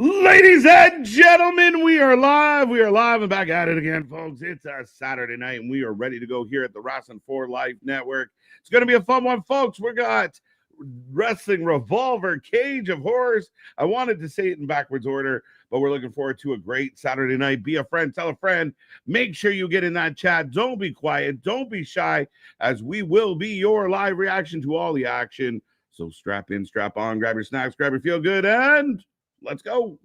Ladies and gentlemen, we are live. We are live and back at it again, folks. It's a Saturday night, and we are ready to go here at the Wrestling for Life Network. It's going to be a fun one, folks. We got Wrestling Revolver, Cage of Horrors. I wanted to say it in backwards order, but we're looking forward to a great Saturday night. Be a friend, tell a friend. Make sure you get in that chat. Don't be quiet. Don't be shy, as we will be your live reaction to all the action. So strap in, strap on, grab your snacks, grab your feel good, and let's go.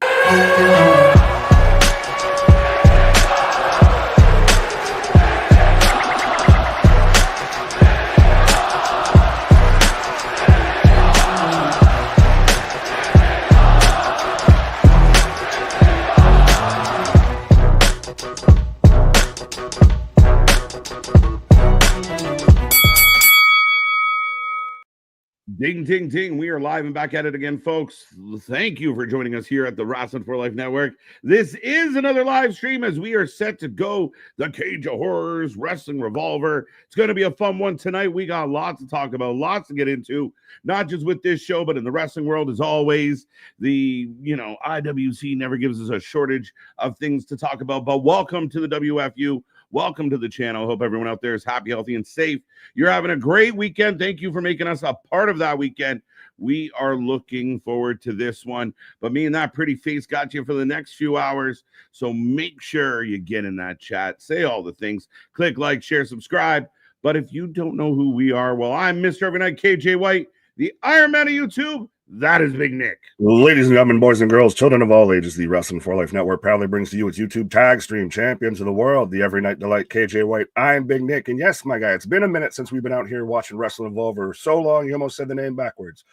Ding, ding, ding. We are live and back at it again, folks. Thank you for joining us here at the Wrestling for Life Network. This is another live stream as we are set to go the Cage of Horrors, Wrestling Revolver. It's going to be a fun one tonight. We got lots to talk about, lots to get into, not just with this show, but in the wrestling world as always. The, IWC never gives us a shortage of things to talk about, but welcome to the WFU. Welcome to the channel. Hope everyone out there is happy, healthy, and safe. You're having a great weekend. Thank you for making us a part of that weekend. We are looking forward to this one. But me and that pretty face got you for the next few hours. So make sure you get in that chat. Say all the things. Click like, share, subscribe. But if you don't know who we are, well, I'm Mr. Evernight KJ White, the Iron Man of YouTube. That is Big Nick. Ladies and gentlemen, boys and girls, children of all ages, the Wrestling for Life Network proudly brings to you its YouTube tag stream champions of the world, the Every Night Delight, KJ White. I'm Big Nick, and yes, my guy, it's been a minute since we've been out here watching Wrestling Revolver. So long, you almost said the name backwards.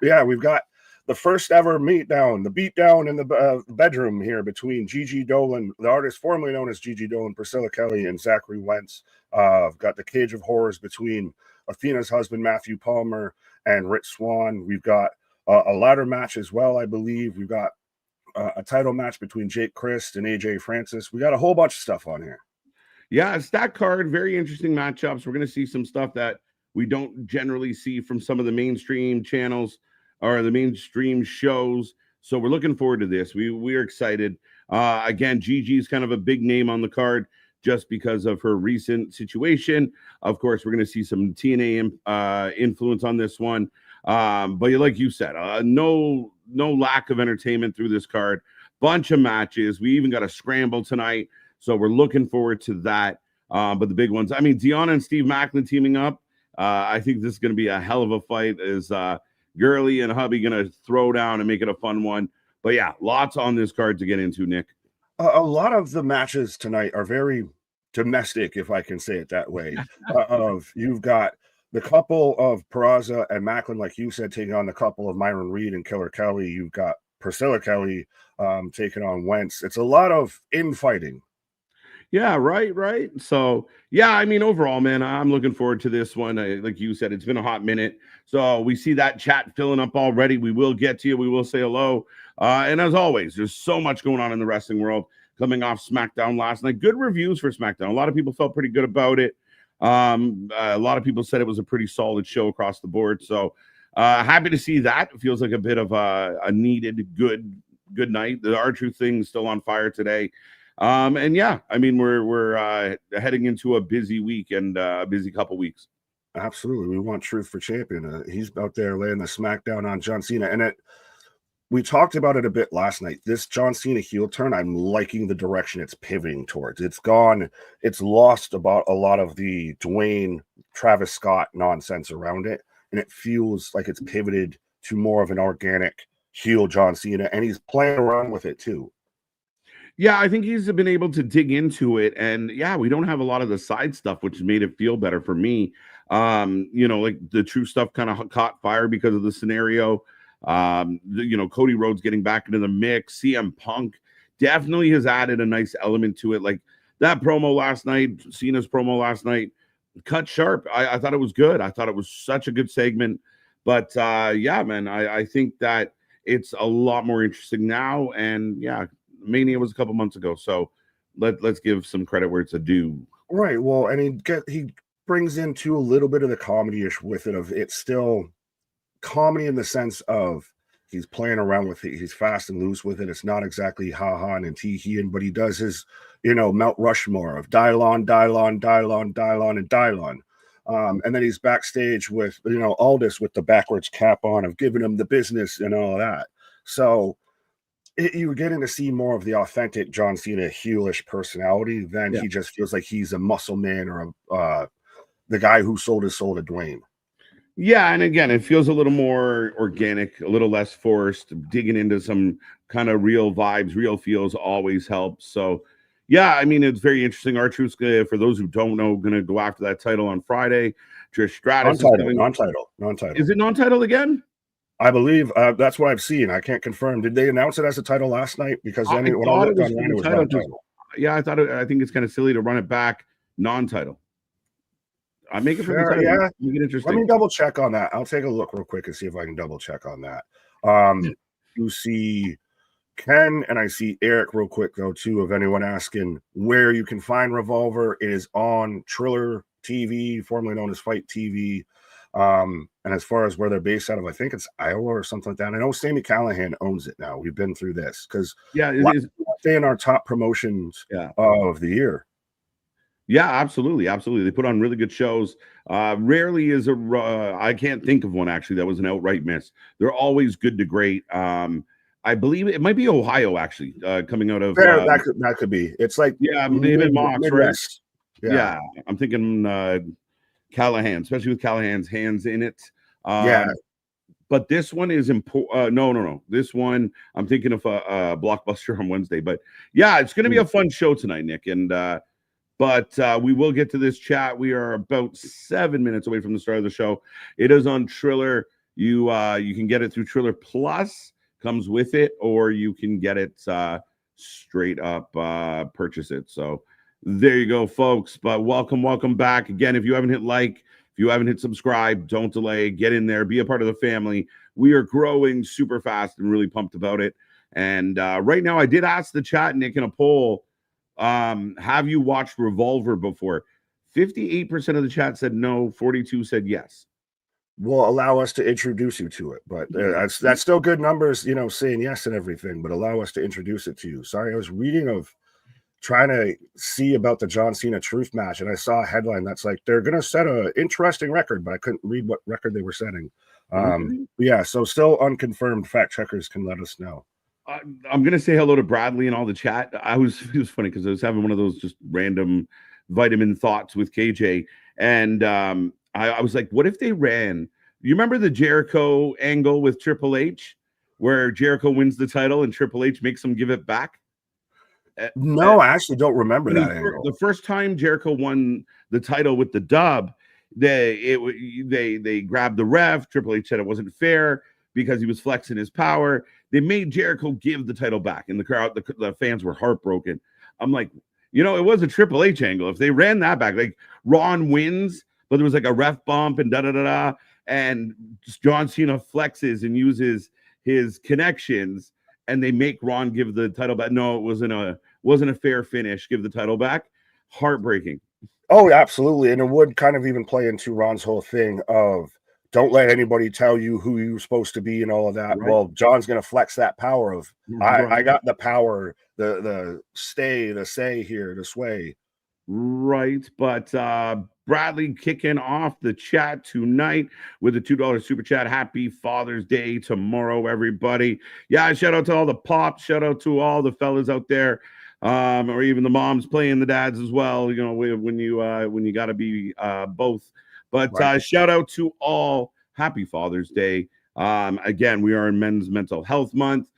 But yeah, we've got the first ever beatdown in the bedroom here between Gigi Dolan, the artist formerly known as Gigi Dolan, Priscilla Kelly, and Zachary Wentz. Got the Cage of Horrors between Athena's husband, Matthew Palmer, and Rich Swann. We've got a ladder match as well, I believe. We've got a title match between Jake Christ and AJ Francis. We got a whole bunch of stuff on here. Yeah, a stacked card, very interesting matchups. We're going to see some stuff that we don't generally see from some of the mainstream channels or the mainstream shows. So we're looking forward to this. We're excited. Again, Gigi's kind of a big name on the card just because of her recent situation. Of course, we're going to see some TNA influence on this one. But like you said, no lack of entertainment through this card. Bunch of matches. We even got a scramble tonight, so we're looking forward to that. But the big ones, I mean, Deanna and Steve Macklin teaming up. I think this is going to be a hell of a fight. Is Girly and Hubby going to throw down and make it a fun one? But yeah, lots on this card to get into, Nick. A lot of the matches tonight are very domestic, if I can say it that way. You've got the couple of Peraza and Macklin, like you said, taking on the couple of Myron Reed and Killer Kelly. You've got Priscilla Kelly taking on Wentz. It's a lot of infighting. Yeah, right. So, yeah, I mean, overall, man, I'm looking forward to this one. Like you said, it's been a hot minute. So we see that chat filling up already. We will get to you. We will say hello. And as always, there's so much going on in the wrestling world coming off SmackDown last night. Good reviews for SmackDown. A lot of people felt pretty good about it. A lot of people said it was a pretty solid show across the board. So happy to see that. It feels like a bit of a needed good night. The R-Truth thing is still on fire today. And yeah, I mean, we're heading into a busy week and a busy couple weeks. Absolutely. We want Truth for champion. He's out there laying the smackdown on John Cena. And we talked about it a bit last night. This John Cena heel turn, I'm liking the direction it's pivoting towards. It's lost about a lot of the Dwayne, Travis Scott nonsense around it. And it feels like it's pivoted to more of an organic heel John Cena. And he's playing around with it too. Yeah, I think he's been able to dig into it. And yeah, we don't have a lot of the side stuff, which made it feel better for me. Like the true stuff kind of caught fire because of the scenario. Cody Rhodes getting back into the mix. CM Punk definitely has added a nice element to it. Like that promo last night, Cena's promo last night, cut sharp. I thought it was good. I thought it was such a good segment. But yeah, man, I think that it's a lot more interesting now. And yeah, Mania was a couple months ago. So let's give some credit where it's due. Right. Well, and he brings into a little bit of the comedy-ish with it. Of it's still comedy in the sense of He's playing around with it. He's fast and loose with it. It's not exactly ha-ha and tee-heeing, but he does his, Mount Rushmore of Dylon, Dylon, Dylon, Dylon, and Dylon. And then he's backstage with, Aldis with the backwards cap on of giving him the business and all that. So you're getting to see more of the authentic John Cena heelish personality than he just feels like he's a muscle man or the guy who sold his soul to Dwayne. Yeah, and again, it feels a little more organic, a little less forced. Digging into some kind of real vibes, real feels always helps. So, yeah, I mean, it's very interesting. R-Truth's, for those who don't know, going to go after that title on Friday. Trish Stratus non-title. Is it non-title again? I believe that's what I've seen. I can't confirm. Did they announce it as a title last night? Because then when I looked online, it was non-title. Yeah, I think it's kind of silly to run it back non-title. I make it for the title. Yeah. Make it interesting. Let me double check on that. I'll take a look real quick and see if I can double check on that. You see Ken and I see Eric real quick though too. Of anyone asking where you can find Revolver, it is on Triller TV, formerly known as Fight TV. And as far as where they're based out of, I think it's Iowa or something like that. I know Sami Callihan owns it now. We've been through this because it's in our top promotions of the year. Yeah, absolutely. They put on really good shows. Rarely is I can't think of one actually that was an outright miss. They're always good to great. I believe it might be Ohio actually, coming out of that could be. It's like David Mox, right? Yeah, I'm thinking Callahan, especially with Callahan's hands in it. But this one is important. No. This one, I'm thinking of a Blockbuster on Wednesday. But yeah, it's going to be a fun show tonight, Nick. And but we will get to this chat. We are about 7 minutes away from the start of the show. It is on Triller. You can get it through Triller Plus, comes with it, or you can get it straight up, purchase it. So there you go, folks. But welcome back. Again, if you haven't hit like, if you haven't hit subscribe, don't delay. Get in there. Be a part of the family. We are growing super fast and really pumped about it. And right now, I did ask the chat, Nick, in a poll, have you watched Revolver before? 58% of the chat said no. 42% said yes. Will allow us to introduce you to it, but that's still good numbers, saying yes and everything, but allow us to introduce it to you. Sorry, I was reading of trying to see about the John Cena truth match, and I saw a headline that's like they're going to set an interesting record, but I couldn't read what record they were setting. Yeah, so still unconfirmed. Fact checkers can let us know. I'm going to say hello to Bradley and all the chat. It was funny because I was having one of those just random vitamin thoughts with KJ, and I was like, what if they ran? You remember the Jericho angle with Triple H, where Jericho wins the title and Triple H makes him give it back? No, I actually don't remember that angle. The first time Jericho won the title with the dub, they grabbed the ref. Triple H said it wasn't fair because he was flexing his power. They made Jericho give the title back, and the crowd, the fans were heartbroken. I'm like, it was a Triple H angle. If they ran that back, like Ron wins, but there was like a ref bump and da-da-da-da, and John Cena flexes and uses his connections, and they make Ron give the title back. No, it wasn't a fair finish. Give the title back. Heartbreaking. Oh, absolutely. And it would kind of even play into Ron's whole thing of don't let anybody tell you who you're supposed to be and all of that. Right. Well, John's going to flex that power of I got the power, the say here, the sway. Right. But Bradley kicking off the chat tonight with a $2 super chat. Happy Father's Day tomorrow, everybody. Yeah, shout out to all the pops. Shout out to all the fellas out there, or even the moms playing the dads as well. When you got to be both. But right. Shout out to all. Happy Father's Day. Again, we are in Men's Mental Health Month.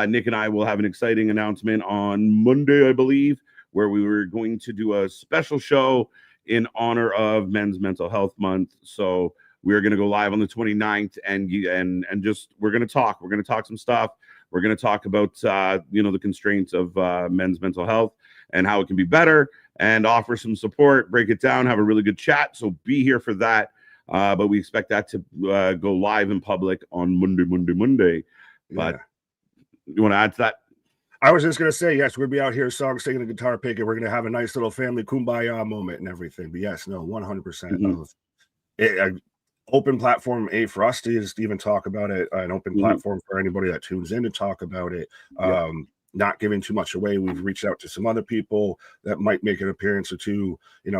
Nick and I will have an exciting announcement on Monday, I believe, where we were going to do a special show in honor of Men's Mental Health Month. So we're going to go live on the 29th and just we're going to talk. We're going to talk some stuff. We're going to talk about the constraints of men's mental health and how it can be better, and offer some support, break it down, have a really good chat. So be here for that. But we expect that to go live in public on Monday. But you want to add to that? I was just going to say, yes, we'll be out here singing a guitar pick, and we're going to have a nice little family kumbaya moment and everything. But yes, no, 100% of it. open platform for us to just even talk about it, an open platform for anybody that tunes in to talk about it. Not giving too much away. We've reached out to some other people that might make an appearance or two,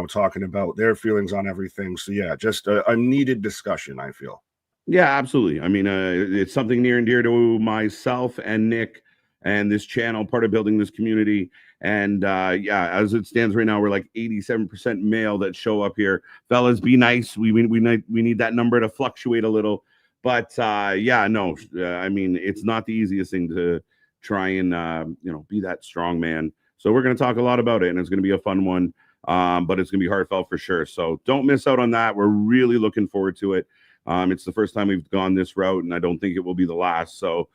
talking about their feelings on everything. So yeah, just a needed discussion, I feel. Yeah, absolutely. I mean, it's something near and dear to myself and Nick and this channel, part of building this community. And as it stands right now, we're like 87% male that show up here. Fellas, be nice. We need that number to fluctuate a little. But I mean, it's not the easiest thing to try and be that strong man. So we're going to talk a lot about it, and it's going to be a fun one. But it's going to be heartfelt for sure. So don't miss out on that. We're really looking forward to it. It's the first time we've gone this route, and I don't think it will be the last. So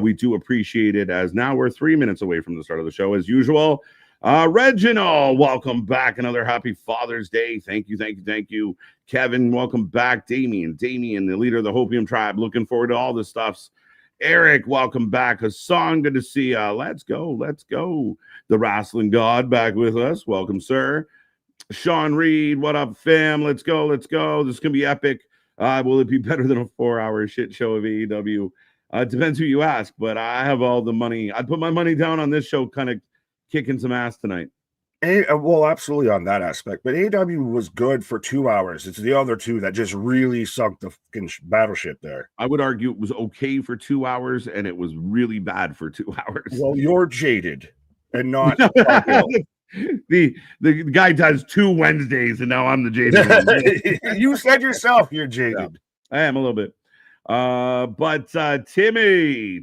we do appreciate it, as now we're 3 minutes away from the start of the show as usual. Reginald, welcome back. Another happy Father's Day. Thank you. Kevin, welcome back. Damien, the leader of the Hopium tribe. Looking forward to all the stuffs. Eric, welcome back. Hassan, good to see you. Let's go. The wrestling god back with us. Welcome, sir. Sean Reed, what up, fam? Let's go. This is going to be epic. Will it be better than a 4-hour shit show of AEW? Depends who you ask, but I have all the money. I'd put my money down on this show kind of kicking some ass tonight. Well, absolutely on that aspect, but AEW was good for 2 hours. It's the other two that just really sunk the fucking battleship there. I would argue it was okay for 2 hours, and it was really bad for 2 hours. Well, you're jaded and not the guy does 2 Wednesdays, and now I'm the jaded one. You said yourself you're jaded. Yeah, I am a little bit. But Timmy,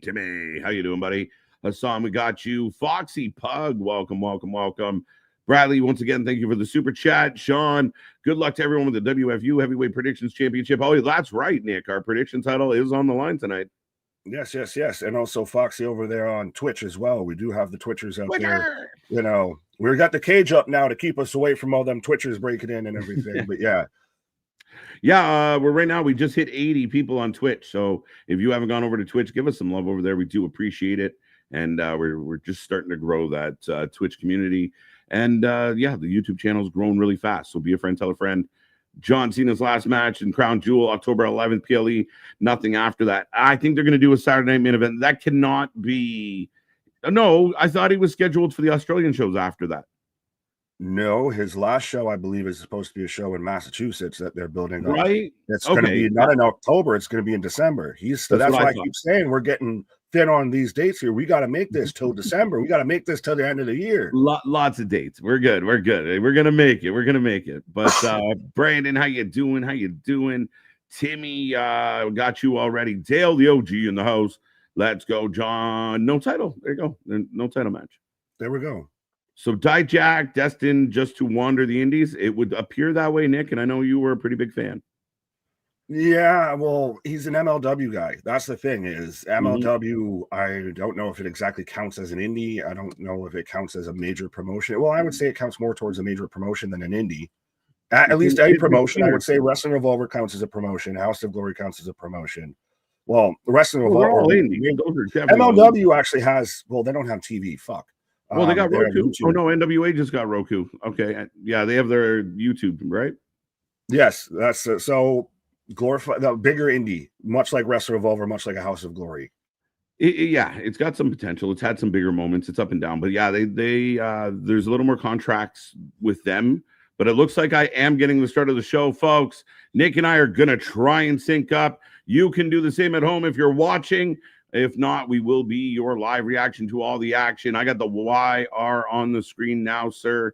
how you doing, buddy? Hassan, we got you. Foxy Pug, welcome. Bradley, once again, thank you for the super chat. Sean, good luck to everyone with the WFU Heavyweight Predictions Championship. Oh, that's right, Nick. Our prediction title is on the line tonight. Yes. And also Foxy over there on Twitch as well. We do have the Twitchers out there. We got the cage up now to keep us away from all them Twitchers breaking in and everything. But yeah. We're right now, we just hit 80 people on Twitch. So if you haven't gone over to Twitch, give us some love over there. We do appreciate it. And we're just starting to grow that Twitch community. And the YouTube channel's grown really fast. So be a friend, tell a friend. John Cena's last match in Crown Jewel, October 11th, PLE. Nothing after that. I think they're going to do a Saturday Night Main Event. That cannot be. No, I thought he was scheduled for the Australian shows after that. No, his last show, I believe, is supposed to be a show in Massachusetts that they're building up. Right? It's going to be not in October. It's going to be in December. That's why I keep saying we're getting thin on these dates here. We got to make this till December. We got to make this till the end of the year. Lots of dates. We're good. We're gonna make it. But Brandon, how you doing? Timmy, got you already. Dale, the OG in the house. Let's go, John. No title. There you go. No title match. There we go. So Dijak destined just to wander the Indies. It would appear that way, Nick, and I know you were a pretty big fan. Yeah, well, he's an MLW guy. That's the thing is MLW, I don't know if it exactly counts as an indie. I don't know if it counts as a major promotion. Well, I would say it counts more towards a major promotion than an indie. At least a promotion. I would say Wrestling Revolver counts as a promotion. House of Glory counts as a promotion. Well, Wrestling Revolver. MLW actually has, well, they don't have TV. Fuck. Well, they got Roku. Oh, no, NWA just got Roku. Okay. Yeah, they have their YouTube, right? Yes. That's so glorify the bigger indie, much like Wrestling Revolver, much like a House of Glory. It's got some potential. It's had some bigger moments. It's up and down. But yeah, they there's a little more contracts with them. But it looks like I am getting the start of the show, folks. Nick and I are going to try and sync up. You can do the same at home if you're watching. If not, we will be your live reaction to all the action. I got the YR on the screen now, sir.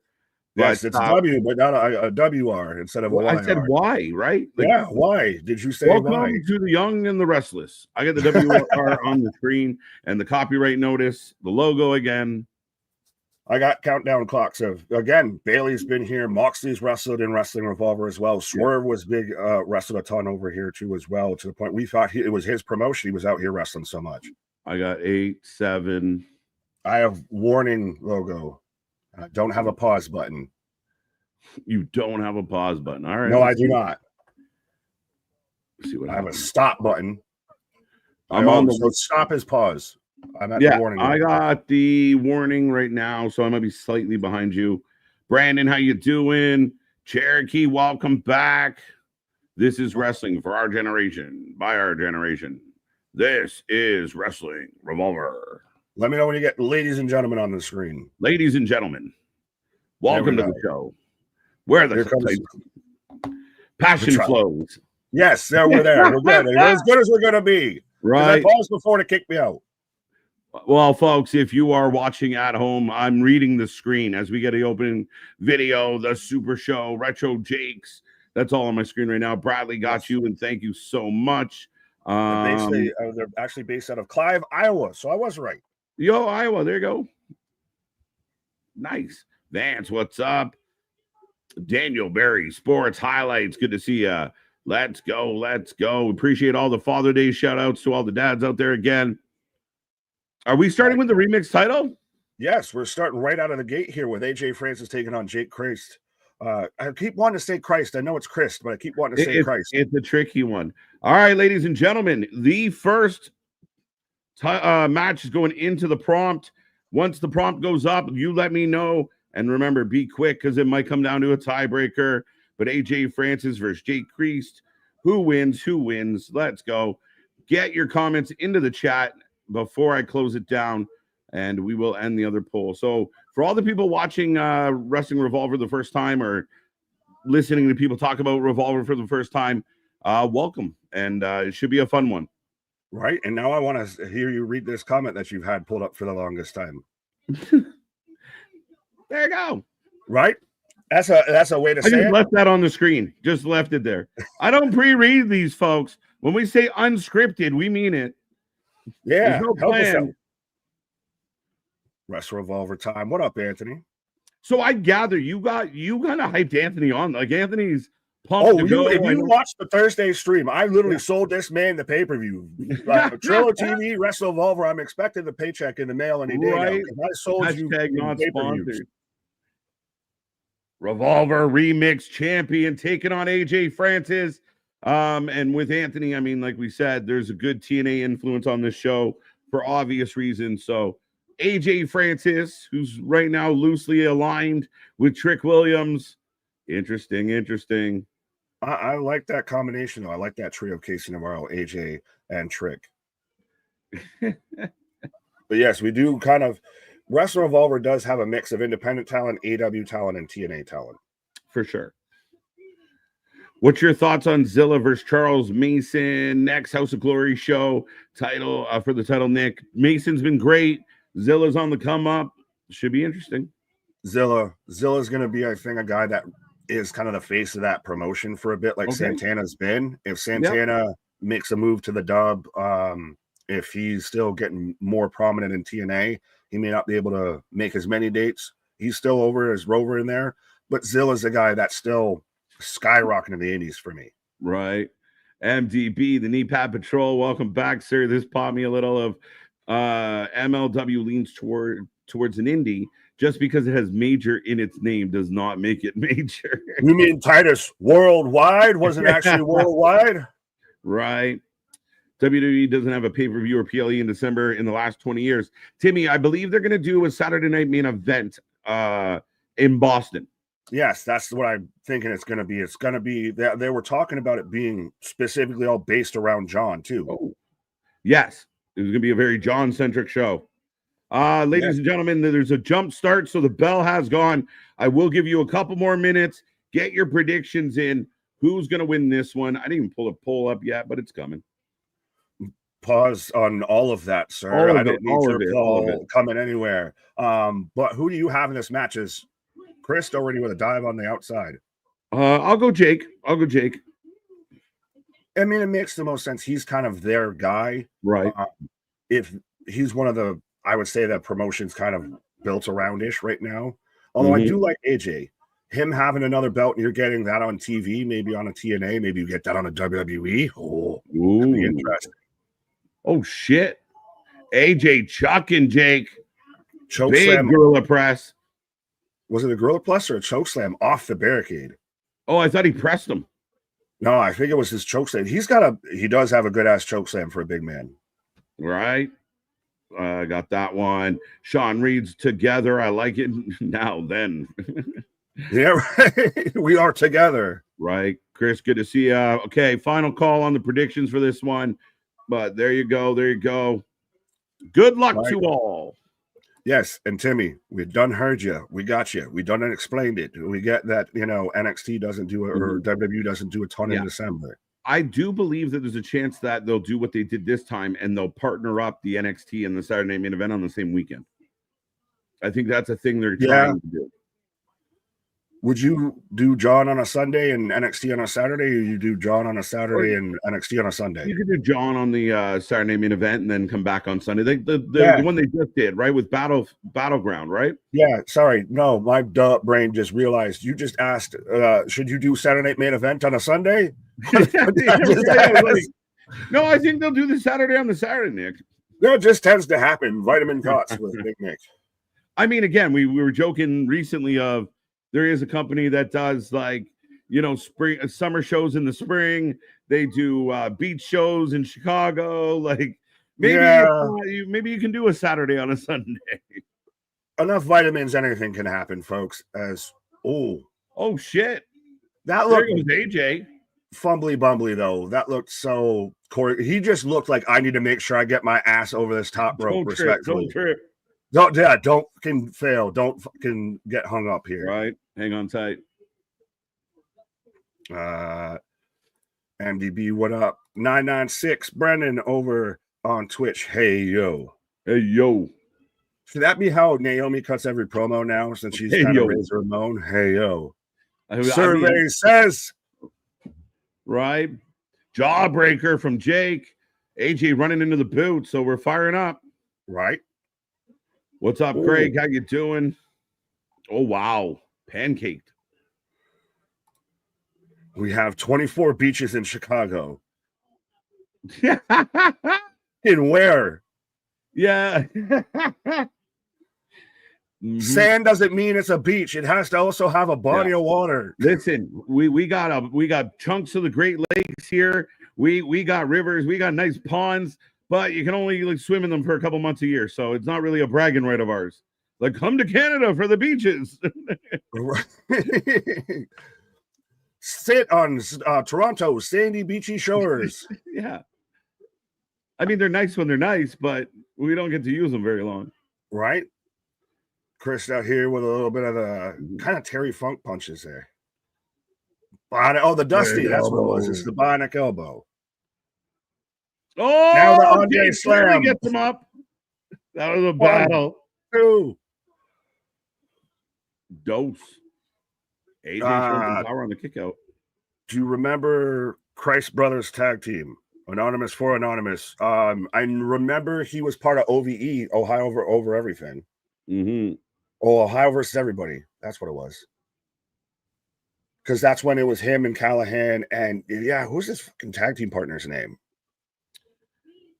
Yes, it's W, but not a WR instead of a YR. I said Y, right? Yeah, why did you say welcome Y? To the young and the restless. I got the WR on the screen and the copyright notice, the logo again. I got countdown clocks of, again, Bailey's been here. Moxley's wrestled in Wrestling Revolver as well. Swerve was big, wrestled a ton over here too as well, to the point we thought it was his promotion. He was out here wrestling so much. I got 8, 7. I have warning logo. I don't have a pause button. You don't have a pause button. All right. No, I do not. Let's see what I have a stop button. I'm on the stop is pause. I'm at the warning. I got the warning right now, so I might be slightly behind you. Brandon, how you doing? Cherokee, welcome back. This is wrestling for our generation, by our generation. This is Wrestling Revolver. Let me know when you get ladies and gentlemen on the screen. Ladies and gentlemen, welcome to the show. Where the passion flows. Yes, there we're there. We're good. We're as good as we're going to be. Right. I paused before to kick me out. Well, folks, if you are watching at home, I'm reading the screen as we get the opening video, the Super Show, Retro Jakes. That's all on my screen right now. Bradley got you, and thank you so much. They're actually based out of Clive, Iowa, so I was right. Yo, Iowa, there you go. Nice. Vance, what's up? Daniel Berry, Sports Highlights. Good to see you. Let's go. Let's go. Appreciate all the Father Day shout outs to all the dads out there again. Are we starting with the remix title? Yes, we're starting right out of the gate here with AJ Francis taking on Jake Christ. I keep wanting to say Christ. I know it's Christ, but I keep wanting to say Christ. It's a tricky one. All right, ladies and gentlemen, the first match is going into the prompt. Once the prompt goes up, you let me know. And remember, be quick because it might come down to a tiebreaker. But AJ Francis versus Jake Christ. Who wins? Who wins? Let's go. Get your comments into the chat before I close it down, and we will end the other poll. So for all the people watching Wrestling Revolver the first time or listening to people talk about Revolver for the first time, welcome. And it should be a fun one. Right. And now I want to hear you read this comment that you've had pulled up for the longest time. There you go. Right. That's a way to say it. I just left that on the screen. Just left it there. I don't pre-read these, folks. When we say unscripted, we mean it. Yeah. There's no plan. Wrestle Revolver time. What up, Anthony? So I gather you kind of hyped Anthony on. Like Anthony's pumped to go. If you watched the Thursday stream, I literally sold this man the pay-per-view. Trillo TV, Wrestle Revolver. I'm expecting the paycheck in the mail any day. Right. I sold Hashtag you not pay-per-views. sponsored. Revolver remix champion taking on AJ Francis. And with Anthony, I mean, like we said, there's a good TNA influence on this show for obvious reasons. So AJ Francis, who's right now loosely aligned with Trick Williams. Interesting. I like that combination, though. I like that trio of Casey Navarro, AJ, and Trick. But yes, we do kind of. Wrestle Revolver does have a mix of independent talent, AW talent, and TNA talent. For sure. What's your thoughts on Zilla versus Charles Mason? Next House of Glory show title for the title, Nick. Mason's been great. Zilla's on the come up. Should be interesting. Zilla's going to be, I think, a guy that is kind of the face of that promotion for a bit, like Santana's been. If Santana makes a move to the dub, if he's still getting more prominent in TNA, he may not be able to make as many dates. He's still over as Rover in there, but Zilla's a guy that's still skyrocketing in the indies for me. Right. MDB, the Knee Pad Patrol. Welcome back, sir. This popped me a little of MLW leans towards an indie. Just because it has major in its name does not make it major. You mean Titus Worldwide wasn't actually worldwide? Right. WWE doesn't have a pay-per-view or PLE in December in the last 20 years. Timmy, I believe they're going to do a Saturday night main event in Boston. Yes, that's what I'm thinking it's going to be. It's going to be that they were talking about it being specifically all based around John, too. Oh. Yes, it was going to be a very John-centric show. Ladies and gentlemen, there's a jump start, so the bell has gone. I will give you a couple more minutes. Get your predictions in. Who's going to win this one? I didn't even pull a poll up yet, but it's coming. Pause on all of that, sir. I don't need your poll coming anywhere. But who do you have in this match? Is Chris already with a dive on the outside? I'll go Jake. I mean, it makes the most sense. He's kind of their guy. Right. If he's one of the, I would say that promotion's kind of built around-ish right now. Although I do like AJ. Him having another belt and you're getting that on TV, maybe on a TNA, maybe you get that on a WWE. Oh, that'd be interesting. Oh, shit. AJ chucking Jake. Choke big slam. Gorilla press. Was it a Gorilla Plus or a choke slam off the barricade? Oh, I thought he pressed him. No, I think it was his choke slam. He does have a good ass choke slam for a big man. Right. I got that one. Sean Reed's together. I like it now then. Yeah, right. We are together. Right. Chris, good to see you. Okay, final call on the predictions for this one. But there you go. There you go. Good luck to all. Yes, and Timmy, we done heard you. We got you. We done explained it. We get that, you know, NXT doesn't do it, or WWE doesn't do a ton in December. I do believe that there's a chance that they'll do what they did this time, and they'll partner up the NXT and the Saturday Night Main Event on the same weekend. I think that's a thing they're trying to do. Would you do John on a Sunday and NXT on a Saturday, or you do John on a Saturday and NXT on a Sunday? You could do John on the Saturday Main Event and then come back on Sunday. The one they just did, right, with Battleground, right? Yeah, sorry. No, my brain just realized you just asked, should you do Saturday Night Main Event on a Sunday? No, I think they'll do the Saturday on the Saturday, Nick. No, it just tends to happen. Vitamin cuts with Big Nick. I mean, again, we were joking recently of there is a company that does, like, you know, summer shows in the spring. They do beach shows in Chicago. Like, maybe you can do a Saturday on a Sunday. Enough vitamins, anything can happen, folks. Oh shit, that looked AJ fumbly bumbly though. That looked so Corey. He just looked like, I need to make sure I get my ass over this top rope. Respectfully, don't trip. Don't fucking fail. Don't fucking get hung up here. Right. Hang on tight. MDB, what up? 996 Brennan over on Twitch. Hey yo. Should that be how Naomi cuts every promo now, since she's kind of raised her moan? Hey yo. Survey says. Right. Jawbreaker from Jake. AJ running into the boot, so we're firing up. Right. What's up, Craig? How you doing? Oh, wow. Pancaked. We have 24 beaches in Chicago. In where? Yeah. Sand doesn't mean it's a beach. It has to also have a body of water. Listen, we got chunks of the Great Lakes here. We got rivers. We got nice ponds. But you can only like swim in them for a couple months a year, so it's not really a bragging right of ours. Like, come to Canada for the beaches. Sit on Toronto's sandy, beachy shores. Yeah. I mean, they're nice when they're nice, but we don't get to use them very long. Right? Chris out here with a little bit of the kind of Terry Funk punches there. The Dusty, that's what it was. It's the bionic elbow. Oh, now the Andre Slam gets him up. That was a battle. 2. Dose. AJ showing power on the kick out. Do you remember Christ Brothers tag team? Anonymous for Anonymous. I remember he was part of OVE, Ohio over everything. Ohio versus everybody. That's what it was. Because that's when it was him and Callahan and who's his fucking tag team partner's name?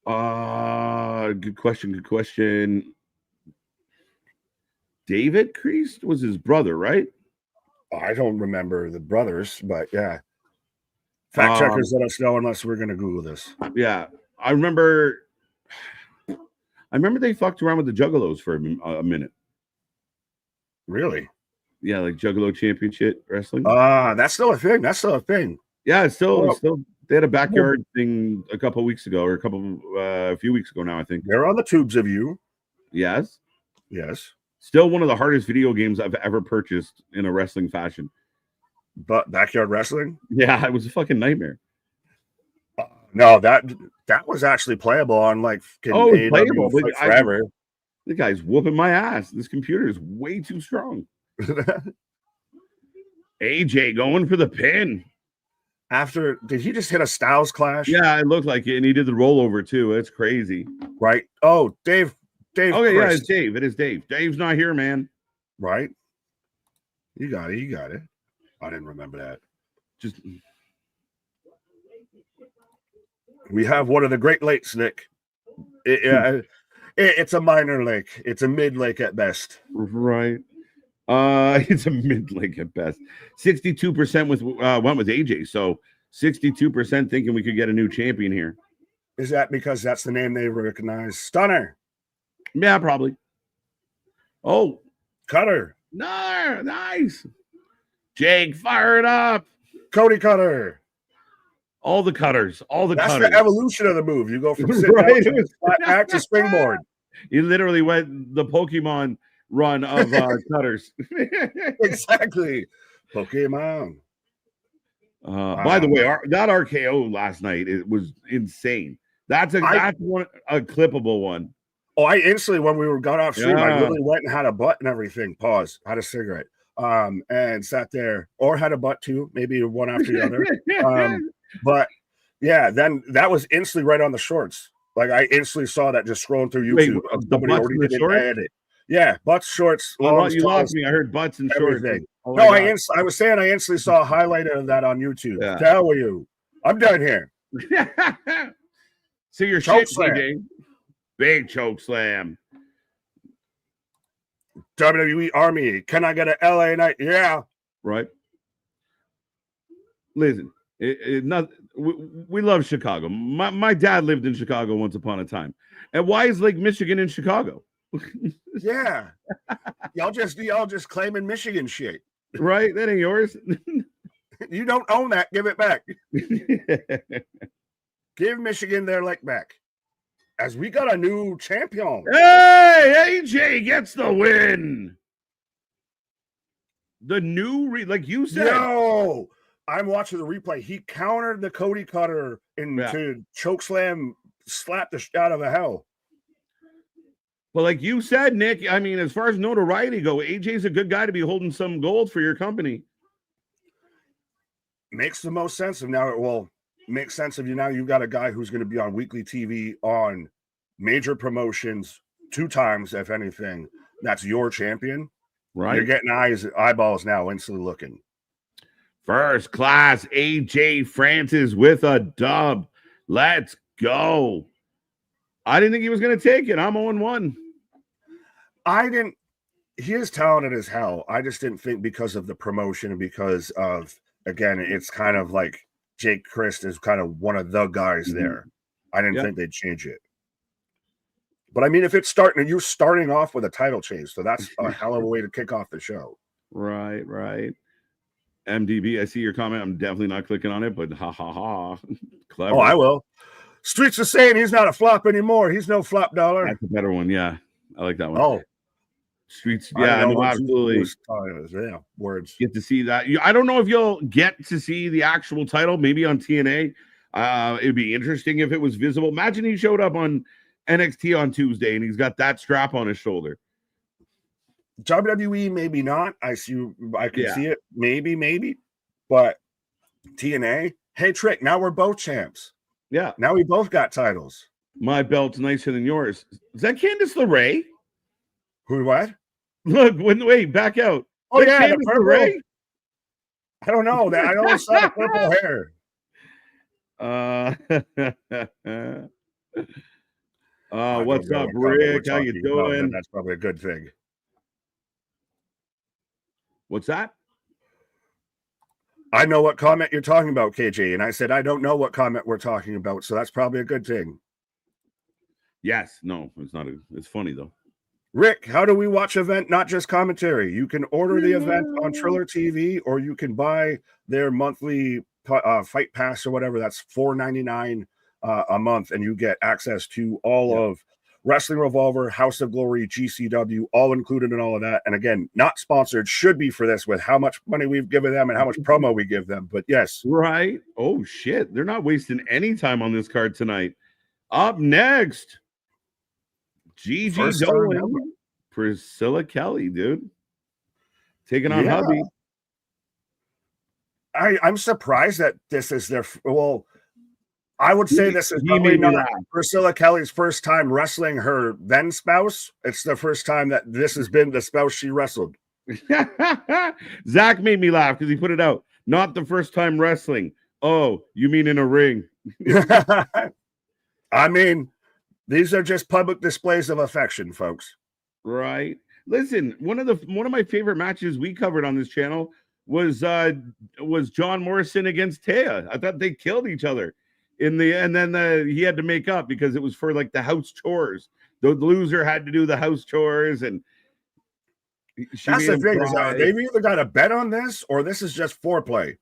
Good question. David Priest was his brother, right? I don't remember the brothers, but yeah. Fact checkers let us know unless we're gonna Google this. Yeah, I remember they fucked around with the Juggalos for a minute. Really? Yeah, like Juggalo Championship Wrestling. That's still a thing. Yeah, it's still. They had a backyard thing a couple weeks ago, or a few weeks ago now, I think. They're on the tubes of you. Yes. Still one of the hardest video games I've ever purchased in a wrestling fashion. But backyard wrestling? Yeah, it was a fucking nightmare. No, that was actually playable on like playable forever. The guy's whooping my ass. This computer is way too strong. AJ going for the pin. Did he just hit a Styles Clash? Yeah, it looked like it, and he did the rollover too. It's crazy, right? Oh, Dave. Okay, yeah, it's Dave. It is Dave. Dave's not here, man. Right? You got it. I didn't remember that. We have one of the Great Lakes, Nick. It's a minor lake. It's a mid lake at best. Right. It's a mid lake at best. 62% went with AJ, so 62% thinking we could get a new champion here. Is that because that's the name they recognize? Stunner. Yeah, probably. Oh, Cutter. No, nice. Jake, fire it up. Cody Cutter. All the cutters. That's cutters. the evolution of the move. You go from sitting Right. out to flat back to springboard. You literally went the Pokemon run of cutters. Exactly. Pokemon. By the way, that RKO last night, it was insane. That's a clippable one. Oh, I instantly, when we got off stream, I Yeah. literally went and had a butt and everything. Pause. Had a cigarette. And sat there, or had a butt too, maybe one after the other. But yeah, then that was instantly right on the shorts. Like I instantly saw that just scrolling through YouTube. Wait, the butts and the shorts? Yeah, butts, shorts. You lost me. I heard butts and shorts. Oh, no, I was saying I instantly saw a highlight of that on YouTube. Yeah. Tell you, I'm done here. So your Choke shit, slam. CJ. Big choke slam. WWE Army, can I get an LA night? Yeah. Right. Listen, we love Chicago. My dad lived in Chicago once upon a time. And why is Lake Michigan in Chicago? Yeah. Y'all just claiming Michigan shit. Right? That ain't yours. You don't own that. Give it back. Give Michigan their lick back. As we got a new champion. Hey, AJ gets the win. The new, like you said. No, I'm watching the replay. He countered the Cody Cutter into choke slam, slap the shit out of the hell. Well, like you said, Nick, I mean, as far as notoriety go, AJ's a good guy to be holding some gold for your company. Makes the most sense of now. It will make sense of you now. You've got a guy who's going to be on weekly TV on major promotions 2 times, if anything. That's your champion. Right. You're getting eyeballs now, instantly looking. First class AJ Francis with a dub. Let's go. I didn't think he was going to take it. I'm 0-1. He is talented as hell. I just didn't think because of the promotion and because of, again, it's kind of like Jake Christ is kind of one of the guys there. I didn't think they'd change it. But I mean, if it's you're starting off with a title change, so that's a hell of a way to kick off the show. Right. MDB, I see your comment. I'm definitely not clicking on it, but ha. Clever. Oh, I will. Streets are saying he's not a flop anymore. He's no flop dollar. That's a better one. Yeah. I like that one. Oh. Streets. Yeah, no, absolutely. Yeah, words. Get to see that. I don't know if you'll get to see the actual title, maybe on TNA. It'd be interesting if it was visible. Imagine he showed up on NXT on Tuesday and he's got that strap on his shoulder. WWE, maybe not. I can see it. Maybe. But TNA, hey, Trick, now we're both champs. Yeah. Now we both got titles. My belt's nicer than yours. Is that Candice LeRae? Who, what? Look, wait, back out. Oh, yeah, Candice LeRae? I don't know. I always saw the purple hair. What's up, Rick? How you doing? That's probably a good thing. What's that? I know what comment you're talking about, KJ. And I said, I don't know what comment we're talking about. So that's probably a good thing. Yes. No, it's not. It's funny, though. Rick, how do we watch event, not just commentary? You can order the event on Triller TV, or you can buy their monthly fight pass or whatever. That's $4.99 a month. And you get access to all of Wrestling Revolver, House of Glory, GCW, all included in all of that. And again, not sponsored, should be for this with how much money we've given them and how much promo we give them. But yes. Right. Oh, shit. They're not wasting any time on this card tonight. Up next, Gigi Dolan, Priscilla Kelly, dude. Taking on hubby. I'm surprised that this is their, I would say this is probably not Priscilla Kelly's first time wrestling her then spouse. It's the first time that this has been the spouse she wrestled. Zach made me laugh because he put it out. Not the first time wrestling. Oh, you mean in a ring? I mean, these are just public displays of affection, folks. Right. Listen, one of my favorite matches we covered on this channel was John Morrison against Taya. I thought they killed each other. And then he had to make up because it was for like the house chores. The loser had to do the house chores, and that's the thing. They've either got a bet on this or this is just foreplay.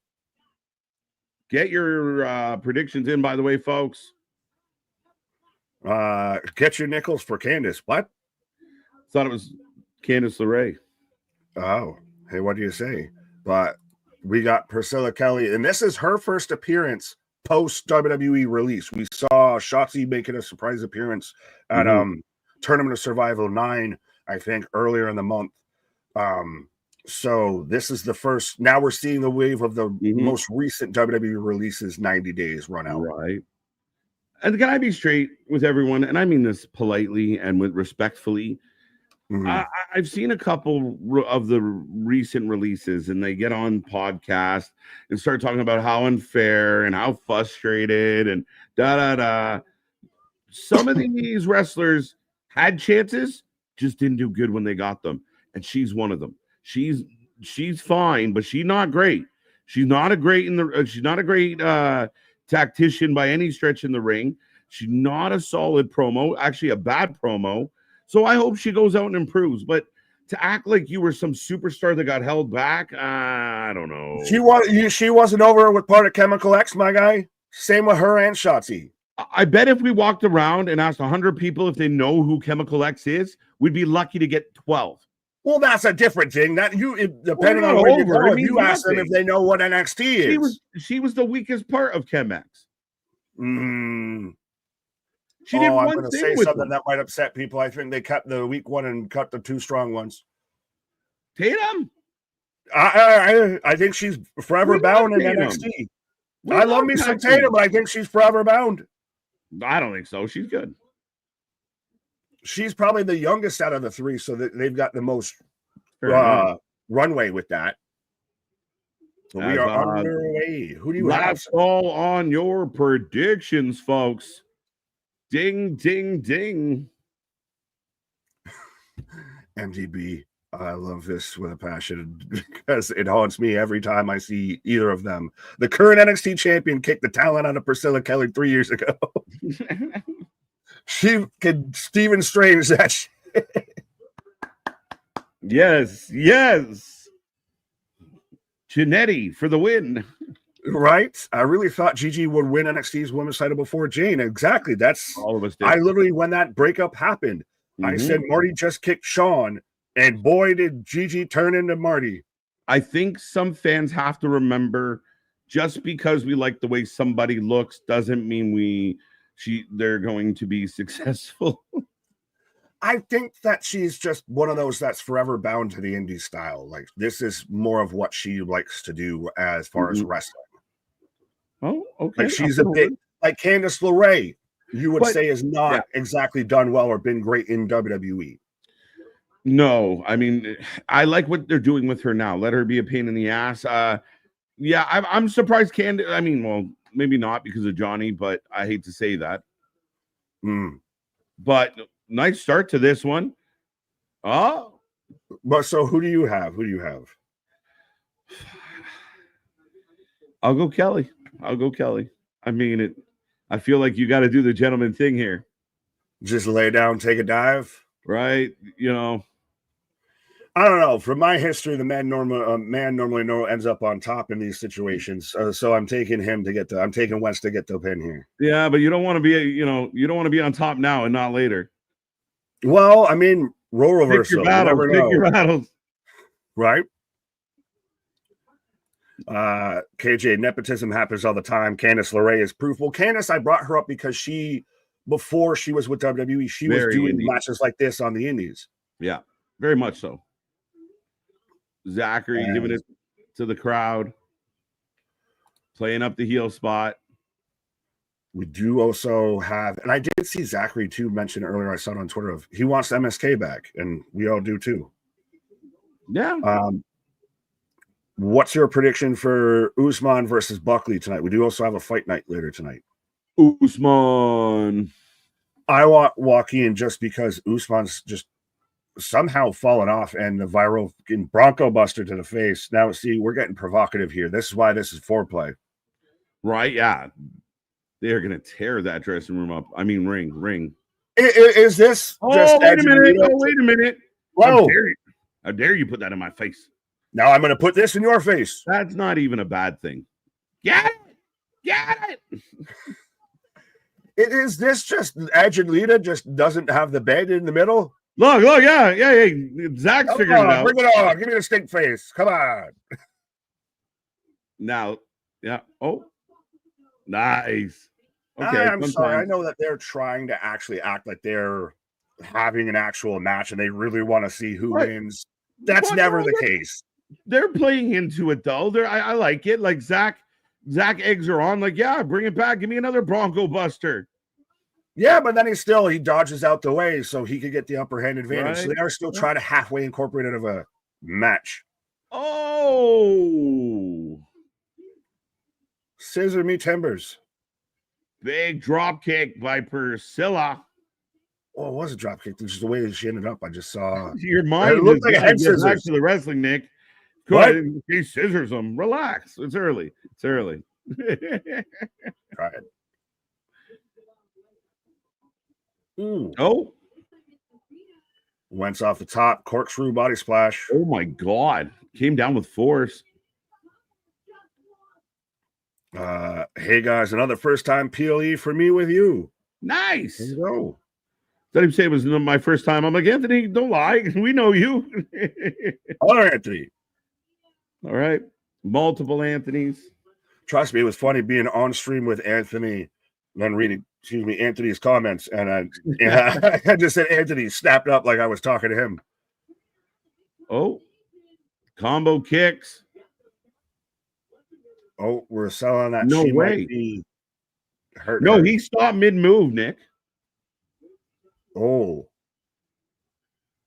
Get your predictions in, by the way, folks. Get your nickels for Candace. What? Thought it was Candice LeRae. Oh, hey, what do you say? But we got Priscilla Kelly, and this is her first appearance post WWE release. We saw Shotzi making a surprise appearance at Tournament of Survival 9, I think, earlier in the month. So this is the first. Now we're seeing the wave of the most recent WWE releases 90 days run out. Right. And can I be straight with everyone? And I mean this politely and with respectfully. I've seen a couple of the recent releases, and they get on podcast and start talking about how unfair and how frustrated and da. Some of these wrestlers had chances, just didn't do good when they got them, and she's one of them. She's fine, but she's not great. She's not a great tactician by any stretch in the ring. She's not a solid promo, actually a bad promo. So I hope she goes out and improves. But to act like you were some superstar that got held back, I don't know. She wasn't over with part of Chemical X, my guy. Same with her and Shotzi. I bet if we walked around and asked 100 people if they know who Chemical X is, we'd be lucky to get 12. Well, that's a different thing. Depending on where you're going, you ask them if they know what NXT is. She was the weakest part of Chemex. She did I'm going to say something that might upset people. I think they cut the weak one and cut the two strong ones. Tatum? I think she's forever bound in NXT. I love me some Tatum, but I think she's forever bound. I don't think so. She's good. She's probably the youngest out of the three, so that they've got the most runway with that. So we are underway. Who do you have? That's all on your predictions, folks. Ding, ding, ding. MDB, I love this with a passion because it haunts me every time I see either of them. The current NXT champion kicked the talent out of Priscilla Kelly 3 years ago. She could Stephen Strange that shit. Yes. Janetti for the win. Right? I really thought Gigi would win NXT's women's title before Jane. Exactly. That's all of us did. I literally, when that breakup happened, I said Marty just kicked Sean, and boy, did Gigi turn into Marty. I think some fans have to remember, just because we like the way somebody looks doesn't mean they're going to be successful. I think that she's just one of those that's forever bound to the indie style. Like, this is more of what she likes to do as far as wrestling. Oh, okay. Like, she's a bit like Candice LeRae, you would say is not exactly done well or been great in WWE. No, I mean, I like what they're doing with her now. Let her be a pain in the ass. I'm surprised Candice. I mean, well, maybe not because of Johnny, but I hate to say that. But nice start to this one. But so who do you have? I'll go Kelly. I mean, I feel like you got to do the gentleman thing here. Just lay down, take a dive, right? You know, I don't know. From my history, the man normally ends up on top in these situations. So I'm taking him to get I'm taking Wentz to get the pin here. Yeah, but you don't want to be, you don't want to be on top now and not later. Well, I mean, role reversal. Pick your battles. Right? KJ, nepotism happens all the time. Candice LeRae is proof. Well, Candice, I brought her up because before she was with WWE, she was doing matches like this on the indies. Yeah, very much so. Zachary giving it to the crowd, playing up the heel spot. We do also have, and I did see Zachary too mention earlier, I saw it on Twitter, he wants MSK back, and we all do too. Yeah. What's your prediction for Usman versus Buckley tonight? We do also have a fight night later tonight. Usman. I want Joaquin just because Usman's just somehow fallen off, and the viral Bronco Buster to the face. Now, see, we're getting provocative here. This is why this is foreplay. Right, yeah. They're going to tear that dressing room up. I mean, ring. Is this just... wait a minute. Whoa. How dare you put that in my face? Now I'm going to put this in your face. That's not even a bad thing. Yeah. Get it. Is this just Edge and Lita just doesn't have the bed in the middle? Look, yeah. Zach's figuring it out. Bring it on. Give me the stink face. Come on. Now, yeah. Oh, nice. Okay, I'm sorry. I know that they're trying to actually act like they're having an actual match and they really want to see who wins. That's never the case. They're playing into it though. I like it. Like Zach eggs are on. Like, yeah, bring it back. Give me another Bronco Buster. Yeah, but then he dodges out the way so he could get the upper hand advantage. Right. So they are still trying to halfway incorporate it of a match. Oh, scissor me timbers. Big drop kick by Priscilla. Oh, it was a drop kick. Just the way she ended up, I just saw. Your mind looked like a head scissors. Back to the wrestling, Nick. Good. He scissors them. Relax. It's early. Try it. Ooh. Oh. Wentz off the top. Corkscrew body splash. Oh, my God. Came down with force. Hey, guys. Another first-time PLE for me with you. Nice. There you go. Did he say it was my first time? I'm like, Anthony, don't lie. We know you. Other Anthony. All right. Multiple Anthonys. Trust me, it was funny being on stream with Anthony, then reading, Anthony's comments. And I just said Anthony snapped up like I was talking to him. Oh, combo kicks. Oh, we're selling that. No way. No, he stopped mid-move, Nick. Oh.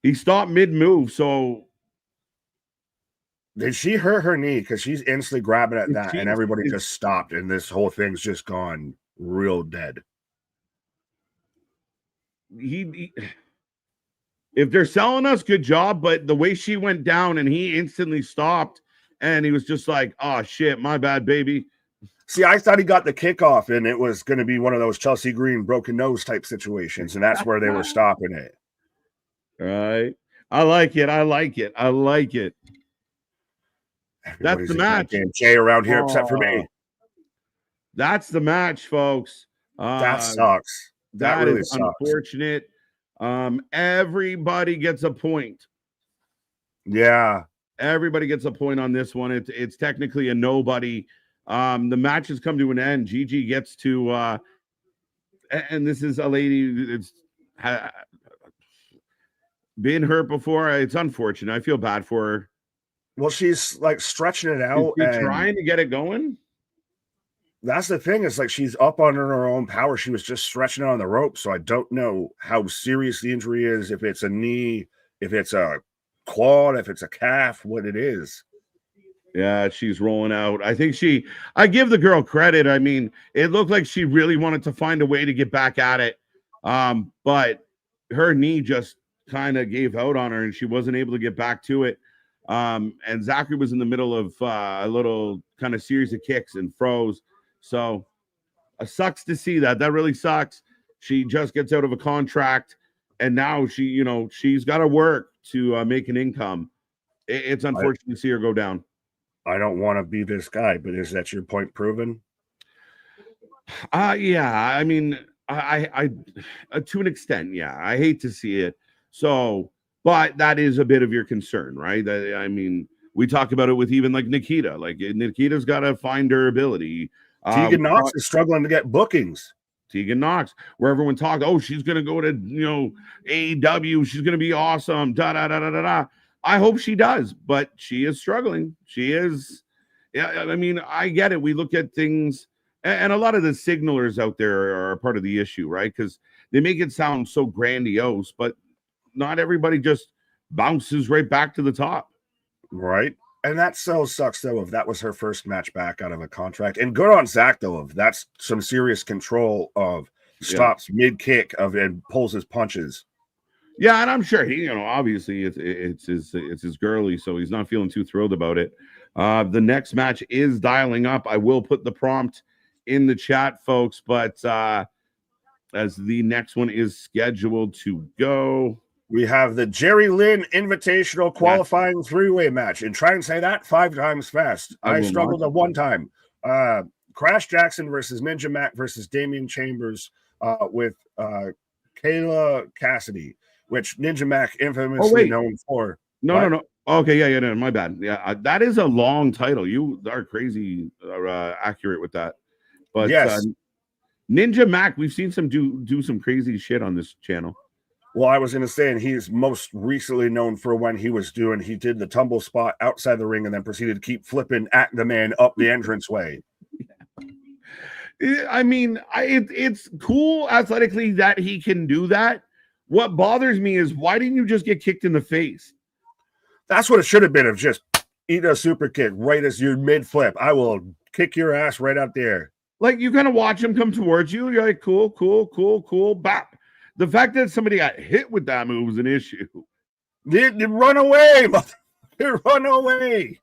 He stopped mid-move, so... Did she hurt her knee? Because she's instantly grabbing at that, and everybody just stopped, and this whole thing's just gone real dead. If they're selling us, good job, but the way she went down and he instantly stopped, and he was just like, oh, shit, my bad, baby. See, I thought he got the kickoff, and it was going to be one of those Chelsea Green broken nose type situations, and that's where they were stopping it. Right. I like it. That's the match. Jay around here, except for me. That's the match, folks. That sucks. That really sucks. Unfortunate. Everybody gets a point. Yeah. Everybody gets a point on this one. It's technically a nobody. The match has come to an end. Gigi gets to and this is a lady that's been hurt before. It's unfortunate. I feel bad for her. Well, she's like stretching it out and trying to get it going. That's the thing. It's like she's up under her own power. She was just stretching it on the rope. So I don't know how serious the injury is, if it's a knee, if it's a quad, if it's a calf, what it is. Yeah, she's rolling out. I give the girl credit. I mean, it looked like she really wanted to find a way to get back at it. But her knee just kind of gave out on her and she wasn't able to get back to it. And Zachary was in the middle of a little kind of series of kicks and froze. So it sucks to see that. That really sucks. She just gets out of a contract and now she's got to work to make an income. It's unfortunate to see her go down. I don't want to be this guy, but is that your point proven? Yeah. I mean, I to an extent, yeah. I hate to see it. So, but that is a bit of your concern, right? I mean, we talk about it with even like Nikita. Like Nikita's got to find durability. Tegan Knox is struggling to get bookings. Tegan Knox, where everyone talked, oh, she's going to go to, AEW. She's going to be awesome. Da. I hope she does, but she is struggling. She is. Yeah, I mean, I get it. We look at things, and a lot of the signalers out there are part of the issue, right? Because they make it sound so grandiose, but not everybody just bounces right back to the top. Right. And that so sucks, though, if that was her first match back out of a contract. And good on Zach, though, if that's some serious control of stops mid-kick and pulls his punches. Yeah, and I'm sure he, obviously it's his girly, so he's not feeling too thrilled about it. The next match is dialing up. I will put the prompt in the chat, folks, but as the next one is scheduled to go, we have the Jerry Lynn Invitational qualifying three-way match. And try and say that 5 times fast. I struggled at one time. Crash Jackson versus Ninja Mac versus Damian Chambers with Kayla Cassidy, which Ninja Mac infamously known for. No. Okay, yeah, no, my bad. Yeah, that is a long title. You are crazy accurate with that. But yes, Ninja Mac, we've seen some do some crazy shit on this channel. Well, I was going to say, and he's most recently known for when he did the tumble spot outside the ring and then proceeded to keep flipping at the man up the entranceway. I mean, it's cool athletically that he can do that. What bothers me is, why didn't you just get kicked in the face? That's what it should have been, of just eat a super kick right as you mid flip. I will kick your ass right out there. Like, you kind of watch him come towards you. You're like, cool. Bap. The fact that somebody got hit with that move is an issue. They run away. Run away.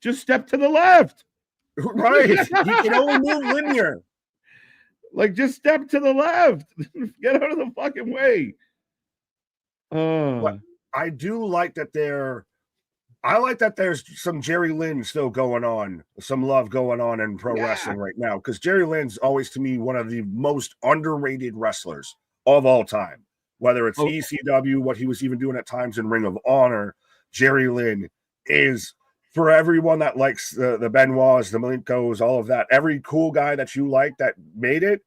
Just step to the left. Right. You can only move linear. Like, just step to the left. Get out of the fucking way. But I do like that there's some Jerry Lynn still going on, some love going on in pro wrestling right now, because Jerry Lynn's always, to me, one of the most underrated wrestlers of all time. Whether it's ECW, what he was even doing at times in Ring of Honor, Jerry Lynn is, for everyone that likes the Benoits, the Malenkos, all of that, every cool guy that you like that made it,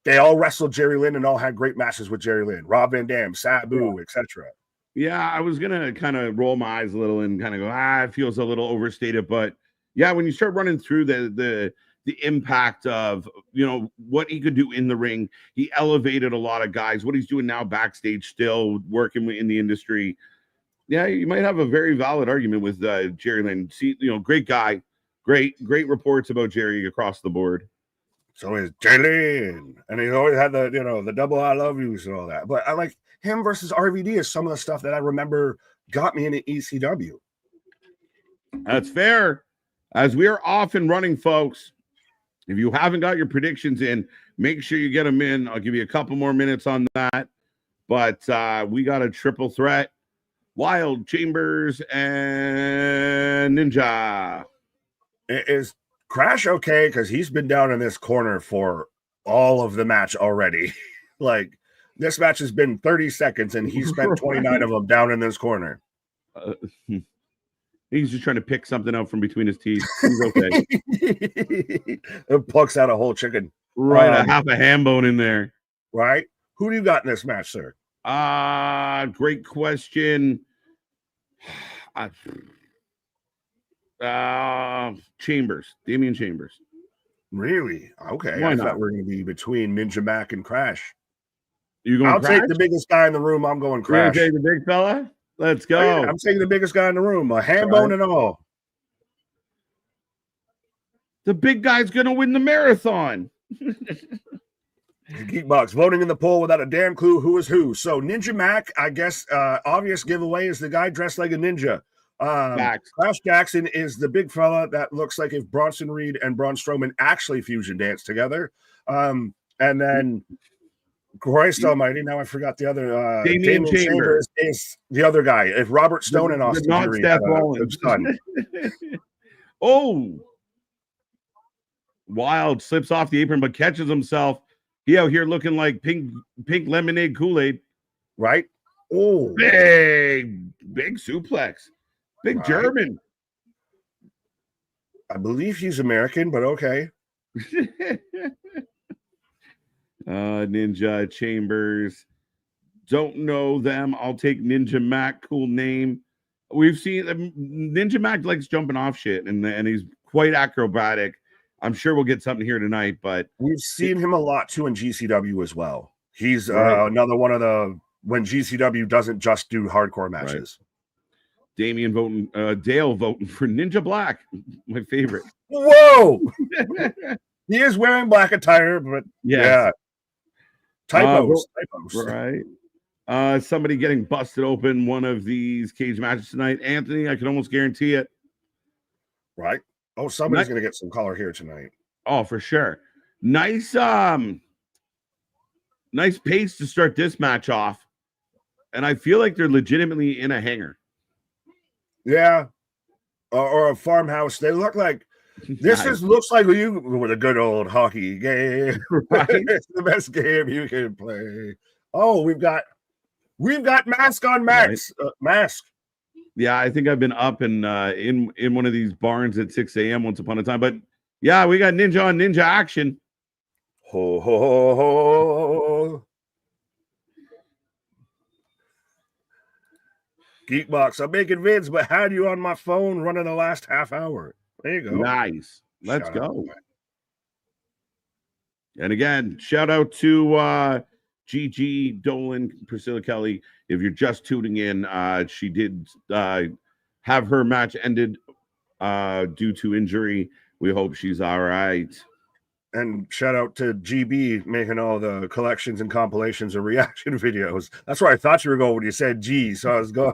they all wrestled Jerry Lynn and all had great matches with Jerry Lynn. Rob Van Dam, Sabu, etc. Yeah, I was gonna kind of roll my eyes a little and kind of go, it feels a little overstated. But yeah, when you start running through the impact of, you know, what he could do in the ring, he elevated a lot of guys. What he's doing now backstage, still working in the industry. Yeah, you might have a very valid argument with Jerry Lynn. See, you know, great guy, great reports about Jerry across the board. So is Jerry Lynn, and he always had the double I love yous and all that. But I like him versus RVD is some of the stuff that I remember got me into ECW. That's fair. As we are off and running, folks, if you haven't got your predictions in, make sure you get them in. I'll give you a couple more minutes on that. But we got a triple threat. Wild, Chambers, and Ninja. Is Crash okay? Because he's been down in this corner for all of the match already. Like, this match has been 30 seconds, and he spent 29 of them down in this corner. He's just trying to pick something out from between his teeth. He's okay. It plucks out a whole chicken. Right, half a ham bone in there. Right? Who do you got in this match, sir? Great question. Chambers. Damian Chambers. Really? Okay. Why I not? thought we were going to be between Ninja Mac and Crash. You going? I'll Crash? take the biggest guy in the room. I'm going Crash. You take the big fella? Let's go. Yeah, I'm taking the biggest guy in the room, a ham bone and all. The big guy's gonna win the marathon. Geekbox voting in the poll without a damn clue who is who. So Ninja Mac, I guess, obvious giveaway is the guy dressed like a ninja. Crash Jackson is the big fella that looks like if Bronson Reed and Braun Strowman actually fusion dance together. And then Christ Almighty, now I forgot the other. Damian Chambers is the other guy. If Robert Stone and Austin not Theory Seth had Rollins. son. Oh, Wild slips off the apron but catches himself. He out here looking like pink lemonade Kool-Aid. Right? Oh, big suplex. Big right. German. I believe he's American, but okay. Ninja Chambers. Don't know them. I'll take Ninja Mac. Cool name. We've seen Ninja Mac likes jumping off shit, and he's quite acrobatic. I'm sure we'll get something here tonight, but we've seen him a lot too in GCW as well. He's another one of the when GCW doesn't just do hardcore matches. Right. Damian Dale voting for Ninja Black, my favorite. Whoa! He is wearing black attire, but yeah. Typos. Right. Somebody getting busted open one of these cage matches tonight. Anthony, I can almost guarantee it. Right. Oh, somebody's going to get some color here tonight. Oh, for sure. Nice pace to start this match off. And I feel like they're legitimately in a hangar. Yeah. Or a farmhouse. They look like This just looks like you with a good old hockey game. Right? It's the best game you can play. Oh, we've got mask on max. Mask. Yeah, I think I've been up and in one of these barns at 6 a.m. once upon a time. But yeah, we got ninja on ninja action. Ho ho ho ho. Geekbox, I'm making vids, but had you on my phone running the last half hour. There you go. Nice. Let's Shout go. And again, shout out to Gigi Dolan, Priscilla Kelly. If you're just tuning in, she did have her match ended due to injury. We hope she's all right. And shout out to GB making all the collections and compilations of reaction videos. That's where I thought you were going when you said G. So I was going,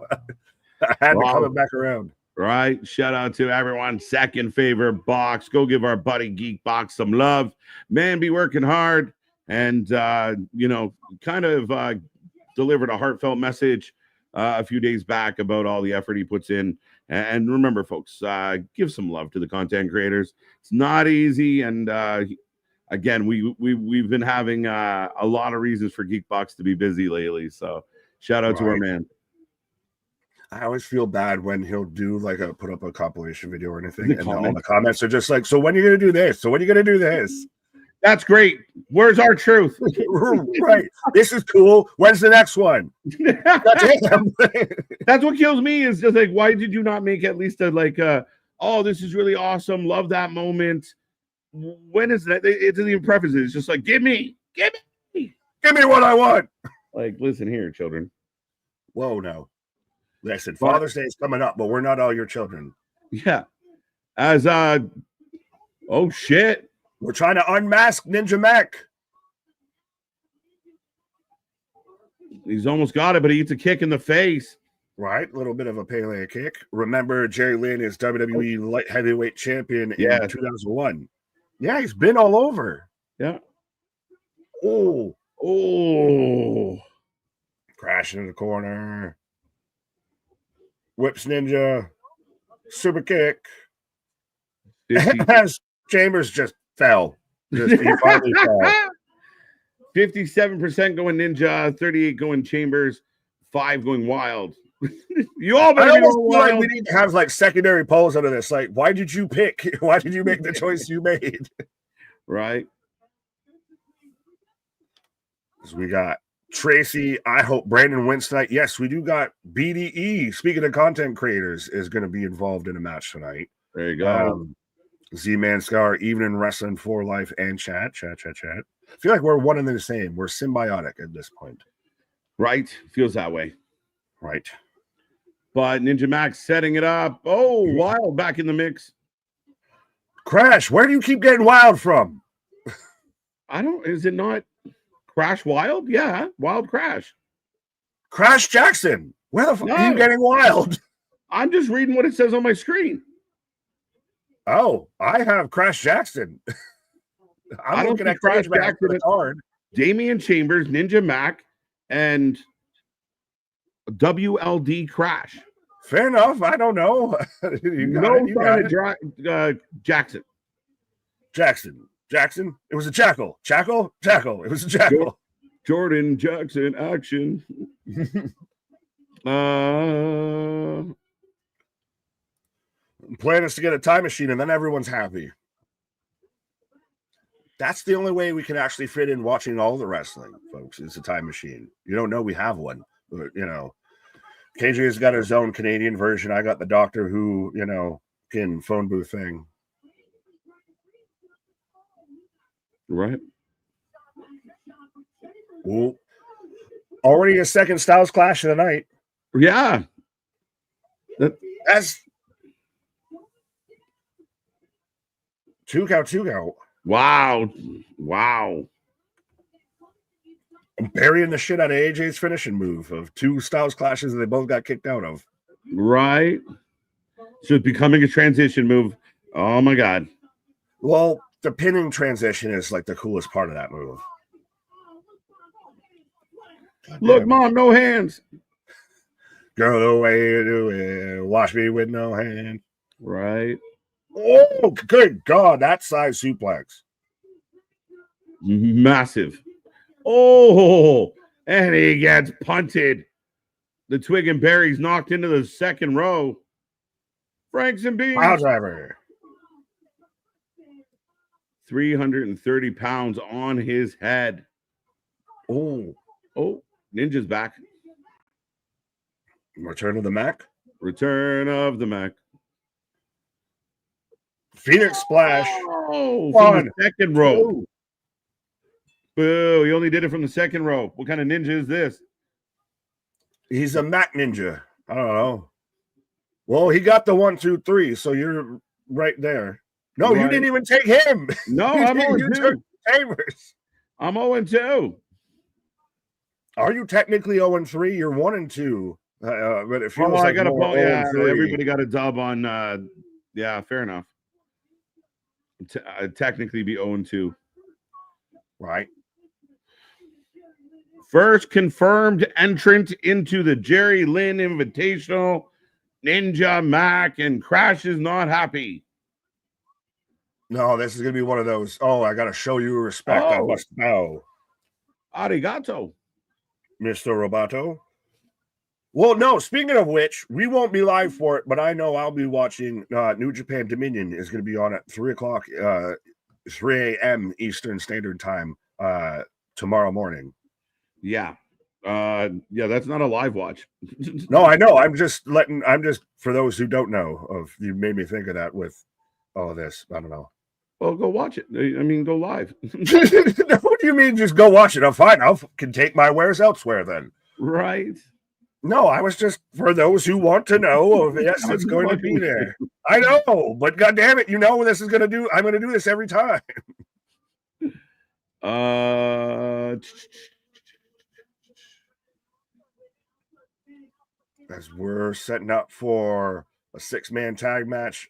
I had to come back around. Right. Shout out to everyone. Second favorite box. Go give our buddy Geekbox some love. Man, be working hard. And, kind of delivered a heartfelt message a few days back about all the effort he puts in. And remember, folks, give some love to the content creators. It's not easy. And, again, we've been having a lot of reasons for Geekbox to be busy lately. So shout out to our man. I always feel bad when he'll do put up a compilation video or anything, and all the comments are just like, "So when are you gonna do this? So when are you gonna do this?" That's great. Where's our truth? Right. This is cool. When's the next one? That's what kills me. Is just like, why did you not make at least oh, this is really awesome. Love that moment. When is that? It doesn't even preface it. It's just like, give me what I want. Like, listen here, children. Whoa, no. Listen, Father's Day is coming up, but we're not all your children. Yeah. As oh shit. We're trying to unmask Ninja Mac. He's almost got it, but he eats a kick in the face. Right, a little bit of a Pele kick. Remember, Jerry Lynn is WWE light heavyweight champion in 2001. Yeah, he's been all over. Yeah. Oh. Crashing in the corner. Whips Ninja. Super kick. Chambers just fell. He finally fell. 57% going Ninja, 38 going Chambers, 5 going Wild. You all better be going Wild. Like we need to have secondary polls under this. Like, why did you pick? Why did you make the choice you made? Right. So we got Tracy. I hope Brandon wins tonight. Yes, we do got BDE. Speaking of content creators, is going to be involved in a match tonight. There you go. Z-Man Scar, Evening Wrestling for Life, and chat. I feel like we're one and the same. We're symbiotic at this point. Right. Feels that way. Right. But Ninja Max setting it up. Oh, Wild back in the mix. Crash, where do you keep getting Wild from? Is it not Crash Wild? Yeah, Wild Crash. Crash Jackson. Where the fuck are you getting Wild? I'm just reading what it says on my screen. Oh, I have Crash Jackson. I'm looking at Crash Jackson card. Damian Chambers, Ninja Mac, and WLD Crash. Fair enough. I don't know. Jackson. Jackson. It was a jackal. Jackal. It was a jackal. Jordan Jackson action. Plan is to get a time machine and then everyone's happy. That's the only way we can actually fit in watching all the wrestling, folks, is a time machine. You don't know we have one, but KJ's got his own Canadian version. I got the Doctor Who, can phone booth thing. Right. Ooh. Already a second Styles clash of the night. Yeah. That's two count. Wow. I'm burying the shit out of AJ's finishing move of 2 Styles clashes that they both got kicked out of. Right. So it's becoming a transition move. Oh my God. Well, the pinning transition is the coolest part of that move. Look, Mom, no hands. Girl, the way you do it. Watch me with no hand. Right. Oh, good God, that size suplex. Massive. Oh, and he gets punted. The twig and berries knocked into the second row. Franks and beans. Pile driver. 330 pounds on his head. Oh, Ninja's back. Return of the Mac. Return of the Mac. Phoenix Splash. Oh, from the second row. Boo, he only did it from the second row. What kind of ninja is this? He's a Mac ninja. I don't know. Well, he got the 1, 2, 3, so you're right there. No, right. You didn't even take him. No, I'm 0-2. I'm 0-2. Are you technically 0-3? You're 1-2. But if you I got a ball, yeah, everybody got a dub on. Yeah, fair enough. I'd technically be 0-2. Right. First confirmed entrant into the Jerry Lynn Invitational, Ninja Mac, and Crash is not happy. No, this is going to be one of those. Oh, I got to show you respect. I must bow. Arigato. Mr. Roboto. Well, no, speaking of which, we won't be live for it, but I know I'll be watching New Japan Dominion is going to be on at 3 o'clock, 3 a.m. Eastern Standard Time tomorrow morning. Yeah. That's not a live watch. No, I know. I'm just for those who don't know, you made me think of that with all of this. I don't know. Well, go watch it. I mean, go live. What do you mean just go watch it? I'm fine. Can take my wares elsewhere then. Right. No, I was just for those who want to know. Yes, it's going to be there. I know, but God damn it, you know what this is going to do. I'm going to do this every time. As we're setting up for a 6-man tag match,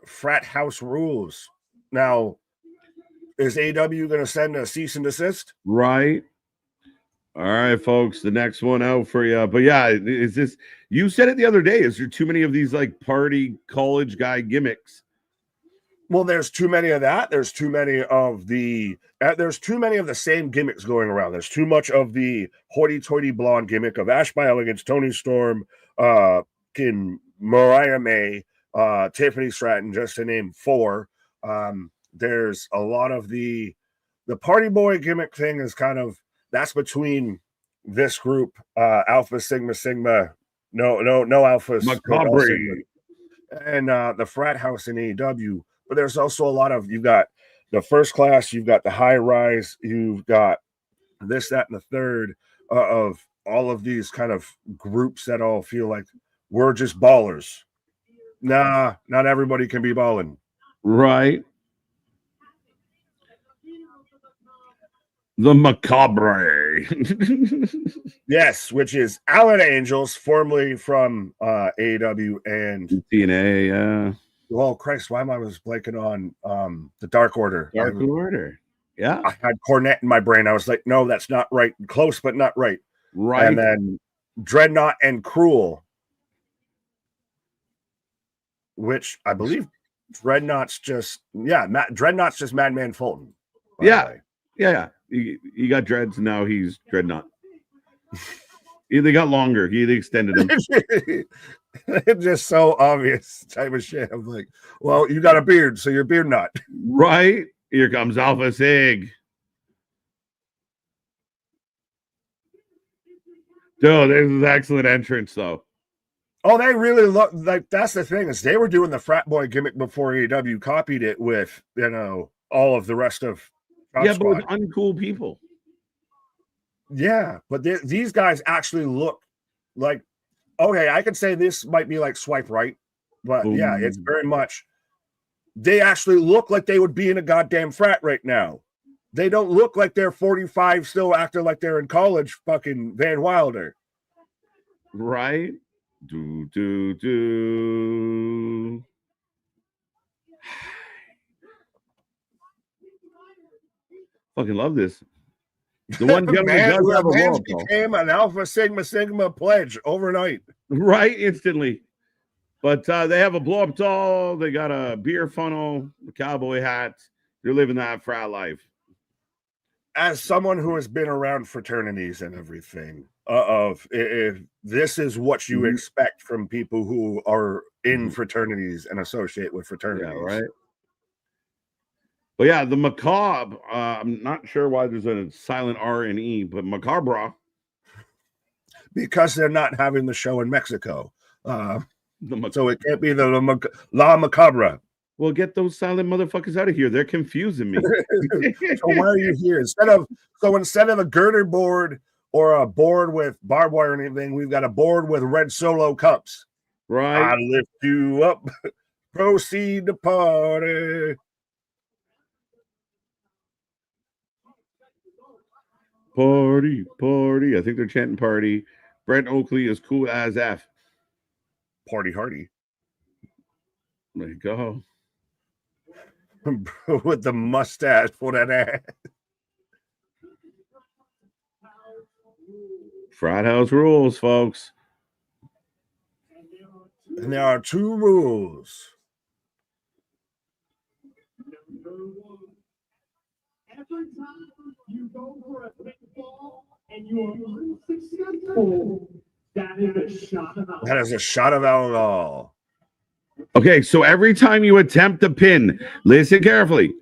Frat House rules. Now, is AW going to send a cease and desist? Right. All right, folks, the next one out for you. But yeah, is this, you said it the other day, is there too many of these like party college guy gimmicks? Well, there's too many of that. There's too many of the same gimmicks going around. There's too much of the hoity-toity blonde gimmick of Ash by Elegance, Tony Storm, Mariah May, Tiffany Stratton, just to name 4. There's a lot of the party boy gimmick thing is kind of, that's between this group, Alpha Sigma Sigma, no Alphas, Macabre, and the Frat House in AEW. But there's also a lot of, you've got the First Class, you've got the High Rise, you've got this, that, and the third of all of these kind of groups that all feel like we're just ballers. Nah, not everybody can be balling. Right. The Macabre. Yes, which is Alan Angels, formerly from AEW and TNA, yeah. Oh, Christ, why am I blanking on the Dark Order? Dark Order. Yeah. I had Cornette in my brain. I was like, no, that's not right. Close, but not right. Right. And then Dreadnought and Cruel, which I believe Dreadnought's just Madman Fulton. Yeah. Yeah. He got dreads, and now he's Dreadnought. They got longer. They extended them. It's just so obvious type of shit. I'm like, well, you got a beard, so you're Beard Nut. Right. Here comes Alpha Sig. Dude, this is excellent entrance, though. Oh, they really look like, that's the thing, is they were doing the frat boy gimmick before AEW copied it with, all of the rest of Top yeah, Squad. but with uncool people. Yeah, but these guys actually look like, okay, I could say this might be like swipe right, but yeah, it's very much, they actually look like they would be in a goddamn frat right now. They don't look like they're 45 still acting like they're in college, fucking Van Wilder. Right? Do. Fucking love this. The one gentleman does have a wall, became an Alpha Sigma pledge overnight. Right? Instantly. But they have a blow up doll. They got a beer funnel, a cowboy hat. They're living that frat life. As someone who has been around fraternities and everything, if this is what you expect from people who are in fraternities and associate with fraternities. Yeah, right. But yeah, the macabre, I'm not sure why there's a silent R and E, but macabre. Because they're not having the show in Mexico. So it can't be the La Macabre. Well, get those silent motherfuckers out of here. They're confusing me. So why are you here? Instead of a girder board or a board with barbed wire or anything, we've got a board with red Solo cups. Right. I lift you up. Proceed to party. Party, party. I think they're chanting party. Brent Oakley is cool as F. Party hardy. There you go. With the mustache for that ass. Frat house rules, folks. And there are two rules. Every time you go for a quick ball and you are unsuccessful, that is a shot of alcohol. That is a shot of alcohol. Okay, so every time you attempt a pin, listen carefully.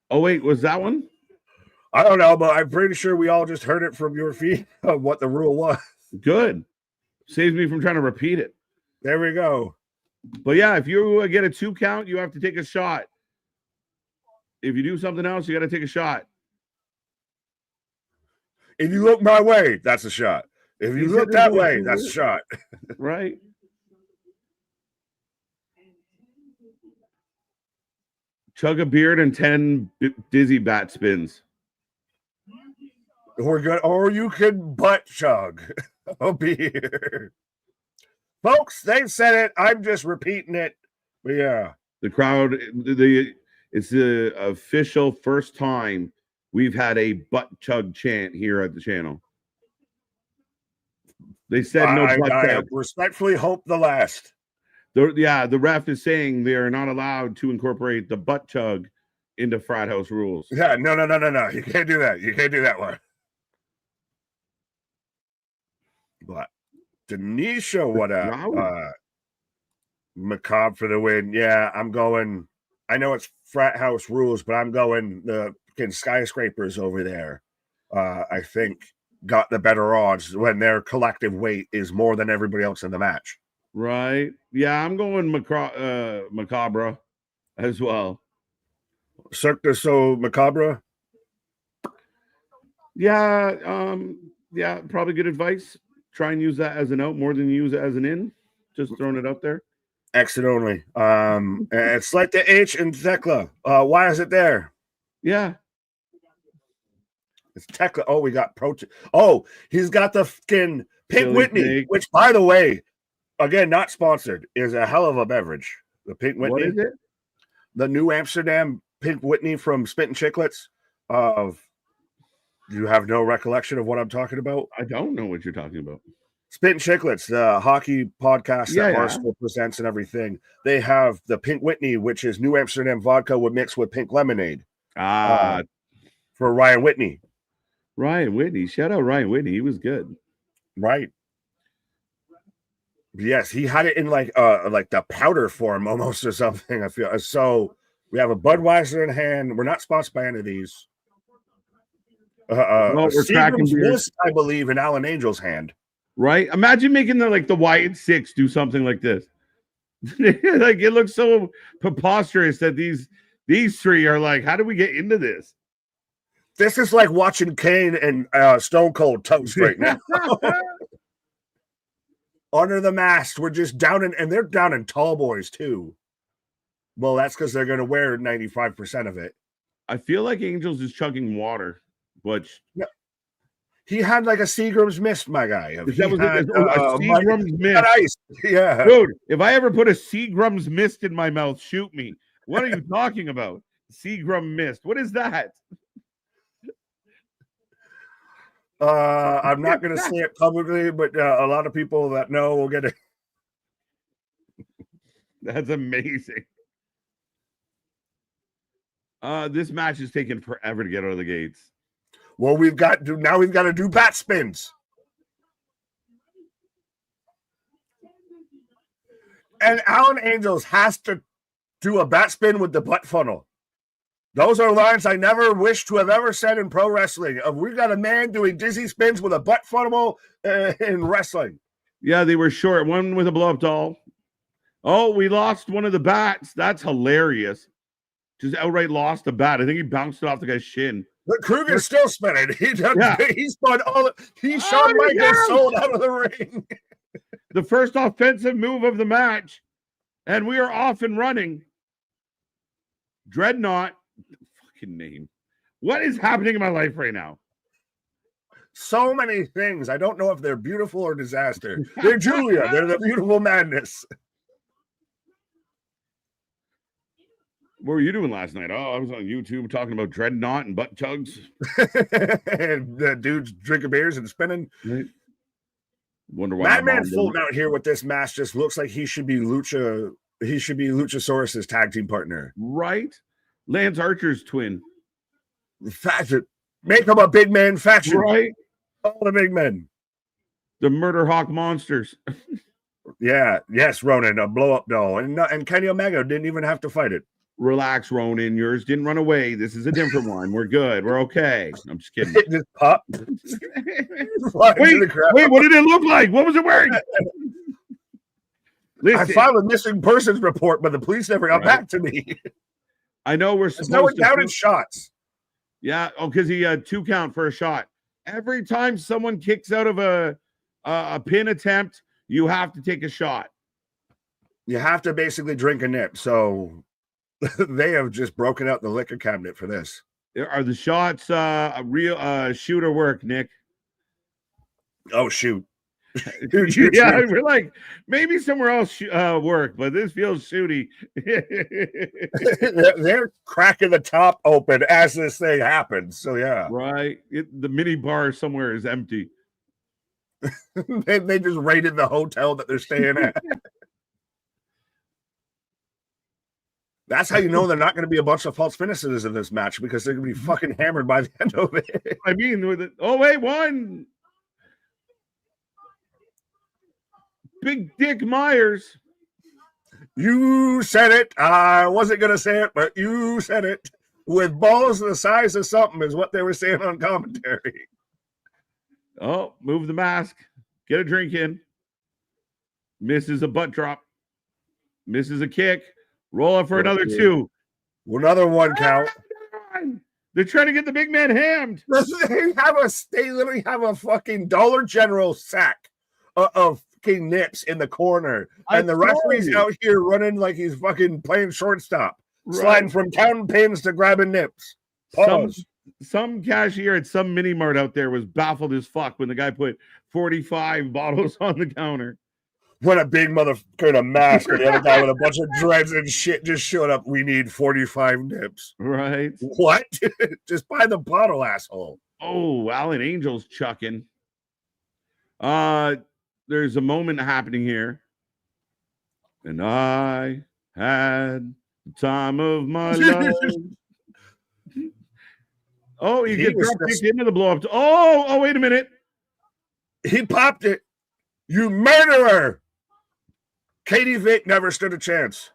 Oh, wait, was that one? I don't know, but I'm pretty sure we all just heard it from your feed of what the rule was. Good. Saves me from trying to repeat it. There we go. But yeah, if you get a 2 count, you have to take a shot. If you do something else, you got to take a shot. If you look my way, that's a shot. If you look that way, that's a shot. Right. Chug a beard and 10 dizzy bat spins. We're good. Or you can butt chug a beer. Folks, they've said it. I'm just repeating it. But yeah. The crowd, it's the official first time we've had a butt chug chant here at the channel. They said no butt chug. I respectfully hope the last. The ref is saying they are not allowed to incorporate the butt chug into frat house rules. Yeah, no. You can't do that. You can't do that one. But Denisha, what up? Macabre for the win. Yeah, I'm going. I know it's frat house rules, but I'm going the skyscrapers over there. I think got the better odds when their collective weight is more than everybody else in the match. Right. Yeah, I'm going macabre as well. Cirque du Soleil macabre. Yeah. Yeah. Probably good advice. Try and use that as an out more than use it as an in. Just throwing it out there. Exit only. It's like the H in Tekla. Why is it there? Yeah. It's Tekla. Oh, we got protein. Oh, he's got the fucking Pink Whitney, snake. Which, by the way, again, not sponsored, is a hell of a beverage. The Pink Whitney. What is it? The New Amsterdam Pink Whitney from Spittin' Chicklets. You have no recollection of what I'm talking about? I don't know what you're talking about. Spittin' Chicklets, the hockey podcast that Barstool presents and everything. They have the Pink Whitney, which is New Amsterdam vodka mixed with pink lemonade. For Ryan Whitney. Ryan Whitney. Shout out Ryan Whitney. He was good. Right. Yes, he had it in like the powder form almost or something. I feel so. We have a Budweiser in hand. We're not sponsored by any of these. We're tracking this, I believe, in Alan Angel's hand. Right. Imagine making the Wyatt Six do something like this. Like it looks so preposterous that these three are like, how do we get into this? This is like watching Kane and Stone Cold toast right now. Under the mast, we're just down and they're down in tall boys too. Well, that's because they're going to wear 95% of it. I feel like Angel's is chugging water, which he had like a Seagram's Mist, my guy. A Seagram's Mist. Ice. Yeah, dude. If I ever put a Seagram's Mist in my mouth, shoot me. What are you talking about? Seagram Mist. What is that? I'm not going to say it publicly, but a lot of people that know will get it. That's amazing. This match is taking forever to get out of the gates. Well, we've got to do bat spins. And Alan Angels has to do a bat spin with the butt funnel. Those are lines I never wish to have ever said in pro wrestling. We've got a man doing dizzy spins with a butt funnel in wrestling. Yeah, they were short. One with a blow-up doll. Oh, we lost one of the bats. That's hilarious. Just outright lost a bat. I think he bounced it off the guy's shin. But Kruger's still spinning. He spun all. Shawn Michaels sold out of the ring. The first offensive move of the match, and we are off and running. Dreadnought, fucking name. What is happening in my life right now? So many things. I don't know if they're beautiful or disaster. They're Julia. They're the beautiful madness. What were you doing last night? Oh, I was on YouTube talking about Dreadnought and butt chugs. And the dudes drinking beers and spinning. Right. Wonder why Madman Fulton out here with this match just looks like he should be Lucha. He should be Luchasaurus's tag team partner. Right? Lance Archer's twin. Faction. Make him a big man faction. Right? All the big men. The Murder Hawk monsters. Yeah. Yes, Ronan, a blow up doll. And Kenny Omega didn't even have to fight it. Relax, Ronan. Yours didn't run away. This is a different one. We're good. We're okay. I'm just kidding. It just popped. Wait, what did it look like? What was it wearing? I filed a missing persons report, but the police never got back to me. I know we're supposed no one counted shots. Yeah, because he had 2 count for a shot. Every time someone kicks out of a pin attempt, you have to take a shot. You have to basically drink a nip. So they have just broken out the liquor cabinet for this. Are the shots a real shoot or work, Nick? Oh, shoot. Yeah, we're like, maybe somewhere else work, but this feels shooty. They're cracking the top open as this thing happens. So, yeah. Right. The mini bar somewhere is empty. They just raided the hotel that they're staying at. That's how you know they're not going to be a bunch of false finishes in this match, because they're going to be fucking hammered by the end of it. I mean, with it. Oh, wait, one. Big Dick Myers. You said it. I wasn't going to say it, but you said it. With balls the size of something is what they were saying on commentary. Oh, move the mask. Get a drink in. Misses a butt drop. Misses a kick. Roll up for another 2. Another 1 count. They're trying to get the big man hammed. They literally have a fucking Dollar General sack of fucking nips in the corner. And the referee's out here running like he's fucking playing shortstop. Right. Sliding from counting pins to grabbing nips. Pause. Some cashier at some mini mart out there was baffled as fuck when the guy put 45 bottles on the counter. When a big motherfucker in a mask and the other guy with a bunch of dreads and shit just showed up, we need 45 nips. Right. What? Just buy the bottle, asshole. Oh, Alan Angel's chucking. There's a moment happening here. And I had the time of my life. Oh, he gets kicked into the blow up. Oh, wait a minute. He popped it. You murderer. Katie Vick never stood a chance.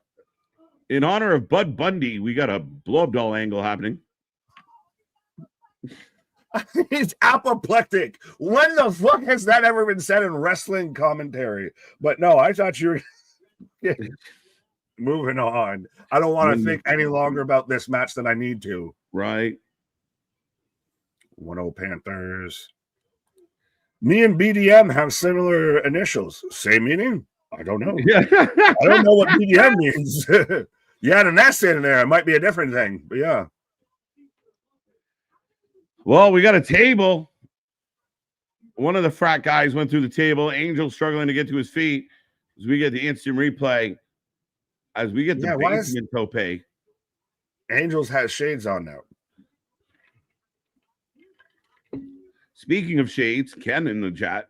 In honor of Bud Bundy, we got a blow-up doll angle happening. He's apoplectic. When the fuck has that ever been said in wrestling commentary? But no, I thought you were moving on. I don't want to think any longer about this match than I need to. Right. 1-0 Panthers. Me and BDM have similar initials. Same meaning? I don't know. Yeah. I don't know what BDM means. You had an S in there. It might be a different thing, but yeah. Well, we got a table. One of the frat guys went through the table. Angel struggling to get to his feet as we get the instant replay. As we get the basement tope. Angels has shades on now. Speaking of shades, Ken in the chat.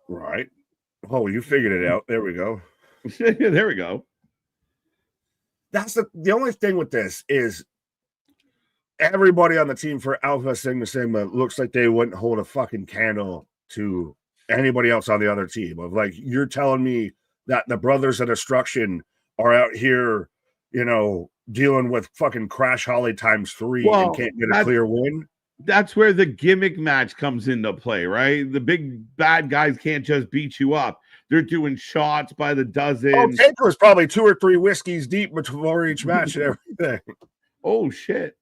Right. Oh, you figured it out. There we go. There we go. That's the only thing with this is everybody on the team for Alpha Sigma Sigma looks like they wouldn't hold a fucking candle to anybody else on the other team. Of like, you're telling me that the Brothers of Destruction are out here, you know, dealing with fucking Crash Holly ×3 and can't get a clear win? That's where the gimmick match comes into play, right? The big bad guys can't just beat you up. They're doing shots by the dozen. Oh, Taker was probably 2 or 3 whiskeys deep before each match and everything. Oh, shit.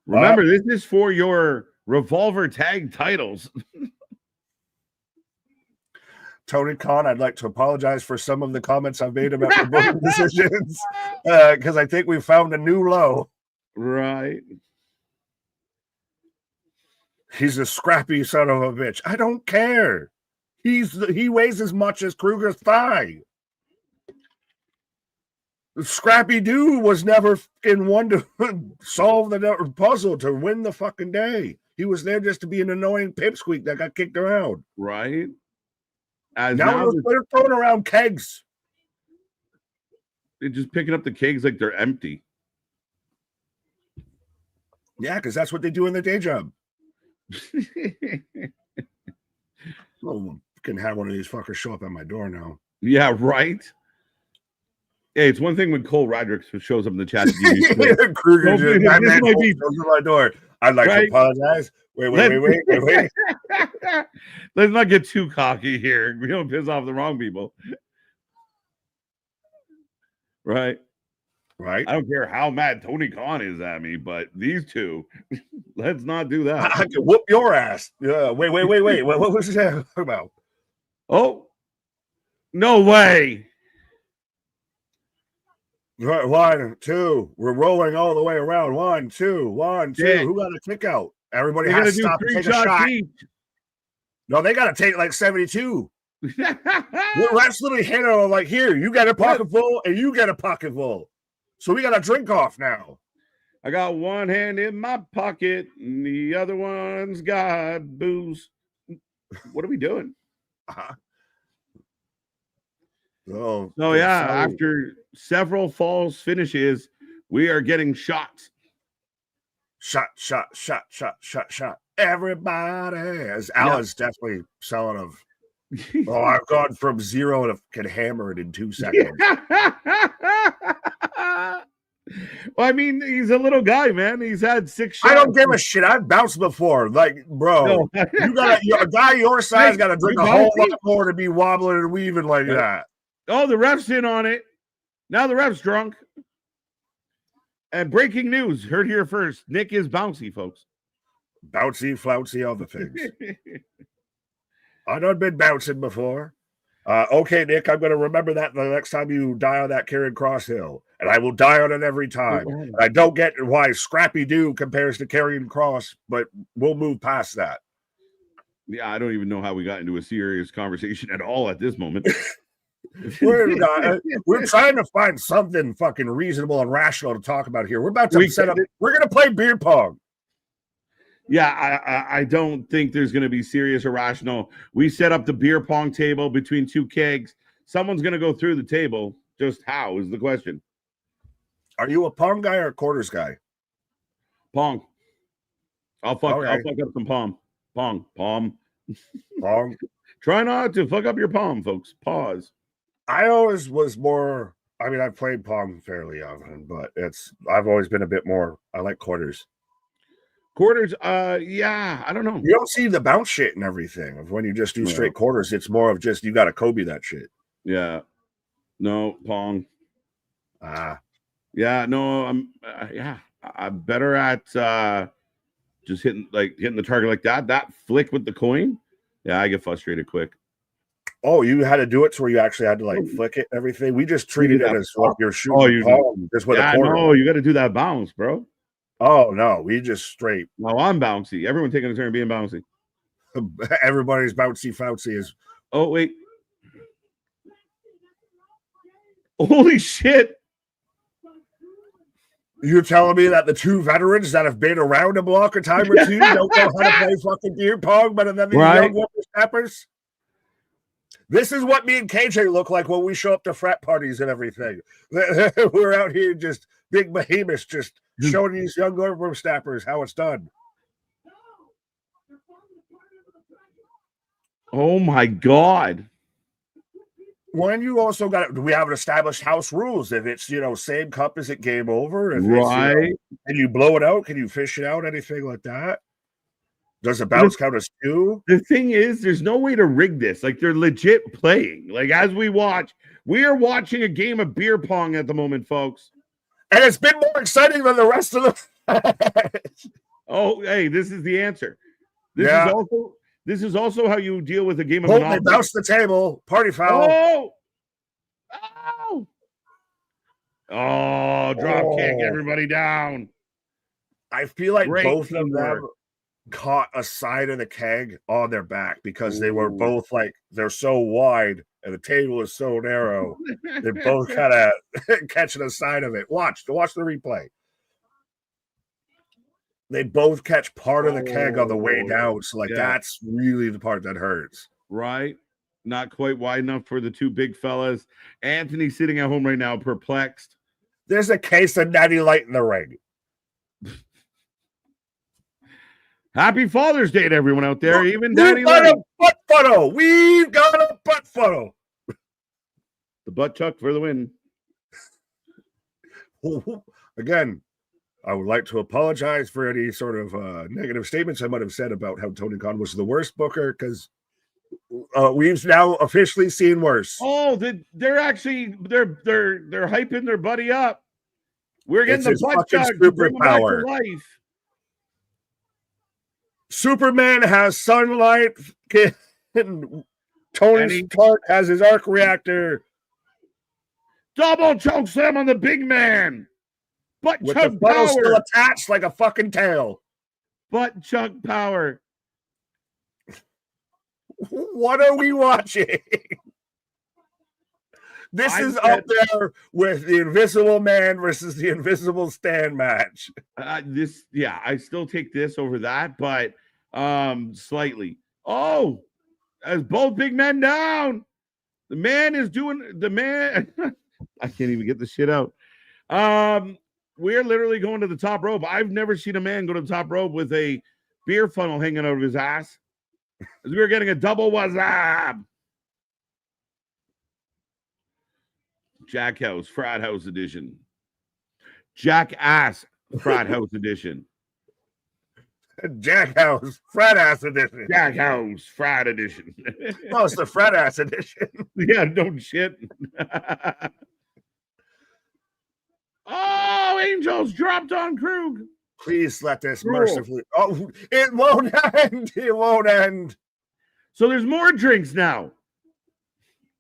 Remember, this is for your Revolver tag titles. Tony Khan, I'd like to apologize for some of the comments I've made about the booking decisions because I think we found a new low. Right. He's a scrappy son of a bitch. I don't care. He weighs as much as Kruger's thigh. Scrappy Doo was never in one to solve the puzzle to win the fucking day. He was there just to be an annoying pipsqueak that got kicked around. Right. Now they're throwing around kegs. They're just picking up the kegs like they're empty. Yeah, because that's what they do in their day job. Oh, can have one of these fuckers show up at my door now. Yeah, right. Hey, it's one thing when Cole Roderick shows up in the chat. Kruger just goes to my door. I'd like to apologize. Wait. Let's not get too cocky here. We don't piss off the wrong people. Right. I don't care how mad Tony Khan is at me, but these two, let's not do that. I can whoop your ass. Yeah. Wait. What was that about? Oh, no way. 1, 2. We're rolling all the way around. 1, 2, 1, 2. Yeah. Who got a kick out? Everybody They're has to stop and take a shot. Each. No, they got to take like 72. The refs literally hit them like, here, you got a pocket full and you get a pocket full. So we got a drink off now. I got one hand in my pocket and the other one's got booze. What are we doing? So yeah, after several false finishes, we are getting shots. Shot. Everybody, as Alan's definitely selling of. Oh, I've gone from 0 to can hammer it in 2 seconds. Well, I mean, he's a little guy, man. He's had 6 shots. I don't give a shit. I've bounced before. Like, bro, a guy your size got to drink a whole lot more to be wobbling and weaving like that. Oh, the ref's in on it. Now the ref's drunk. And breaking news, heard here first. Nick is bouncy, folks. Bouncy, flouncy, all the things. I done been bouncing before. Okay, Nick, I'm going to remember that the next time you die on that Karen Cross Hill. And I will die on it every time. And I don't get why Scrappy Doo compares to Karrion Kross, but we'll move past that. Yeah, I don't even know how we got into a serious conversation at all at this moment. We're trying to find something fucking reasonable and rational to talk about here. We're about to set up. We're going to play beer pong. Yeah, I don't think there's going to be serious or rational. We set up the beer pong table between 2 kegs. Someone's going to go through the table. Just how is the question? Are you a pong guy or a quarters guy? Pong. I'll fuck up some palm. Pong. Try not to fuck up your palm, folks. Pause. I always was more. I mean, I've played pong fairly often, but I've always been a bit more. I like quarters. Quarters, yeah, I don't know. You don't see the bounce shit and everything of when you just do straight quarters. It's more of just you got to Kobe that shit. Yeah. No, pong. Yeah, no, I'm better at just hitting the target like that. That flick with the coin. Yeah, I get frustrated quick. Oh, you had to do it to where you actually had to like flick it and everything. We just treated it as like you're shooting palm just with a quarter. No, you got to do that bounce, bro. Oh no, we just straight. No, I'm bouncy. Everyone taking a turn being bouncy. Everybody's bouncy founcy is. Oh wait. Holy shit. You're telling me that the 2 veterans that have been around a block a time or 2 don't know how to play fucking beer pong better than these young whippersnappers? This is what me and KJ look like when we show up to frat parties and everything. We're out here just big behemoths, just showing these young whippersnappers how it's done. Oh my God. When you also got, do we have an established house rules? If it's, same cup, is it game over? If Right. it's, can you blow it out? Can you fish it out? Anything like that? Does a bounce count as two? The thing is, there's no way to rig this. Like, they're legit playing. Like, as we watch, we are watching a game of beer pong at the moment, folks. And it's been more exciting than the rest of the. Oh, hey, this is the answer. This is also how you deal with a game of Monopoly. They bounce the table. Party foul. Oh, drop kick, everybody down. I feel like both of them caught a side of the keg on their back because they were both like, they're so wide and the table is so narrow. They're both kind of catching a side of it. Watch the replay. They both catch part of the keg on the way down. So that's really the part that hurts. Right. Not quite wide enough for the two big fellas. Anthony sitting at home right now, perplexed. There's a case of Natty Light in the ring. Happy Father's Day to everyone out there. Even Daddy Light. A butt photo. We've got a butt photo. The butt chuck for the win. Again, I would like to apologize for any sort of negative statements I might have said about how Tony Khan was the worst booker, because we've now officially seen worse. Oh, they're hyping their buddy up. We're getting the butt chuck to bring him back to life. Superman has sunlight. Tony Stark has his arc reactor. Double choke slam on the big man. Butt with chug the funnel power. Still attached like a fucking tail. Butt chug power. What are we watching? This is up there with the Invisible Man versus the Invisible Stan match. I still take this over that, but slightly. Oh, as both big men down. The man is doing the man. I can't even get the shit out. We're literally going to the top rope. I've never seen a man go to the top rope with a beer funnel hanging out of his ass. As we were getting a double wazab. Jackhouse Frat House Edition. Jackass Frat House Edition. Jackhouse Frat Ass Edition. Jackhouse Frat Edition. Oh, it's the Frat Ass Edition. Yeah, no shit. Oh, Angels dropped on Krug. Please let this mercifully. Oh, it won't end. It won't end. So there's more drinks now.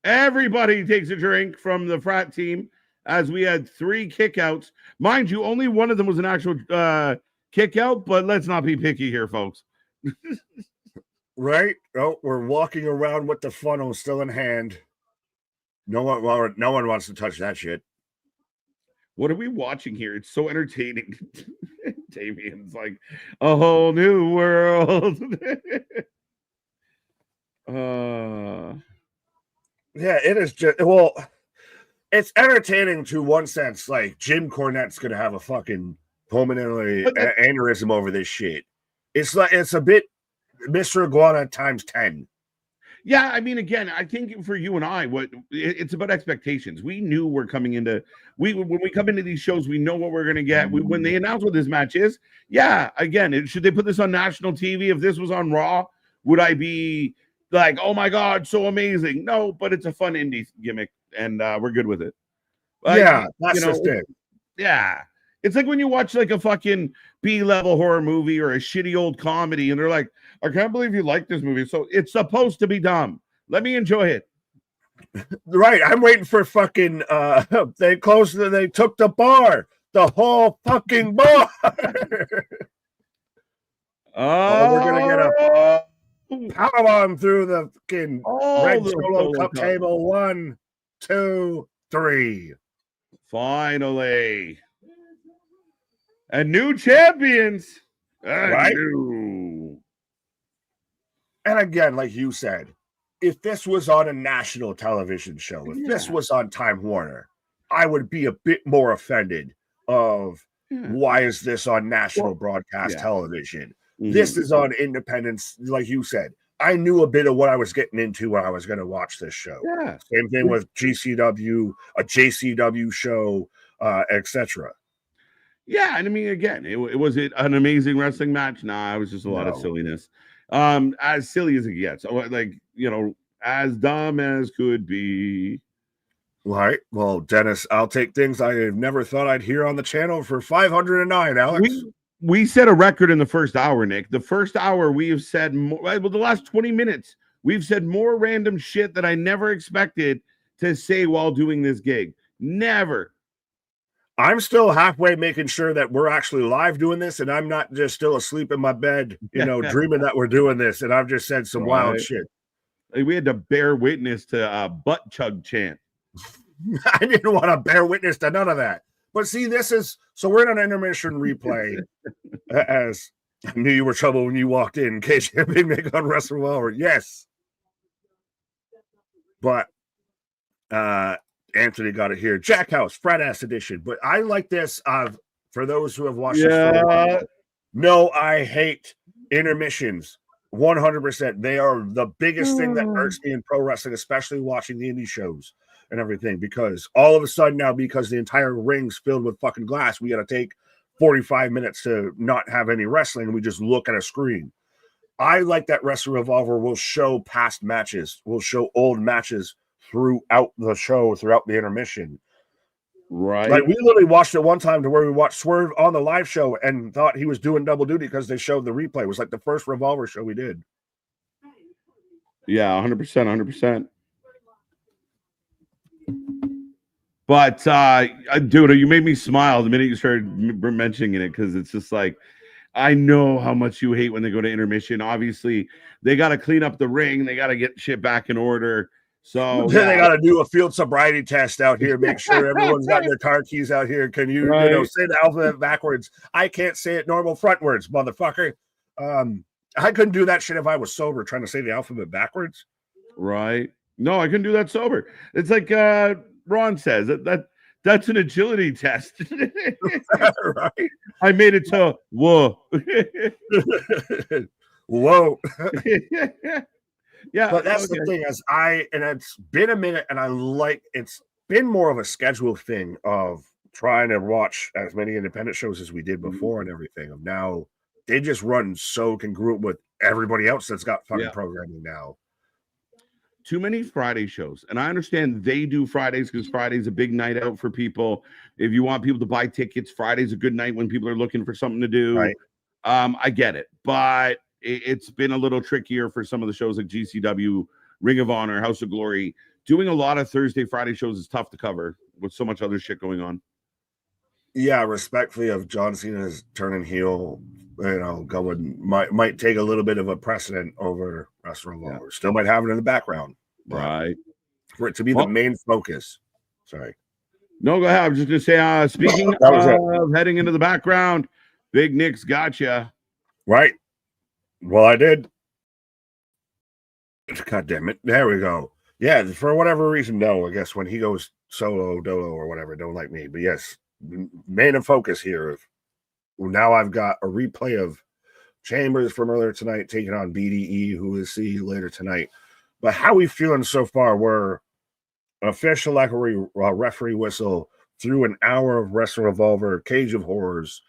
Everybody takes a drink from the frat team, as we had 3 kickouts. Mind you, only one of them was an actual kick out, but let's not be picky here, folks. Right? Oh, we're walking around with the funnel still in hand. No one wants to touch that shit. What are we watching here? It's so entertaining. Damien's like, a whole new world. Yeah, it is just, well, it's entertaining to one sense. Like, Jim Cornette's gonna have a fucking pulmonary aneurysm over this shit. It's like, it's a bit Mr. Iguana times 10. Yeah, I mean, again, I think for you and I, it's about expectations. We knew we're coming into when we come into these shows, we know what we're gonna get. When they announce what this match is, yeah, again, should they put this on national TV? If this was on Raw, would I be like, oh my god, so amazing? No, but it's a fun indie gimmick, and we're good with it. Yeah, that's just it. Yeah. It's like when you watch like a fucking B-level horror movie or a shitty old comedy, and they're like, I can't believe you like this movie. So it's supposed to be dumb. Let me enjoy it. Right. I'm waiting for fucking they took the bar. The whole fucking bar. We're gonna get a power on through the fucking red solo cup table. 1, 2, 3. Finally. And new champions. Right. And again, like you said, if this was on a national television show, if this was on Time Warner, I would be a bit more offended of why is this on national broadcast television? This is on independence, like you said. I knew a bit of what I was getting into when I was going to watch this show. Yeah. Same thing with GCW, a JCW show, etc. Yeah, and I mean, again, it was an amazing wrestling match. Nah, it was just a lot of silliness. As silly as it gets, like, you know, as dumb as could be. Right. Well, Dennis, I'll take things I have never thought I'd hear on the channel for 509, Alex. We set a record in the first hour, Nick. The first hour we have said more, well, the last 20 minutes, we've said more random shit that I never expected to say while doing this gig. Never. I'm still halfway making sure that we're actually live doing this, and I'm not just still asleep in my bed, you know, dreaming that we're doing this, and I've just said some wild shit. We had to bear witness to butt chug chant. I didn't want to bear witness to none of that. But see, this is, so we're in an intermission replay, as I knew you were trouble when you walked in, KJ Big Nick on Revolver. Yes. But Anthony got it here. Jackhouse, Frat Ass Edition. But I like this, for those who have watched this for a while. No, I hate intermissions. 100%. They are the biggest thing that hurts me in pro wrestling, especially watching the indie shows and everything, because all of a sudden now, because the entire ring's filled with fucking glass, we got to take 45 minutes to not have any wrestling, and we just look at a screen. I like that Wrestling Revolver will show past matches, will show old matches throughout the show, throughout the intermission. Right. Like, we literally watched it one time to where we watched Swerve on the live show and thought he was doing double duty because they showed the replay. It was like the first Revolver show we did. Yeah, 100%, 100%. But dude, you made me smile the minute you started mentioning it, because it's just like, I know how much you hate when they go to intermission. Obviously, they got to clean up the ring. They got to get shit back in order. So then they got to do a field sobriety test out here. Make sure everyone's got their car keys out here. Can you, you know, say the alphabet backwards? I can't say it normal frontwards, motherfucker. I couldn't do that shit if I was sober, trying to say the alphabet backwards. Right. No, I couldn't do that sober. It's like Ron says that's an agility test. Right. I made it to whoa. Whoa. Yeah. But that's the thing, and it's been a minute, and it's been more of a schedule thing of trying to watch as many independent shows as we did before and everything. Of now, they just run so congruent with everybody else that's got fucking programming now. Too many Friday shows. And I understand they do Fridays because Friday's a big night out for people. If you want people to buy tickets, Friday's a good night when people are looking for something to do. Right. I get it. But it's been a little trickier for some of the shows like GCW, Ring of Honor, House of Glory. Doing a lot of Thursday, Friday shows is tough to cover with so much other shit going on. Yeah, respectfully, of John Cena's turning heel, you know, going might take a little bit of a precedent over Wrestling Revolver. Still might have it in the background, right? For it to be the main focus. Sorry. No, go ahead. I was just gonna say, speaking of heading into the background, Big Nick's gotcha. Right. Well, I did. God damn it! There we go. Yeah, for whatever reason, no. I guess when he goes solo, dolo, or whatever, don't like me. But yes, main and focus here. Now I've got a replay of Chambers from earlier tonight taking on BDE, who we'll see later tonight. But how we feeling so far? We're official like a referee whistle through an hour of Wrestling Revolver, Cage of Horrors.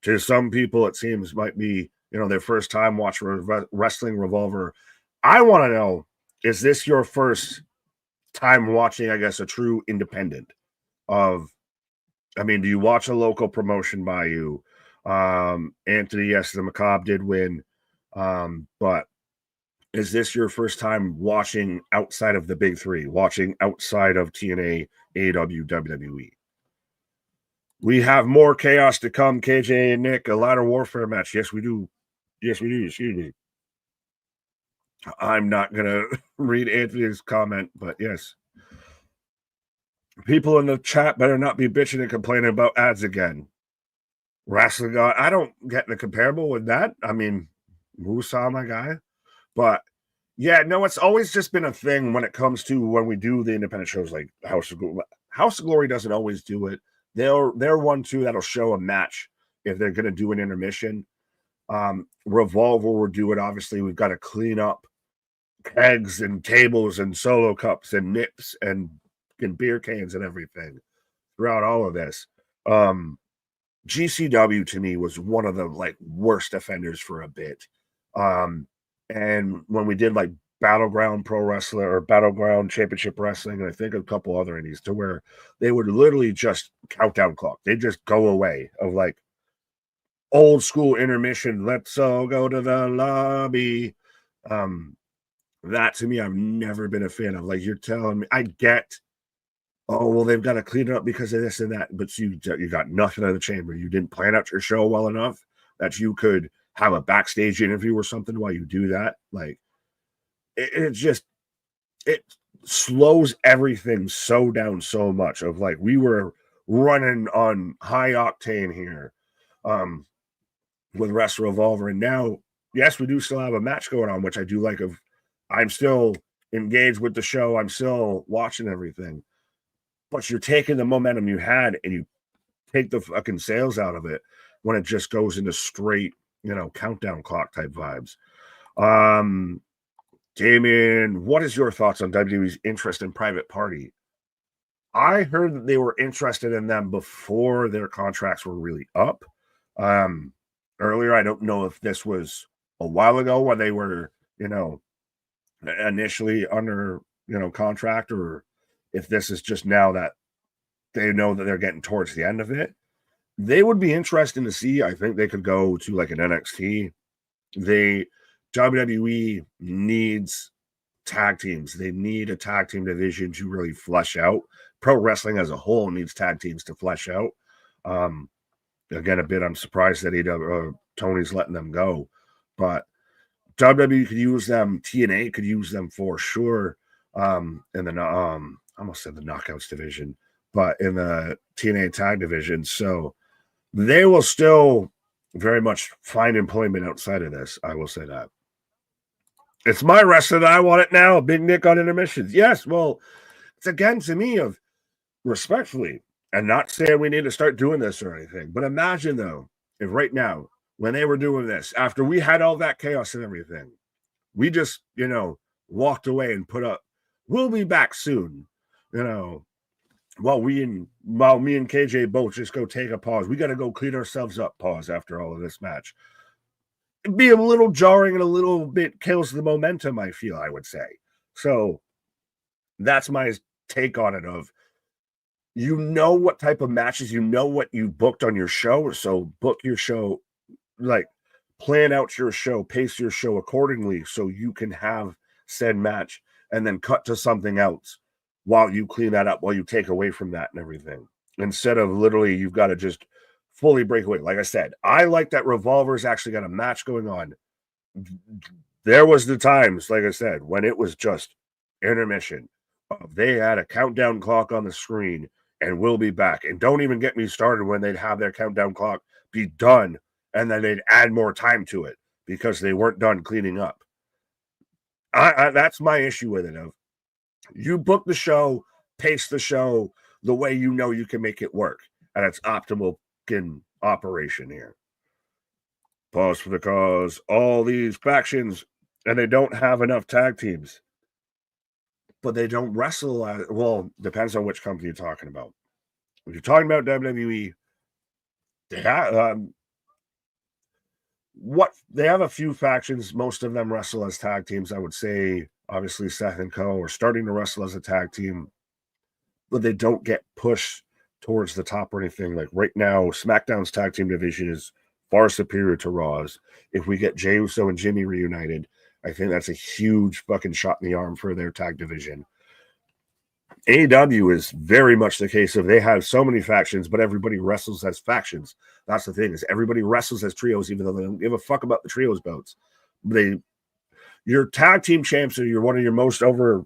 To some people, it seems might be, you know, their first time watching Wrestling Revolver. I want to know, is this your first time watching, I guess, a true independent of, I mean, do you watch a local promotion by you? Anthony, yes, the Macabre did win. But is this your first time watching outside of the big three, watching outside of TNA, AEW, WWE? We have more chaos to come, KJ and Nick, a ladder warfare match. Yes, we do. Yes, we do. Excuse me. I'm not going to read Anthony's comment, but yes. People in the chat better not be bitching and complaining about ads again. Wrestling God, I don't get the comparable with that. I mean, Musa, my guy. But Yeah, no, it's always just been a thing when it comes to when we do the independent shows like House of Glory. House of Glory doesn't always do it. They're one too that'll show a match if they're going to do an intermission. Revolver will do it. Obviously, we've got to clean up kegs and tables and solo cups and nips and beer cans and everything throughout all of this. GCW to me was one of the like worst offenders for a bit. And when we did like Battleground Pro Wrestler or Battleground Championship Wrestling, and I think a couple other indies, to where they would literally just countdown clock. They'd just go away of like old school intermission. Let's all go to the lobby. That to me, I've never been a fan of. Like, you're telling me, I get, oh, well, they've got to clean it up because of this and that, but you got nothing in the chamber. You didn't plan out your show well enough that you could have a backstage interview or something while you do that. Like, it slows everything so down so much of like, we were running on high octane here with Wrestle Revolver. And now, yes, we do still have a match going on, which I do like. I'm still engaged with the show. I'm still watching everything. But you're taking the momentum you had and you take the fucking sales out of it when it just goes into straight, countdown clock type vibes. Damien, what is your thoughts on WWE's interest in Private Party? I heard that they were interested in them before their contracts were really up. Earlier, I don't know if this was a while ago when they were, initially under, contract, or if this is just now that they know that they're getting towards the end of it. They would be interesting to see. I think they could go to like an NXT. WWE needs tag teams. They need a tag team division to really flesh out. Pro wrestling as a whole needs tag teams to flesh out. Again, I'm surprised that Tony's letting them go, but WWE could use them. TNA could use them for sure. In the I almost said the Knockouts division, but in the TNA tag division. So they will still very much find employment outside of this. I will say that. It's my wrestling. I want it now. Big Nick on intermissions. Yes. Well, it's again to me of respectfully, and not saying we need to start doing this or anything, but imagine though, if right now, when they were doing this, after we had all that chaos and everything, we just, walked away and put up, we'll be back soon, while me and KJ both just go take a pause. We got to go clean ourselves up, pause after all of this match. It'd be a little jarring and a little bit kills the momentum, I feel, I would say. So that's my take on it of, what type of matches, what you booked on your show. So book your show, like plan out your show, pace your show accordingly so you can have said match and then cut to something else while you clean that up, while you take away from that and everything. Instead of literally, you've got to just fully break away. Like I said, I like that Revolver's actually got a match going on. There was the times, like I said, when it was just intermission. They had a countdown clock on the screen and we'll be back. And don't even get me started when they'd have their countdown clock be done and then they'd add more time to it because they weren't done cleaning up. That's my issue with it. You book the show, pace the show the way you can make it work. And it's optimal in operation here. Pause for the cause. All these factions, and they don't have enough tag teams. But they don't wrestle. Well, depends on which company you're talking about. If you're talking about WWE, they have they have a few factions. Most of them wrestle as tag teams. I would say, obviously, Seth and Co. are starting to wrestle as a tag team, but they don't get pushed towards the top or anything. Like right now, SmackDown's tag team division is far superior to Raw's. If we get Jey Uso and Jimmy reunited, I think that's a huge fucking shot in the arm for their tag division. AEW is very much the case of they have so many factions, but everybody wrestles as factions. That's the thing, is everybody wrestles as trios, even though they don't give a fuck about the trios belts. Your tag team champs are one of your most over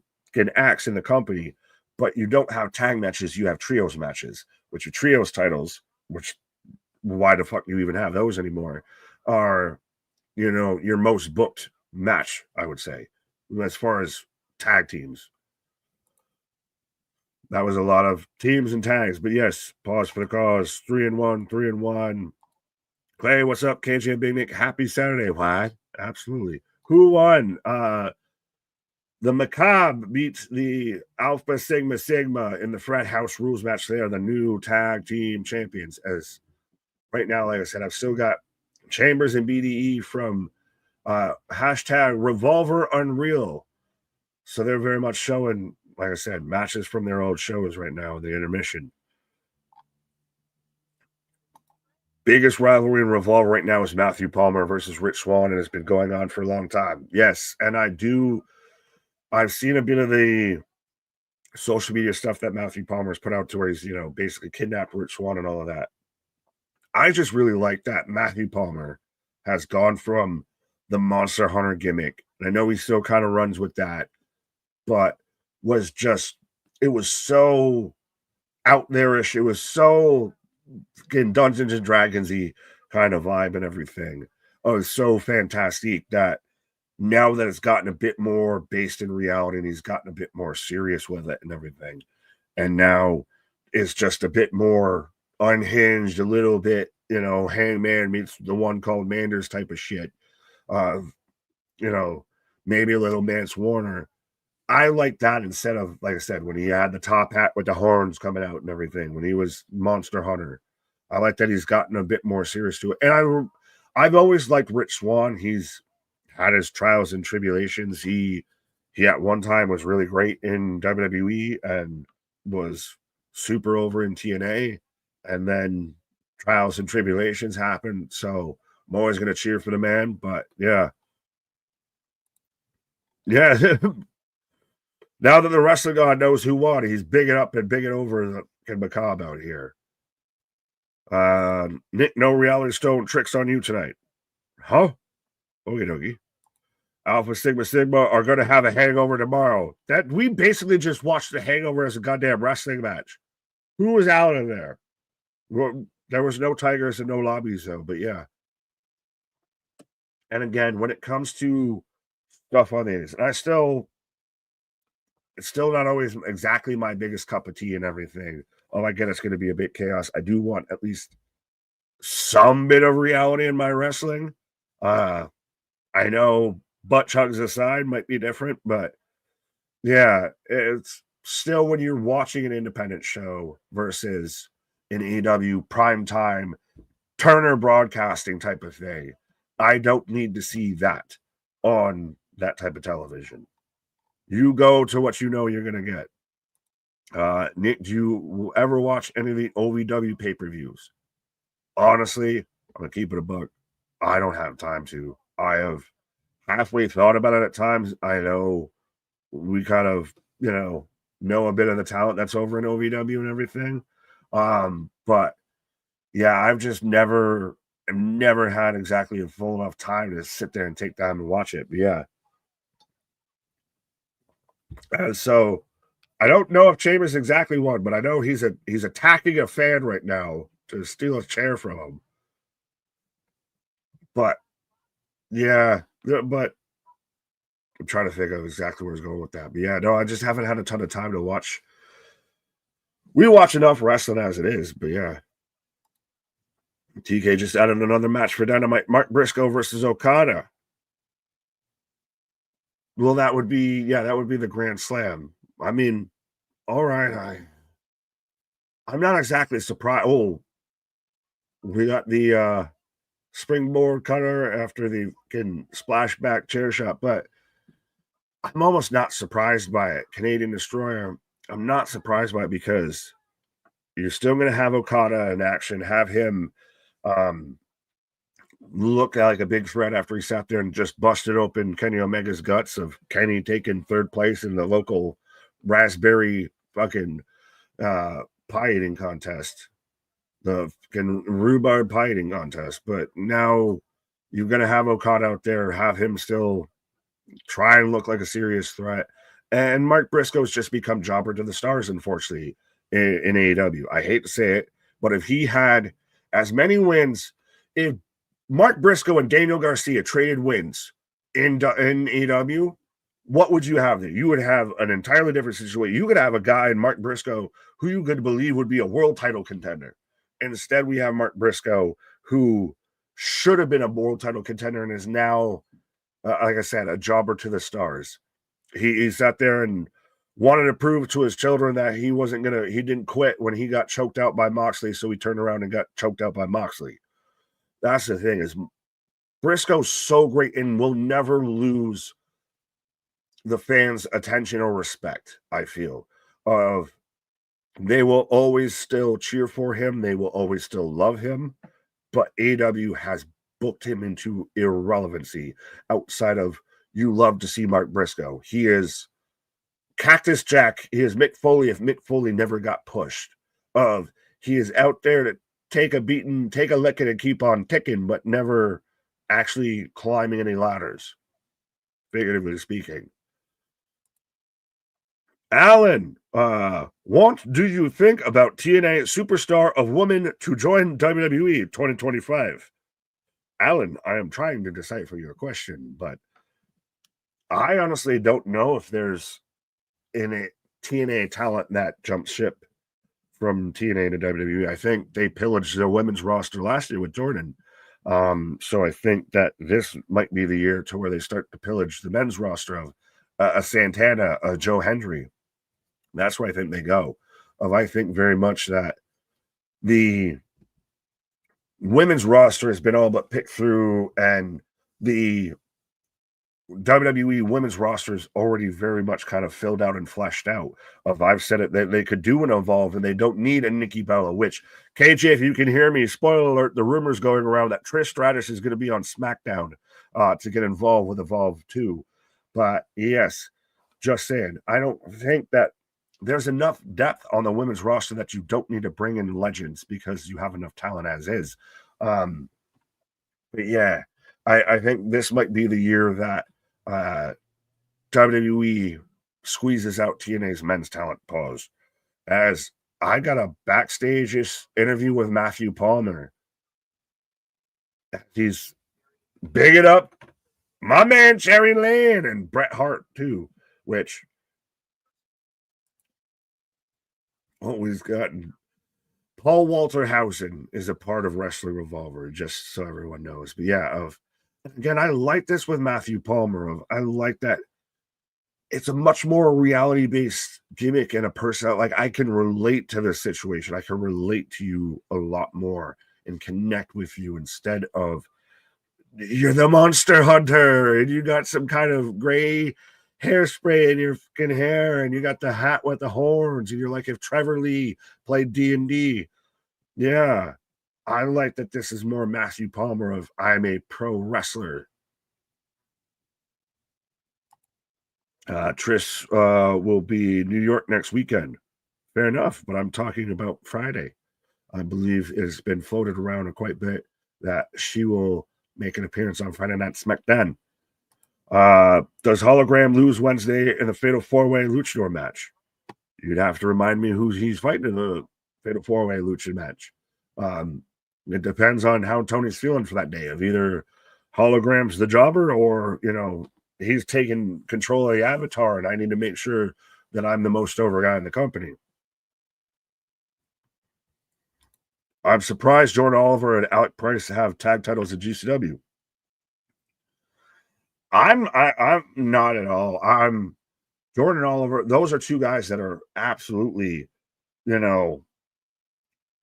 acts in the company, but you don't have tag matches. You have trios matches, which are trios titles, which why the fuck do you even have those anymore? Are your most booked match, I would say. as far as tag teams. That was a lot of teams and tags. But yes, pause for the cause. 3-1, 3-1. Clay, what's up? KJ and Big Nick, happy Saturday. Why? Absolutely. Who won? The Macabre beats the Alpha Sigma Sigma in the Frat House Rules match. They are the new tag team champions. As right now, like I said, I've still got Chambers and BDE from hashtag Revolver Unreal. So they're very much showing, like I said, matches from their old shows right now, the Intermission. Biggest rivalry in Revolver right now is Matthew Palmer versus Rich Swann, and it's been going on for a long time. Yes, and I've seen a bit of the social media stuff that Matthew Palmer's put out to where he's, basically kidnapped Rich Swann and all of that. I just really like that Matthew Palmer has gone from the Monster Hunter gimmick. And I know he still kind of runs with that, but it was so out there-ish. It was so fucking Dungeons and Dragons-y kind of vibe and everything. Oh, it was so fantastic that now that it's gotten a bit more based in reality and he's gotten a bit more serious with it and everything. And now it's just a bit more unhinged, a little bit, Hangman meets the one called Manders type of shit. Maybe a little Mance Warner. I like that instead of, like I said, when he had the top hat with the horns coming out and everything, when he was Monster Hunter. I like that he's gotten a bit more serious to it. And I've always liked Rich Swann. He's had his trials and tribulations. He at one time was really great in WWE and was super over in TNA. And then trials and tribulations happened. So I'm always going to cheer for the man. But yeah. Yeah. Now that the wrestling god knows who won, he's bigging up and bigging over the Macabre out here. Nick, no reality stone tricks on you tonight. Huh? Okie dokie. Alpha Sigma Sigma are going to have a hangover tomorrow. That we basically just watched the Hangover as a goddamn wrestling match. Who was out of there? Well, there was no tigers and no lobbies though, but yeah. And again, when it comes to stuff on these, and it's still not always exactly my biggest cup of tea and everything. Oh, I get it's going to be a bit chaos. I do want at least some bit of reality in my wrestling. I know butt chugs aside might be different, but yeah, it's still when you're watching an independent show versus an AEW primetime Turner broadcasting type of thing. I don't need to see that on that type of television. You go to what you know you're going to get. Nick, do you ever watch any of the OVW pay-per-views? Honestly, I'm going to keep it a buck. I don't have time to. I have halfway thought about it at times. I know we kind of, know a bit of the talent that's over in OVW and everything. But yeah, I've just never had exactly a full enough time to sit there and take time and watch it. But yeah. So I don't know if Chambers exactly won, but I know he's attacking a fan right now to steal a chair from him. But yeah, but I'm trying to think of exactly where he's going with that. But yeah, no, I just haven't had a ton of time to watch. We watch enough wrestling as it is, but yeah. TK just added another match for Dynamite. Mark Briscoe versus Okada. Well, that would be the Grand Slam. I mean, all right. I'm not exactly surprised. Oh, we got the springboard cutter after the splashback chair shot, but I'm almost not surprised by it. Canadian Destroyer, I'm not surprised by it because you're still going to have Okada in action, have him look like a big threat after he sat there and just busted open Kenny Omega's guts of Kenny taking third place in the local raspberry fucking pie eating contest, the fucking rhubarb pie eating contest. But now you're going to have Okada out there, have him still try and look like a serious threat. And Mark Briscoe's just become jobber to the stars, unfortunately, in AEW. I hate to say it, but if he had as many wins, if Mark Briscoe and Daniel Garcia traded wins in AEW, what would you have there? You would have an entirely different situation. You could have a guy in Mark Briscoe who you could believe would be a world title contender. Instead, we have Mark Briscoe who should have been a world title contender and is now, like I said, a jobber to the stars. He sat there and wanted to prove to his children that he didn't quit when he got choked out by Moxley, so he turned around and got choked out by Moxley. That's the thing, is Briscoe's so great and will never lose the fans' attention or respect, I feel. They will always still cheer for him. They will always still love him. But AEW has booked him into irrelevancy outside of, you love to see Mark Briscoe. He is Cactus Jack. He is Mick Foley if Mick Foley never got pushed. He is out there to take a beating, take a licking, and keep on ticking, but never actually climbing any ladders, figuratively speaking. Alan, what do you think about TNA Superstar of Women to join WWE 2025? Alan, I am trying to decipher your question, but I honestly don't know if there's any TNA talent that jumped ship from TNA to WWE. I think they pillaged their women's roster last year with Jordan. So I think that this might be the year to where they start to pillage the men's roster of a Santana, a Joe Hendry. That's where I think they go. I think very much that the women's roster has been all but picked through, and the WWE women's roster is already very much kind of filled out and fleshed out. I've said it, that they could do an Evolve, and they don't need a Nikki Bella, which, KJ, if you can hear me, spoiler alert, the rumors going around that Trish Stratus is going to be on SmackDown to get involved with Evolve 2. But yes, just saying, I don't think that there's enough depth on the women's roster that you don't need to bring in legends, because you have enough talent as is. But yeah, I think this might be the year that WWE squeezes out TNA's men's talent. Pause. As I got a backstage interview with Matthew Palmer. He's bigging up my man Cherry Lane and Bret Hart too, which always gotten. Paul Walter Hausen is a part of Wrestling Revolver, just so everyone knows. But yeah, again, I like this with Matthew Palmer. I like that it's a much more reality-based gimmick and a person. Like, I can relate to this situation. I can relate to you a lot more and connect with you, instead of you're the monster hunter and you got some kind of gray hairspray in your fucking hair and you got the hat with the horns and you're like if Trevor Lee played D&D. Yeah, I like that this is more Matthew Palmer of I'm a pro wrestler. Trish will be New York next weekend. Fair enough, but I'm talking about Friday. I believe it's been floated around quite a bit that she will make an appearance on Friday Night SmackDown. Does Hologram lose Wednesday in the Fatal 4-Way Luchador match? You'd have to remind me who he's fighting in the Fatal 4-Way Lucha match. It depends on how Tony's feeling for that day, of either Hologram's the jobber or, he's taking control of the avatar and I need to make sure that I'm the most over guy in the company. I'm surprised Jordan Oliver and Alec Price have tag titles at GCW. I'm not at all. I'm Jordan Oliver. Those are two guys that are absolutely,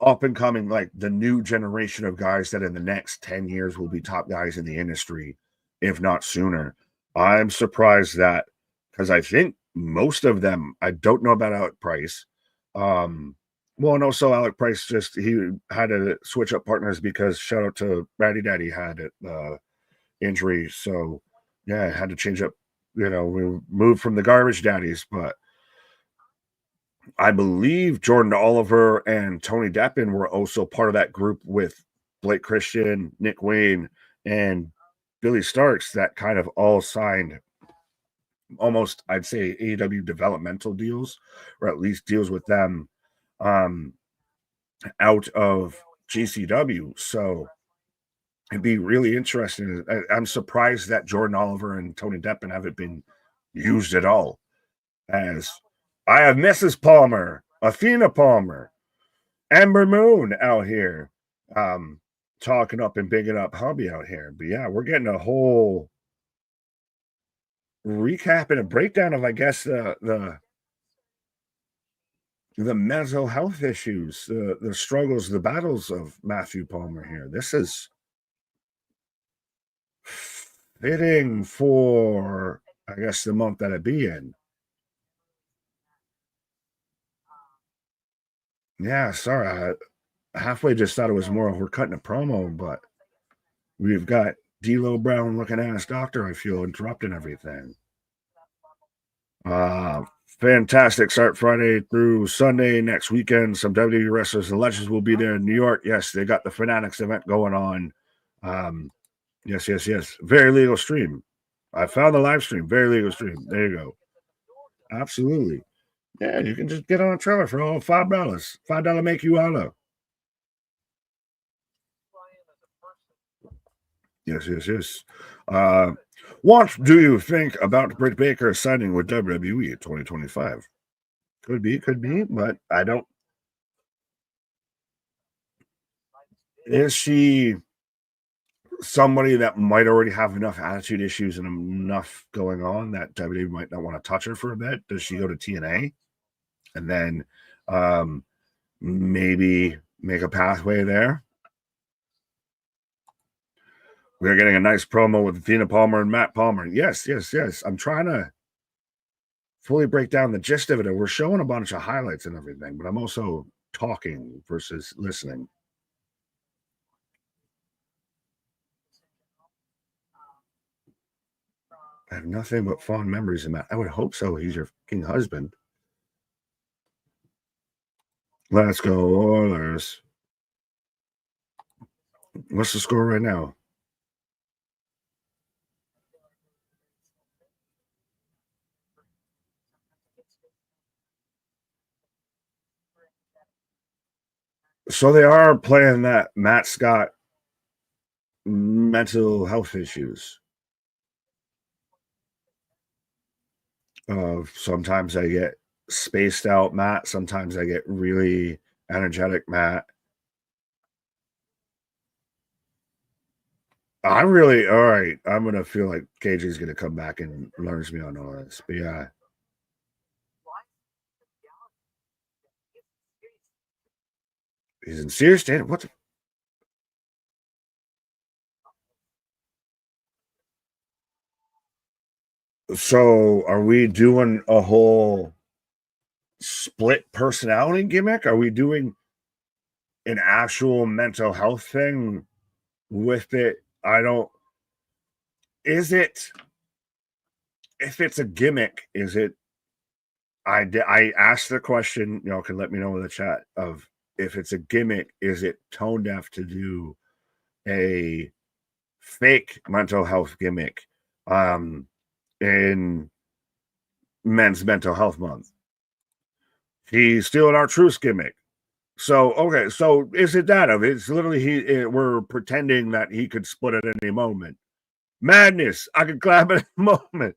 up and coming, like the new generation of guys that in the next 10 years will be top guys in the industry, if not sooner. I'm surprised that, because I think most of them, I don't know about Alec Price. Well, and also Alec Price he had to switch up partners because shout out to Ratty Daddy had injury. So yeah, I had to change up, we moved from the Garbage Daddies, but I believe Jordan Oliver and Tony Deppen were also part of that group with Blake Christian, Nick Wayne, and Billy Starks that kind of all signed almost, I'd say, AEW developmental deals, or at least deals with them out of GCW. So it'd be really interesting. I'm surprised that Jordan Oliver and Tony Deppen haven't been used it all. As I have Mrs. Palmer, Athena Palmer, Amber Moon out here, talking up and bigging up hubby out here. But yeah, we're getting a whole recap and a breakdown of, I guess, the mental health issues, the struggles, the battles of Matthew Palmer here. This is fitting for, I guess, the month that it be in. Yeah, sorry. I halfway just thought it was more of we're cutting a promo, but we've got D'Lo Brown looking ass doctor, I feel, interrupting everything. Fantastic start Friday through Sunday next weekend. Some WWE wrestlers and legends will be there in New York. Yes, they got the Fanatics event going on. Yes. Very legal stream. I found the live stream. Very legal stream. There you go. Absolutely. Yeah, you can just get on a trailer for all $5. $5 make you holla. Yes. What do you think about Britt Baker signing with WWE in 2025? Could be, but I don't. Is she somebody that might already have enough attitude issues and enough going on that WWE might not want to touch her for a bit? Does she go to TNA and then maybe make a pathway there? We're getting a nice promo with Athena Palmer and Matt Palmer. Yes. I'm trying to fully break down the gist of it. And we're showing a bunch of highlights and everything, but I'm also talking versus listening. I have nothing but fond memories of Matt. I would hope so. He's your fucking husband. Let's go, Oilers. What's the score right now? So they are playing that Matt's got mental health issues. Sometimes I get spaced out Matt. Sometimes I get really energetic Matt. All right. I'm going to feel like KJ's going to come back and learns me on all this. But yeah. He's in serious state. What the? So are we doing a whole split personality gimmick? Are we doing an actual mental health thing with it? If it's a gimmick, is it? I asked the question, y'all can let me know in the chat of if it's a gimmick, is it tone deaf to do a fake mental health gimmick in Men's Mental Health Month? He's stealing our truce gimmick. So, okay, so is it that of it? It's literally we're pretending that he could split at any moment. Madness. I could clap at any moment.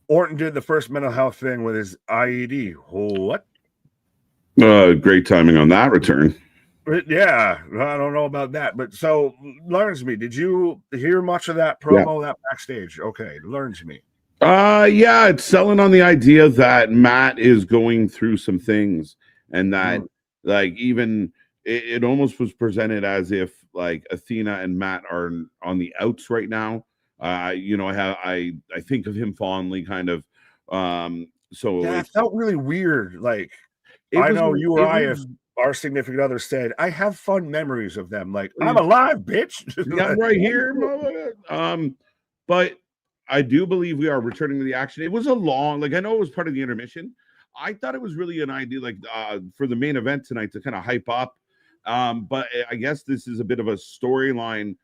Orton did the first mental health thing with his IED. What? Great timing on that return. Yeah, I don't know about that. But so, learns me. Did you hear much of that promo, that backstage? Okay, learns me. Yeah, it's selling on the idea that Matt is going through some things, and that like even it almost was presented as if like Athena and Matt are on the outs right now. I think of him fondly, kind of. So yeah, it felt really weird. Like I know you or I, if our significant other said, I have fun memories of them. Like, I'm alive, bitch. I'm right here. But I do believe we are returning to the action. It was a long, I know it was part of the intermission. I thought it was really an idea, for the main event tonight to kind of hype up. But I guess this is a bit of a storyline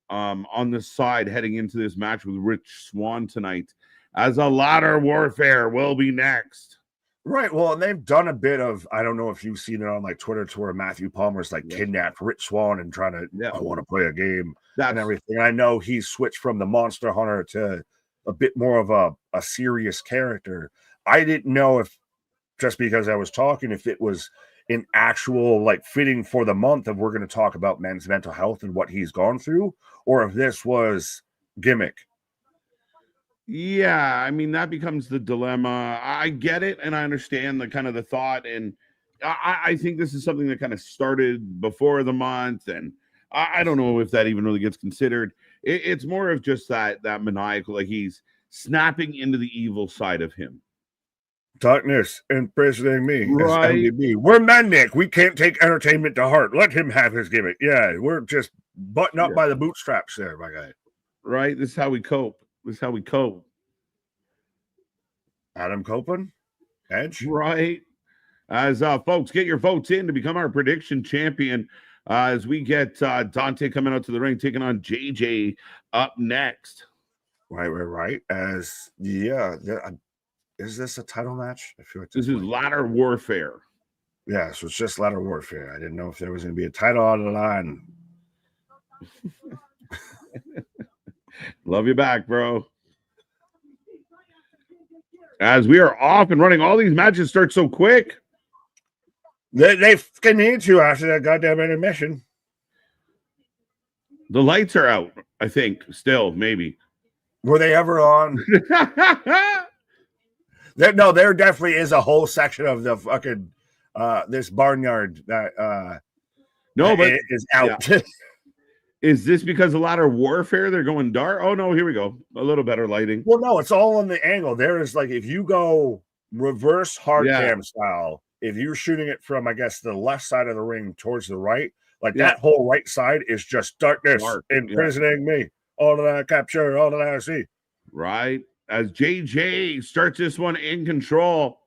on the side heading into this match with Rich Swann tonight, as a ladder warfare will be next. Right. Well, and they've done a bit of, I don't know if you've seen it on Twitter, to where Matthew Palmer's kidnapped Rich Swann and trying to, I want to play a game and everything. I know he switched from the Monster Hunter to a bit more of a serious character. I didn't know if, just because I was talking, if it was an actual like fitting for the month of we're going to talk about men's mental health and what he's gone through, or if this was gimmick. Yeah, I mean, that becomes the dilemma. I get it, and I understand the kind of the thought, and I think this is something that kind of started before the month, and I don't know if that even really gets considered. It's more of just that maniacal, like he's snapping into the evil side of him. Darkness imprisoning me. Right. SMDB. We're men, Nick. We can't take entertainment to heart. Let him have his gimmick. Yeah, we're just buttoned up by the bootstraps there, my guy. Right? This is how we cope. This is how we cope. Adam Copeland? Edge? Right. As folks, get your votes in to become our prediction champion. As we get Dante coming out to the ring, taking on JJ up next. Right. As is this a title match? I feel like this is ladder warfare. Yeah, so it's just ladder warfare. I didn't know if there was going to be a title on the line. Love you back, bro. As we are off and running, all these matches start so quick. They fucking need to after that goddamn intermission. The lights are out, I think, still, maybe. Were they ever on? No, there definitely is a whole section of the fucking this barnyard that is out. Yeah. Is this because of ladder warfare? They're going dark. Oh no, here we go. A little better lighting. Well, no, it's all on the angle. There is like if you go reverse hard cam style, if you're shooting it from I guess the left side of the ring towards the right, like that whole right side is just darkness imprisoning me. All that I capture, all that I see. Right. As JJ starts this one in control,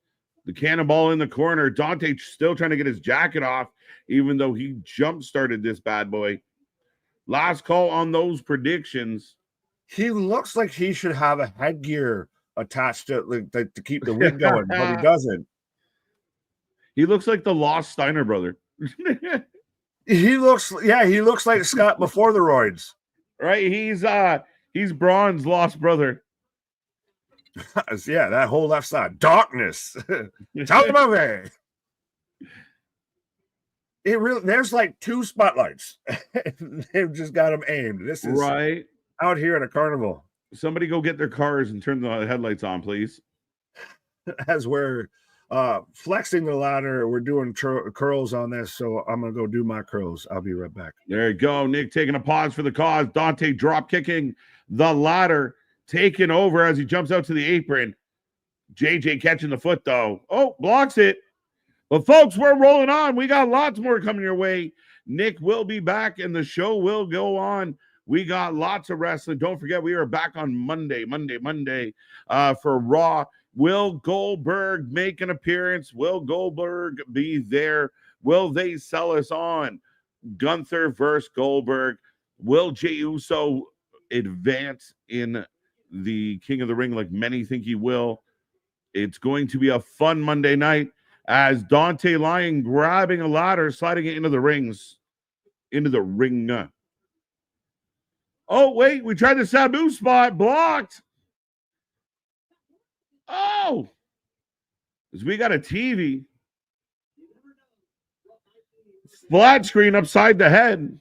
the cannonball in the corner. Dante still trying to get his jacket off, even though he jump started this bad boy. Last call on those predictions. He looks like he should have a headgear attached to keep the wig going, but he doesn't. He looks like the lost Steiner brother. He looks like Scott before the roids. Right? He's Braun's lost brother. Yeah, that whole left side. Darkness. Tell them over. It really there's like two spotlights. They've just got them aimed. This is right out here at a carnival. Somebody go get their cars and turn the headlights on, please. As we're flexing the ladder, we're doing curls on this, so I'm gonna go do my curls. I'll be right back. There you go. Nick taking a pause for the cause. Dante drop kicking the ladder, taking over as he jumps out to the apron. JJ catching the foot though. Oh, blocks it. But folks, we're rolling on. We got lots more coming your way. Nick will be back and the show will go on. We got lots of wrestling. Don't forget, we are back on Monday for Raw. Will Goldberg make an appearance? Will Goldberg be there? Will they sell us on Gunther versus Goldberg? Will Jey Uso advance in the King of the Ring like many think he will? It's going to be a fun Monday night. As Dante Lyon grabbing a ladder, sliding it into the ring. Oh, wait, we tried the Sabu spot, blocked. Oh, because we got a TV. Flat screen upside the head.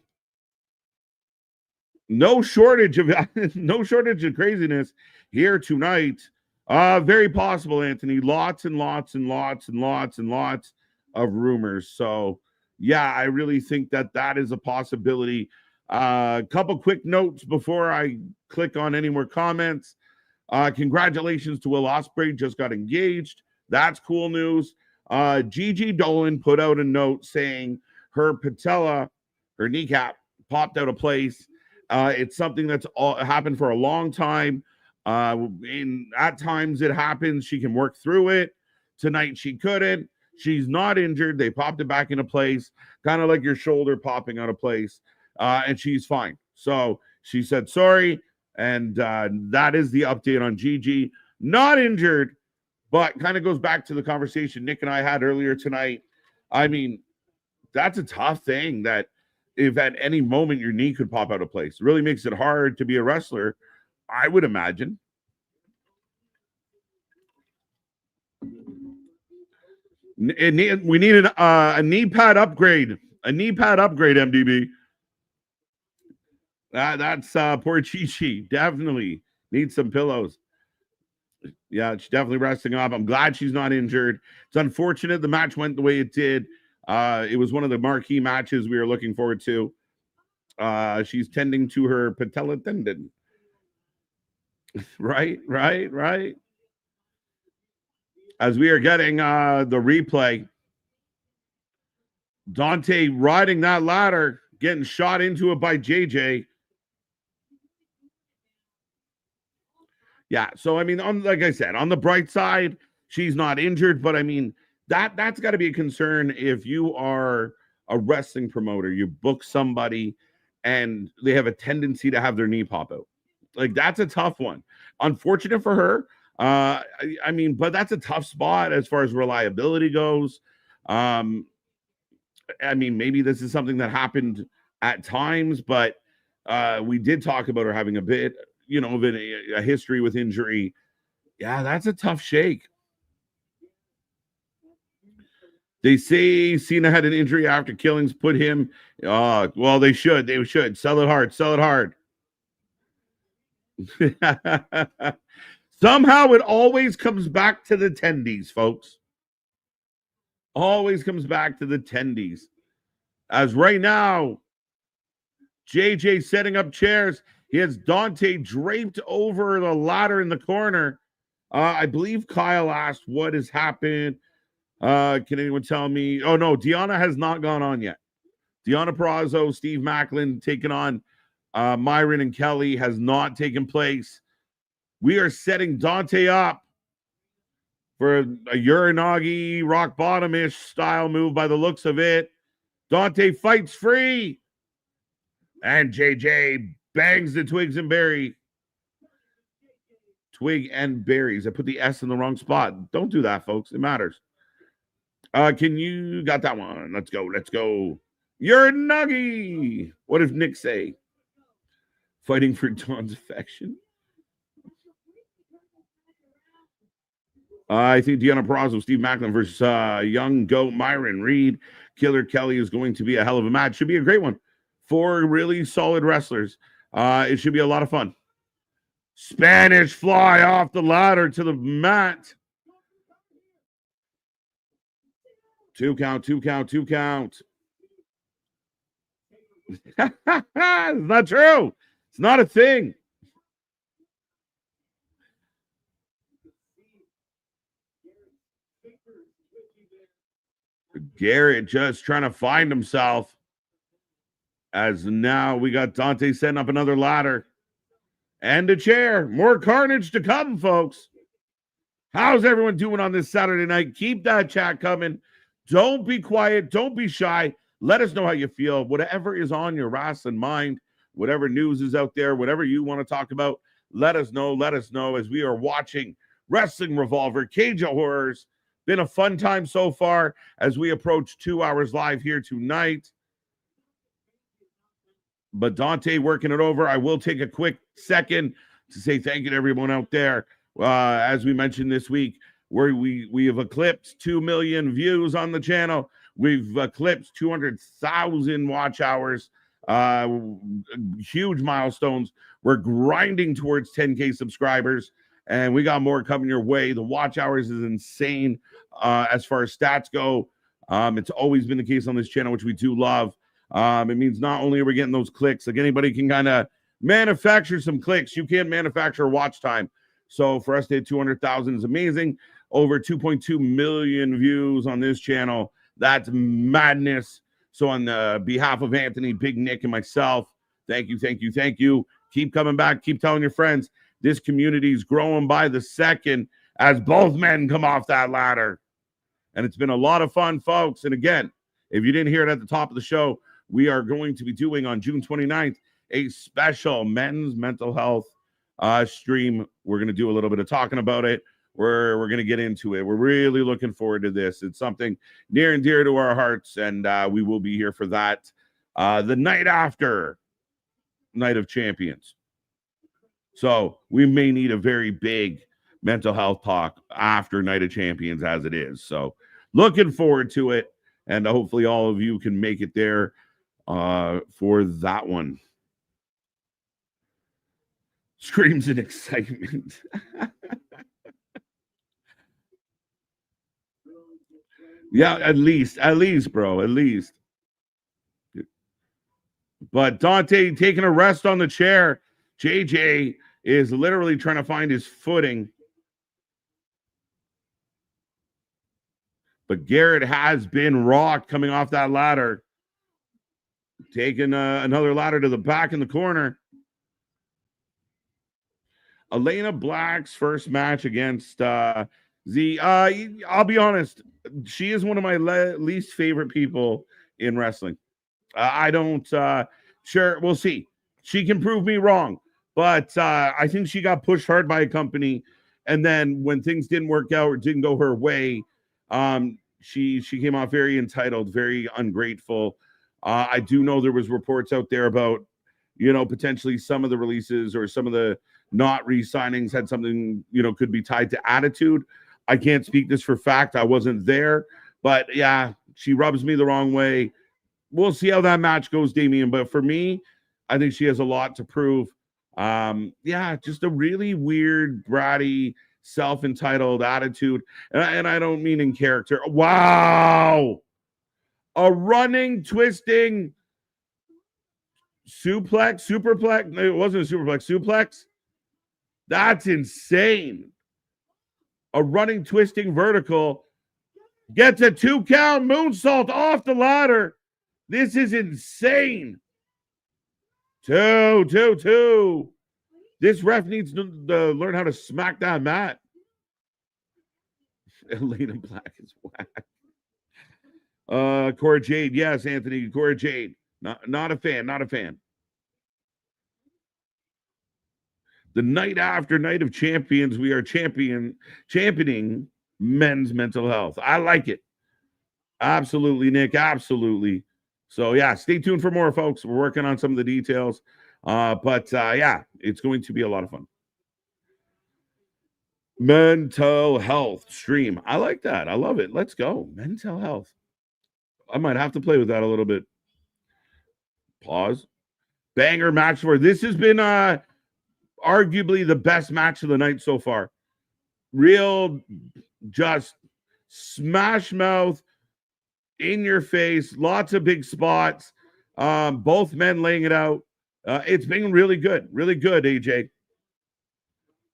No shortage of craziness here tonight. Very possible, Anthony. Lots and lots of rumors. So, yeah, I really think that is a possibility. Couple quick notes before I click on any more comments. Congratulations to Will Ospreay, just got engaged. That's cool news. Gigi Dolan put out a note saying her patella, her kneecap, popped out of place. It's something that's happened for a long time. At times it happens. She can work through it. Tonight she couldn't. She's not injured. They popped it back into place, kind of like your shoulder popping out of place, and she's fine. So she said sorry, and that is the update on Gigi. Not injured, but kind of goes back to the conversation Nick and I had earlier tonight. I mean, that's a tough thing that if at any moment your knee could pop out of place. It really makes it hard to be a wrestler, I would imagine. We need a knee pad upgrade. A knee pad upgrade, MDB. That's poor Chi-Chi. Definitely needs some pillows. Yeah, she's definitely resting up. I'm glad she's not injured. It's unfortunate the match went the way it did. It was one of the marquee matches we were looking forward to. She's tending to her patella tendon. Right. As we are getting the replay, Dante riding that ladder, getting shot into it by JJ. Yeah, so I mean, like I said, on the bright side, she's not injured, but I mean, that's got to be a concern if you are a wrestling promoter. You book somebody and they have a tendency to have their knee pop out. Like, that's a tough one. Unfortunate for her. I mean, but that's a tough spot as far as reliability goes. I mean, maybe this is something that happened at times, but we did talk about her having a bit, of a history with injury. Yeah, that's a tough shake. They say Cena had an injury after Killings put him. Well, they should. They should. Sell it hard. Sell it hard. Somehow it always comes back to the tendies, folks. Always comes back to the tendies. As right now, JJ setting up chairs. He has Dante draped over the ladder in the corner. I believe Kyle asked what has happened. Can anyone tell me? Oh, no, Deanna has not gone on yet. Deanna Perazo, Steve Macklin taking on Myron and Kelly has not taken place. We are setting Dante up for a Uranagi rock bottom-ish style move by the looks of it. Dante fights free. And JJ bangs the twigs and berry. Twig and berries. I put the S in the wrong spot. Don't do that, folks. It matters. Can you got that one? Let's go. Let's go. Uranagi. What does Nick say? Fighting for Dawn's affection. I think Deanna Perazo, Steve Macklin versus young goat Myron Reed. Killer Kelly is going to be a hell of a match. Should be a great one. 4 really solid wrestlers. It should be a lot of fun. Spanish fly off the ladder to the mat. 2 count, 2 count, 2 count. It's not true. It's not a thing. Garrett just trying to find himself. As now we got Dante setting up another ladder. And a chair. More carnage to come, folks. How's everyone doing on this Saturday night? Keep that chat coming. Don't be quiet. Don't be shy. Let us know how you feel. Whatever is on your wrestling mind, whatever news is out there, whatever you want to talk about, let us know. Let us know as we are watching Wrestling Revolver, Cage of Horrors. Been a fun time so far as we approach 2 hours live here tonight. But Dante working it over. I will take a quick second to say thank you to everyone out there. As we mentioned this week, where we have eclipsed 2 million views on the channel. We've eclipsed 200,000 watch hours. Huge milestones. We're grinding towards 10K subscribers, and we got more coming your way. The watch hours is insane as far as stats go. It's always been the case on this channel, which we do love. It means not only are we getting those clicks, like anybody can kind of manufacture some clicks. You can't manufacture watch time. So for us to hit 200,000 is amazing. Over 2.2 million views on this channel. That's madness. So on the behalf of Anthony, Big Nick, and myself, thank you, thank you, thank you. Keep coming back. Keep telling your friends. This community is growing by the second as both men come off that ladder. And it's been a lot of fun, folks. And again, if you didn't hear it at the top of the show, we are going to be doing on June 29th a special men's mental health stream. We're going to do a little bit of talking about it. We're going to get into it. We're really looking forward to this. It's something near and dear to our hearts, and we will be here for that the night after Night of Champions. So we may need a very big mental health talk after Night of Champions as it is. So looking forward to it. And hopefully all of you can make it there for that one. Screams in excitement. Yeah, at least, bro, at least. But Dante taking a rest on the chair. JJ is literally trying to find his footing. But Garrett has been rocked coming off that ladder. Taking another ladder to the back in the corner. Elena Black's first match against Z. I'll be honest. She is one of my least favorite people in wrestling. I don't, sure, we'll see. She can prove me wrong, but I think she got pushed hard by a company. And then when things didn't work out or didn't go her way, she came off very entitled, very ungrateful. I do know there was reports out there about, potentially some of the releases or some of the not re-signings had something, could be tied to attitude. I can't speak this for fact. I wasn't there, but yeah, she rubs me the wrong way. We'll see how that match goes, Damien. But for me, I think she has a lot to prove. Just a really weird, bratty, self-entitled attitude. And I don't mean in character. Wow. A running, twisting superplex. It wasn't a superplex, suplex. That's insane. A running, twisting vertical. Gets a 2-count moonsault off the ladder. This is insane. 2. This ref needs to learn how to smack that mat. Elena Black is whack. Cora Jade, yes, Anthony. Cora Jade. Not a fan. The night after Night of Champions, we are championing men's mental health. I like it. Absolutely, Nick. Absolutely. So, yeah, stay tuned for more, folks. We're working on some of the details. But it's going to be a lot of fun. Mental health stream. I like that. I love it. Let's go. Mental health. I might have to play with that a little bit. Pause. Banger match for this has been arguably the best match of the night so far. Real, just smash mouth, in your face, lots of big spots. Both men laying it out. It's been really good, AJ.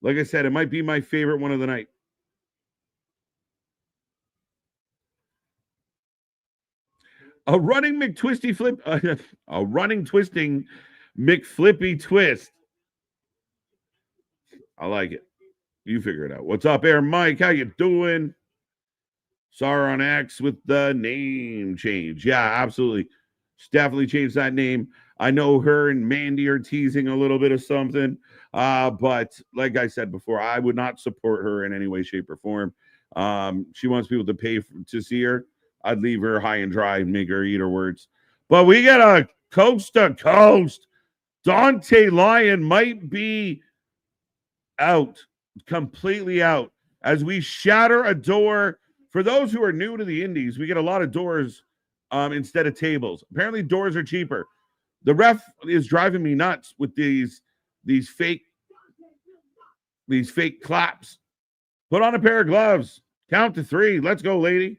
Like I said, it might be my favorite one of the night. A running McTwisty flip, a running twisting McFlippy twist. I like it. You figure it out. What's up, Air Mike? How you doing? Sauron X with the name change. Yeah, absolutely. She's definitely changed that name. I know her and Mandy are teasing a little bit of something. But like I said before, I would not support her in any way, shape, or form. She wants people to pay to see her. I'd leave her high and dry and make her eat her words. But we got a coast to coast. Dante Lyon might be out, completely out, as we shatter a door. For those who are new to the indies, we get a lot of doors instead of tables. Apparently, doors are cheaper. The ref is driving me nuts with these fake claps. Put on a pair of gloves. Count to 3. Let's go, lady.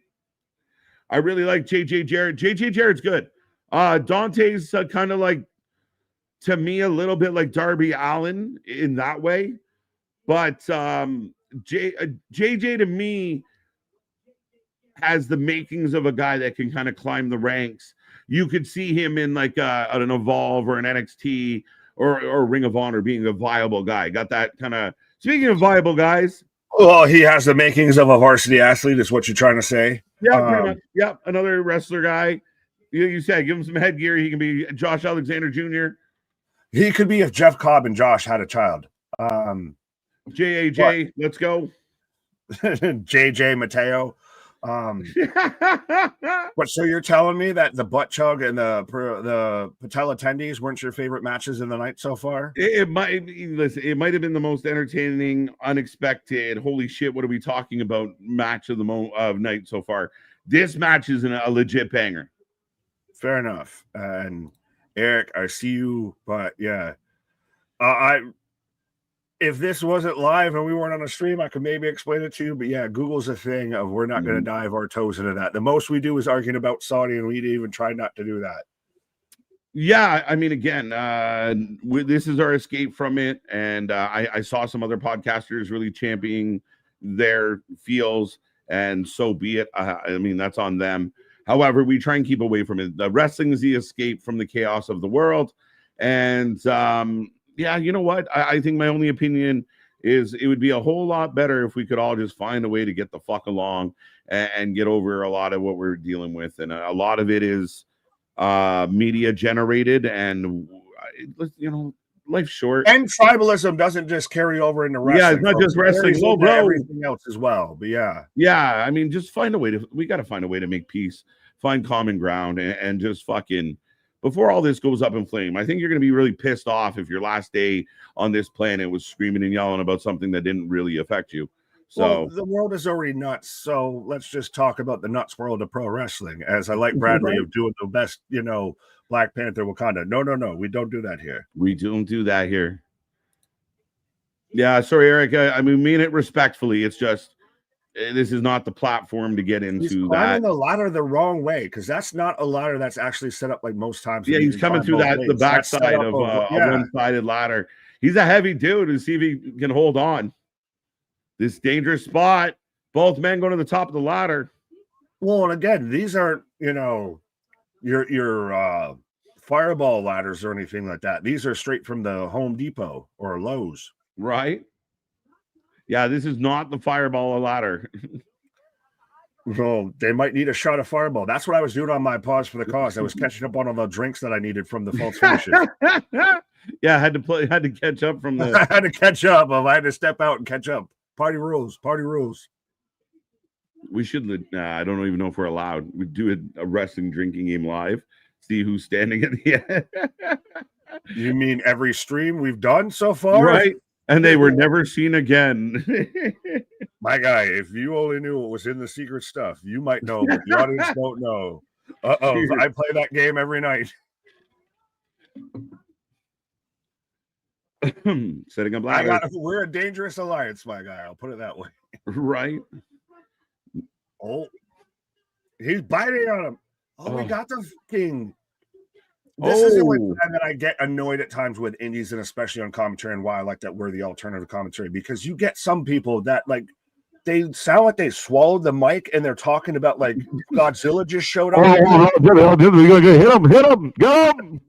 I really like JJ Jarrett. JJ Jarrett's good. Dante's kind of like, to me, a little bit like Darby Allin in that way. But JJ to me has the makings of a guy that can kind of climb the ranks. You could see him in like an Evolve or an NXT or Ring of Honor being a viable guy. Got that kind of. Speaking of viable guys. Well, he has the makings of a varsity athlete, is what you're trying to say. Yeah, pretty much. Yeah, another wrestler guy. You said give him some headgear. He can be Josh Alexander Jr. He could be if Jeff Cobb and Josh had a child. JAJ, let's go. JJ Mateo. But so you're telling me that the butt chug and the Patel attendees weren't your favorite matches in the night so far? It might listen. It might have been the most entertaining, unexpected. Holy shit! What are we talking about? Match of the night so far. This match is a legit banger. Fair enough. And Eric, I see you, but yeah, if this wasn't live and we weren't on a stream, I could maybe explain it to you. But yeah, Google's a thing of we're not going to dive our toes into that. The most we do is arguing about Saudi, and we even try not to do that. Yeah, I mean, again, this is our escape from it, and I saw some other podcasters really championing their feels, and so be it. I mean, that's on them. However, we try and keep away from it. The wrestling is the escape from the chaos of the world, and yeah, you know what? I think my only opinion is it would be a whole lot better if we could all just find a way to get the fuck along and get over a lot of what we're dealing with, and a lot of it is media generated, and you know, life's short. And tribalism doesn't just carry over into wrestling. Yeah, it's not just wrestling. No, bro, everything else as well. But yeah. I mean, just find a way we got to find a way to make peace, find common ground, and just fucking before all this goes up in flame. I think you're going to be really pissed off if your last day on this planet was screaming and yelling about something that didn't really affect you. So well, the world is already nuts. So let's just talk about the nuts world of pro wrestling. As I like Bradley of doing the best, you know, Black Panther Wakanda. No, we don't do that here. We don't do that here. Yeah, sorry, Eric. I mean it respectfully. It's just this is not the platform to get into. He's climbing the ladder the wrong way, because that's not a ladder that's actually set up like most times. Yeah, he's coming through the backside of a one-sided ladder. He's a heavy dude, to see if he can hold on. This dangerous spot. Both men go to the top of the ladder. Well, and again, these aren't, you know, your fireball ladders or anything like that. These are straight from the Home Depot or Lowe's. Right. Yeah, this is not the fireball ladder. Well, they might need a shot of fireball. That's what I was doing on my pause for the cause. I was catching up on all the drinks that I needed from the false finishes. Yeah, I had to catch up from the. I had to catch up. I had to step out and catch up. Party rules. We should. I don't even know if we're allowed. We do a wrestling drinking game live. See who's standing at the end. You mean every stream we've done so far? Right. And they were never seen again. My guy, if you only knew what was in the secret stuff, you might know, but the audience don't know. I play that game every night. Setting up ladder. We're a dangerous alliance, my guy. I'll put it that way. Right. Oh, he's biting on him. We got the fucking. This is the only time that I get annoyed at times with indies, and especially on commentary, and why I like that we're the alternative commentary, because you get some people that like they sound like they swallowed the mic and they're talking about like Godzilla just showed up. Hit him, get him.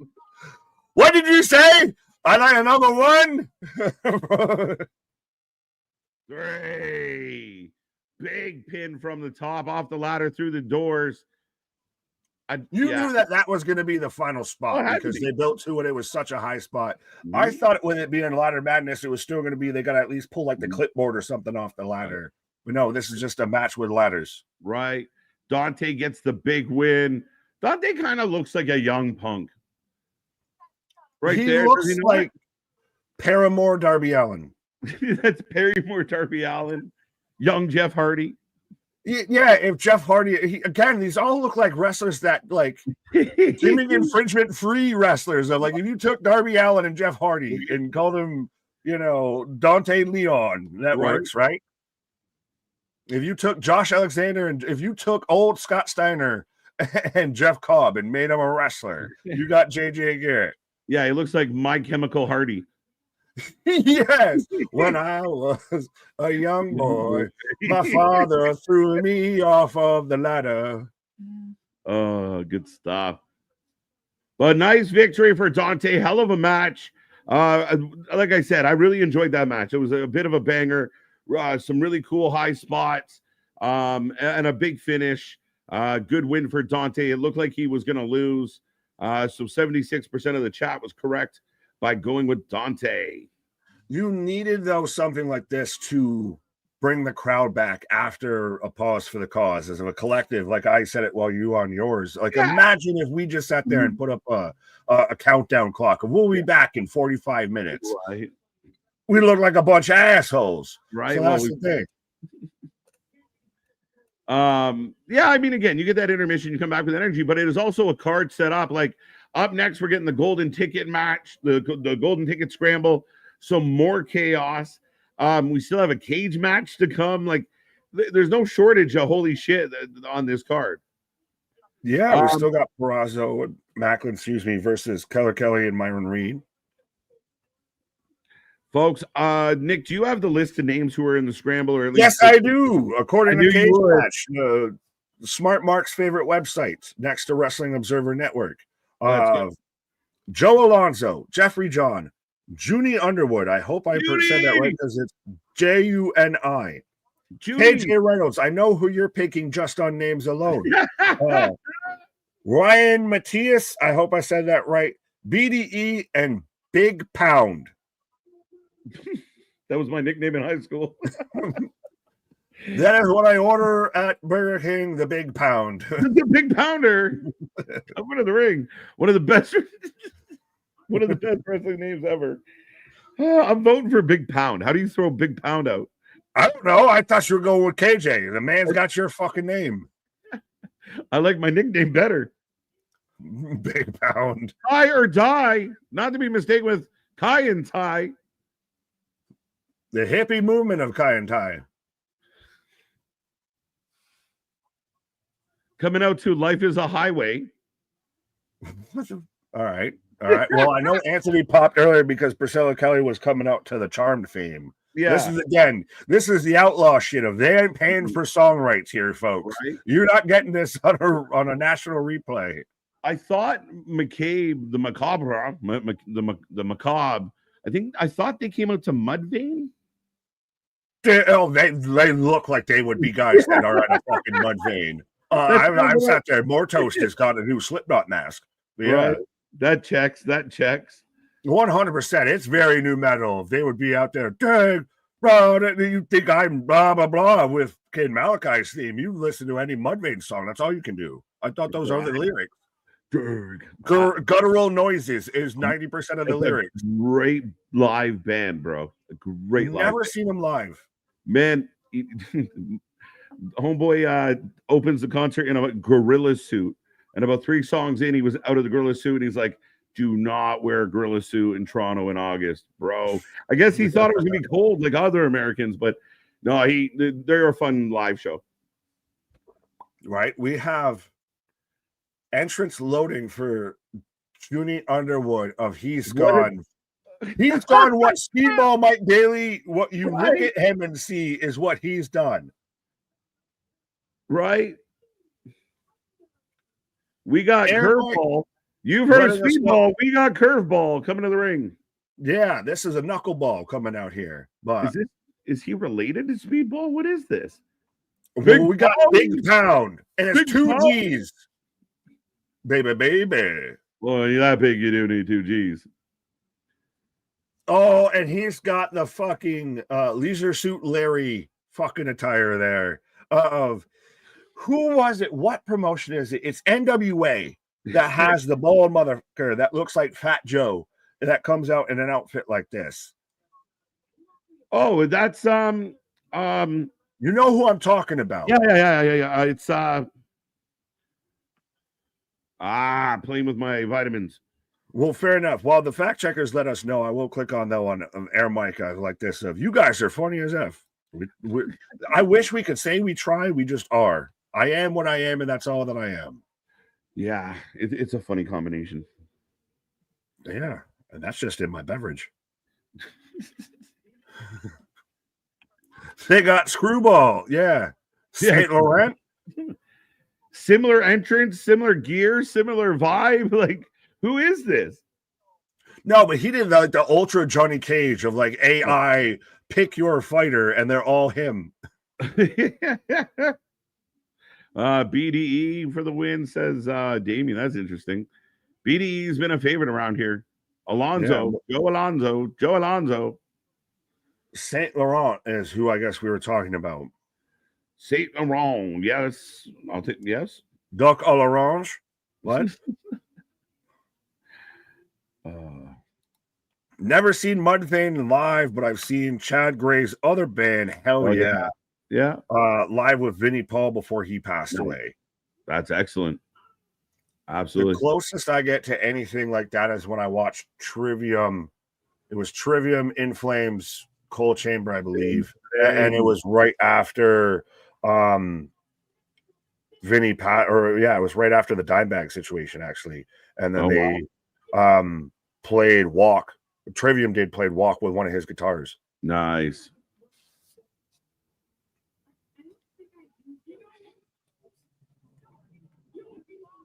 What did you say? I like another one. 3 big pin from the top off the ladder through the doors. You knew that was going to be the final spot because they built to it. It was such a high spot. I thought with it being Ladder Madness, it was still going to be they got to at least pull like the clipboard or something off the ladder. But no, this is just a match with ladders. Right. Dante gets the big win. Dante kind of looks like a young Punk. Right he there. Looks like Paramore Darby Allin. That's Paramore Darby Allin. Young Jeff Hardy. Yeah, if Jeff Hardy, again, these all look like wrestlers that like gimmick infringement free wrestlers. Of like if you took Darby Allin and Jeff Hardy and called him, you know, Dante Leon, that works, right? If you took Josh Alexander and if you took old Scott Steiner and Jeff Cobb and made him a wrestler, you got JJ Garrett. Yeah, he looks like My Chemical Hardy. Yes, when I was a young boy, my father threw me off of the ladder. Oh, good stuff. But nice victory for Dante. Hell of a match. Like I said, I really enjoyed that match. It was a bit of a banger. Some really cool high spots and a big finish. Good win for Dante. It looked like he was going to lose. So 76% of the chat was correct by going with Dante. You needed, though, something like this to bring the crowd back after a pause for the cause as a collective, like I said it while you on yours. Like, imagine if we just sat there and put up a countdown clock of we'll be back in 45 minutes. Right. We look like a bunch of assholes. Right. So that's the thing. Yeah, I mean, again, you get that intermission, you come back with energy, but it is also a card set up. Like, up next, we're getting the golden ticket match, the golden ticket scramble, some more chaos. We still have a cage match to come. Like, there's no shortage of holy shit on this card. Yeah, we still got Peraza and Macklin, versus Keller Kelly and Myron Reed. Folks, Nick, do you have the list of names who are in the scramble? Or at least yes, I do. According to Cage Match, Smart Mark's favorite website next to Wrestling Observer Network. Joe Alonzo, Jeffrey John, Junie Underwood. I hope I said that right because it's Juni. KJ Reynolds. I know who you're picking just on names alone. Ryan Matthias. I hope I said that right. BDE and Big Pound. That was my nickname in high school. That is what I order at Burger King, the Big Pound. The Big Pounder. One of the ring. One of the best wrestling names ever. I'm voting for Big Pound. How do you throw Big Pound out? I don't know. I thought you were going with KJ. The man's got your fucking name. I like my nickname better. Big Pound. Tie or die. Not to be mistaken with Kai and Ty. The hippie movement of Kai and Ty. Coming out to Life is a Highway. All right. Well, I know Anthony popped earlier because Priscilla Kelly was coming out to the Charmed fame. Yeah. This is the outlaw shit of they ain't paying for song rights here, folks. Right? You're not getting this on a national replay. I thought McCabe, the Macabre, the Macabre, I thought they came out to Mudvayne. They look like they would be guys that are on a fucking Mudvayne. I'm sat there. More Toast has got a new Slipknot mask. Yeah, right. That checks. 100%. It's very new metal. They would be out there. Dang, bro, you think I'm blah blah blah with Kid Malachi's theme? You listen to any Mudvayne song. That's all you can do. I thought those are the lyrics. Guttural noises is 90% of the lyrics. Great live band, bro. A great. Never seen them live, man. Homeboy opens the concert in a gorilla suit, and about 3 songs in, he was out of the gorilla suit. And he's like, "Do not wear a gorilla suit in Toronto in August, bro." I guess he thought it was gonna be cold like other Americans, but no, they're a fun live show. Right, we have entrance loading for Junie Underwood of He's Gone. He's gone what Speedball Mike Daly, what you look at him and see is what he's done. Right. We got Curveball. You've heard of Speedball. We got Curveball coming to the ring. Yeah, this is a knuckleball coming out here. But is he related to Speedball? What is this? Well, we got Big Pound, and it's 2 G's. Baby. Well, you're that big, you do need 2 G's. Oh, and he's got the fucking Leisure Suit Larry fucking attire there. Who was it? What promotion is it? It's NWA that has the bald motherfucker that looks like Fat Joe that comes out in an outfit like this. Oh, that's you know who I'm talking about. Yeah. It's playing with my vitamins. Well, fair enough. While the fact checkers let us know, I will click on though on air mic like this of you guys are funny as F. I wish we could say we try. We just are. I am what I am, and that's all that I am. Yeah, it's a funny combination. Yeah, and that's just in my beverage. They got Screwball. Yeah. St. Laurent. Similar entrance, similar gear, similar vibe. Like, who is this? No, but he did the ultra Johnny Cage of like AI pick your fighter, and they're all him. BDE for the win, says Damien. That's interesting. BDE's been a favorite around here. Alonzo, yeah. Joe Alonzo. Saint Laurent is who I guess we were talking about. Saint Laurent. Yes. I'll take yes. Duck à l'orange. What? Never seen Mudvayne live, but I've seen Chad Gray's other band, Hell Yeah. Yeah. Live with Vinnie Paul before he passed away. That's excellent. Absolutely. The closest I get to anything like that is when I watched Trivium. It was Trivium, In Flames, Coal Chamber, I believe. And it was right after Vinnie it was right after the Dimebag situation, actually. And then played Walk. Trivium played Walk with one of his guitars. Nice.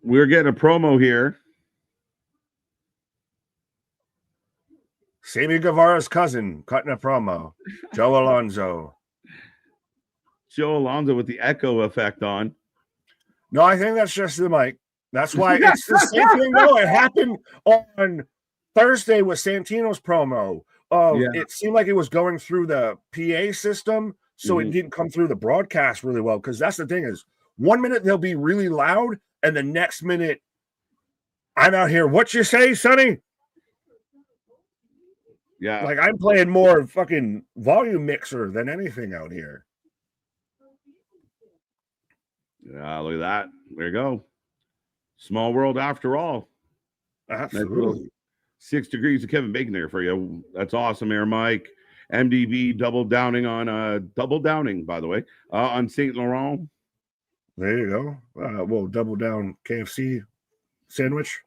We're getting a promo here. Sammy Guevara's cousin cutting a promo. Joe Alonzo. Joe Alonzo with the echo effect on. No, I think that's just the mic. That's why it's the same thing. No, it happened on Thursday with Santino's promo. It seemed like it was going through the PA system, so it didn't come through the broadcast really well. Because that's the thing is, 1 minute they'll be really loud, and the next minute, I'm out here. What you say, Sonny? Yeah, like I'm playing more fucking volume mixer than anything out here. Yeah, look at that. There you go. Small world after all. Absolutely. 6 degrees of Kevin Bacon there for you. That's awesome, Air Mike. MDB double downing, by the way, on Saint Laurent. There you go. Well, double down KFC sandwich.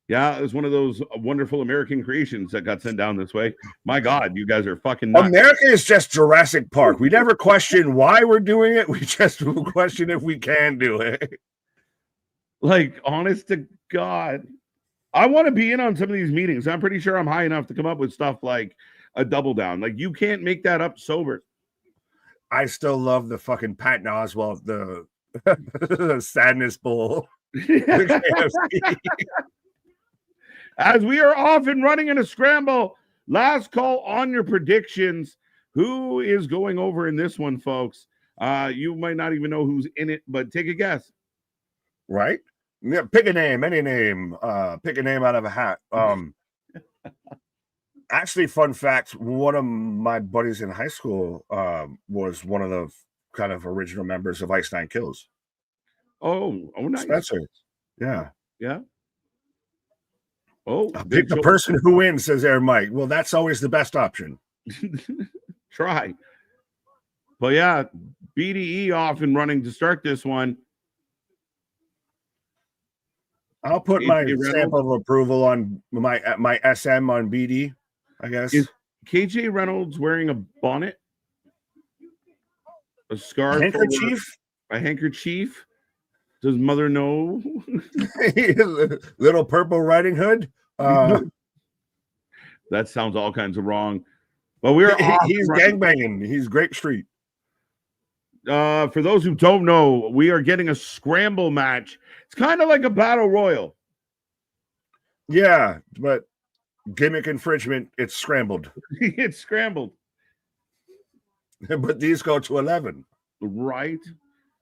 Yeah, it was one of those wonderful American creations that got sent down this way. My God, you guys are fucking nuts. America is just Jurassic Park. We never question why we're doing it. We just question if we can do it. Like, honest to God, I want to be in on some of these meetings. I'm pretty sure I'm high enough to come up with stuff like a double down. Like, you can't make that up sober. I still love the fucking Patton Oswalt, the sadness bowl. As we are off and running in a scramble, last call on your predictions. Who is going over in this one, folks? You might not even know who's in it, but take a guess. Right? Yeah, pick a name, any name. Pick a name out of a hat. Actually, fun fact, one of my buddies in high school was one of the kind of original members of Ice Nine Kills. Oh, nice. Spencer. Yeah. Yeah. Oh, pick the person who wins, says Air Mike. Well, that's always the best option. Try. But yeah, BDE off and running to start this one. I'll put my stamp of approval on my SM on BD, I guess. Is KJ Reynolds wearing a bonnet? A scarf? A handkerchief? Does mother know? Little Purple Riding Hood? That sounds all kinds of wrong. But we're he's gangbanging. He's Grape Street. For those who don't know, we are getting a scramble match. It's kind of like a battle royal. Yeah, but gimmick infringement, it's scrambled. It's scrambled. But these go to 11. Right.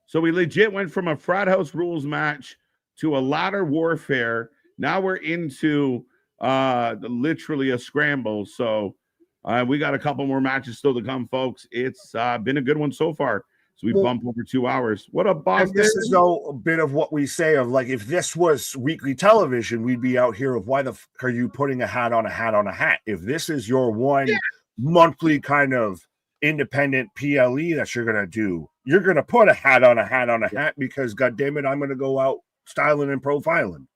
So we legit went from a frat house rules match to a ladder warfare. Now we're into literally a scramble. So we got a couple more matches still to come, folks. It's been a good one so far. So we bump over 2 hours. What a boss. This is a bit of what we say of like, if this was weekly television, we'd be out here of why the fuck are you putting a hat on a hat on a hat? If this is your one monthly kind of independent PLE that you're going to do, you're going to put a hat on a hat on a hat because, God damn it, I'm going to go out styling and profiling.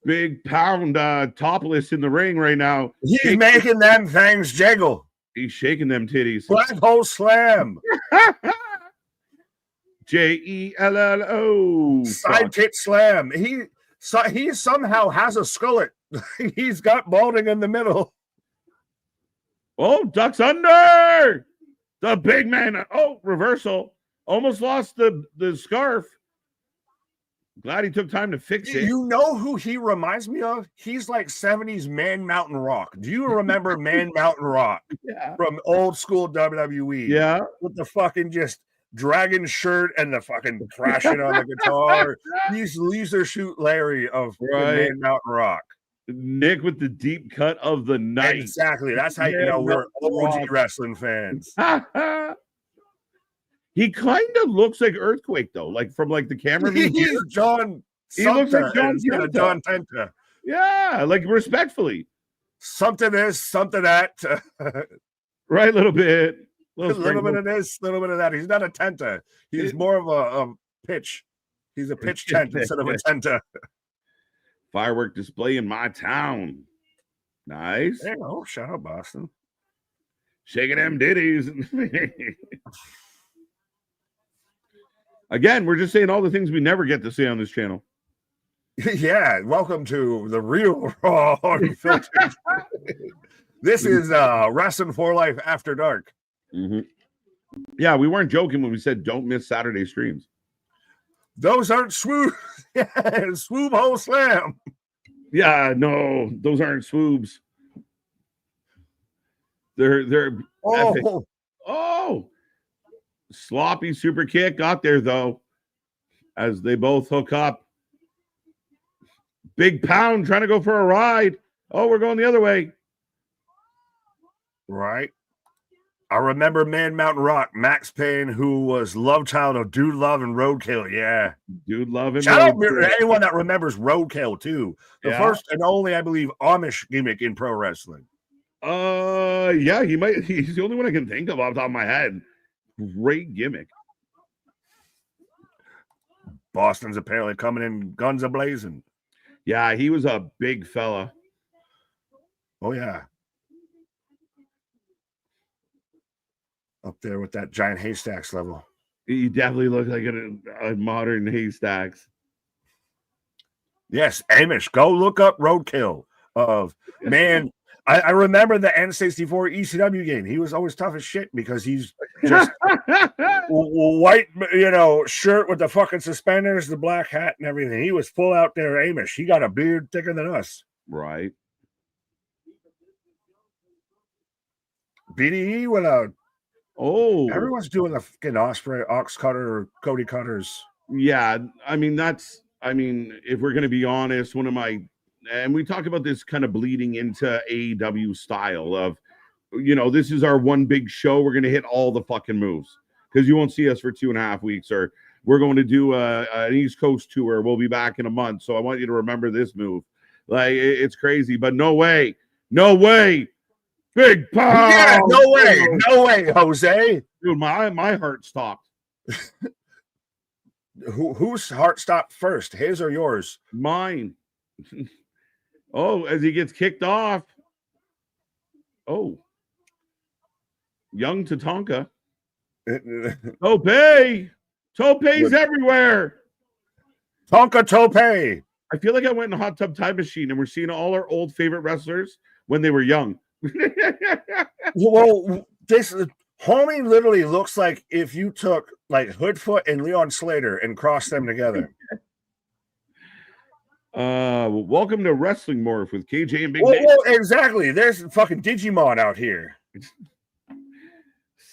Big pound topless in the ring right now. He's making them things jiggle. He's shaking them titties. Black hole slam. JELLO. Side tit slam. He somehow has a skullet. He's got balding in the middle. Oh, ducks under. The big man. Oh, reversal. Almost lost the scarf. Glad he took time to fix it. You know who he reminds me of? He's like 70s Man Mountain Rock. Do you remember Man Mountain Rock Yeah. from old school WWE? Yeah. With the fucking just dragon shirt and the fucking crashing on the guitar. He's Leisure Shoot Larry of Man Mountain Rock. Nick with the deep cut of the night. Exactly. That's how you know we're OG wrestling fans. He kind of looks like Earthquake though, like from like the camera view. He's John. He looks like John Tenta. Yeah, like respectfully. Something this, something that. Right, a little bit. A little bit of this, a little bit of that. He's not a Tenta. He's more of a pitch. He's a pitch tent instead of a Tenta. Firework display in my town. Nice. Hey, oh, shout out Boston. Shaking them ditties. Again, we're just saying all the things we never get to see on this channel. Yeah, welcome to the real raw unfiltered. This is Wrestling for Life After Dark. Mm-hmm. Yeah, we weren't joking when we said don't miss Saturday streams. Those aren't swoop. Yeah, swoop hole slam. Yeah, no, those aren't swoops. They're epic. Oh, sloppy super kick got there though, as they both hook up. Big Pound trying to go for a ride. Oh, we're going the other way. Right. I remember Man Mountain Rock, Max Payne, who was love child of Dude Love and Roadkill. Yeah. Dude Love and Shout out to anyone that remembers Roadkill, too. The first and only, I believe, Amish gimmick in pro wrestling. Yeah, he's the only one I can think of off the top of my head. Great gimmick. Boston's apparently coming in guns a-blazing. Yeah, he was a big fella. Oh, yeah. Up there with that giant haystacks level. He definitely looked like a modern haystacks. Yes, Amish. Go look up Roadkill. Man, I remember the N64 ECW game. He was always tough as shit because he's just white, shirt with the fucking suspenders, the black hat, and everything. He was full out there Amish. He got a beard thicker than us. Right. BDE with a. Oh, everyone's doing the fucking Osprey, Ox Cutter, or Cody Cutters. Yeah, I mean, if we're going to be honest, and we talk about this kind of bleeding into AEW style of, this is our one big show. We're going to hit all the fucking moves because you won't see us for 2.5 weeks, or we're going to do an East Coast tour. We'll be back in a month. So I want you to remember this move. Like, it's crazy, but no way. Big Pound. Yeah, no way, Jose. Dude, my heart stopped. Whose heart stopped first, his or yours? Mine. Oh, as he gets kicked off. Oh. Young Tatanka. Tope's everywhere. Tonka Tope. I feel like I went in a hot tub time machine and we're seeing all our old favorite wrestlers when they were young. Well, this homie literally looks like if you took like Hoodfoot and Leon Slater and crossed them together. Welcome to Wrestling Morph with KJ and Big Nick. Well, exactly. There's fucking Digimon out here.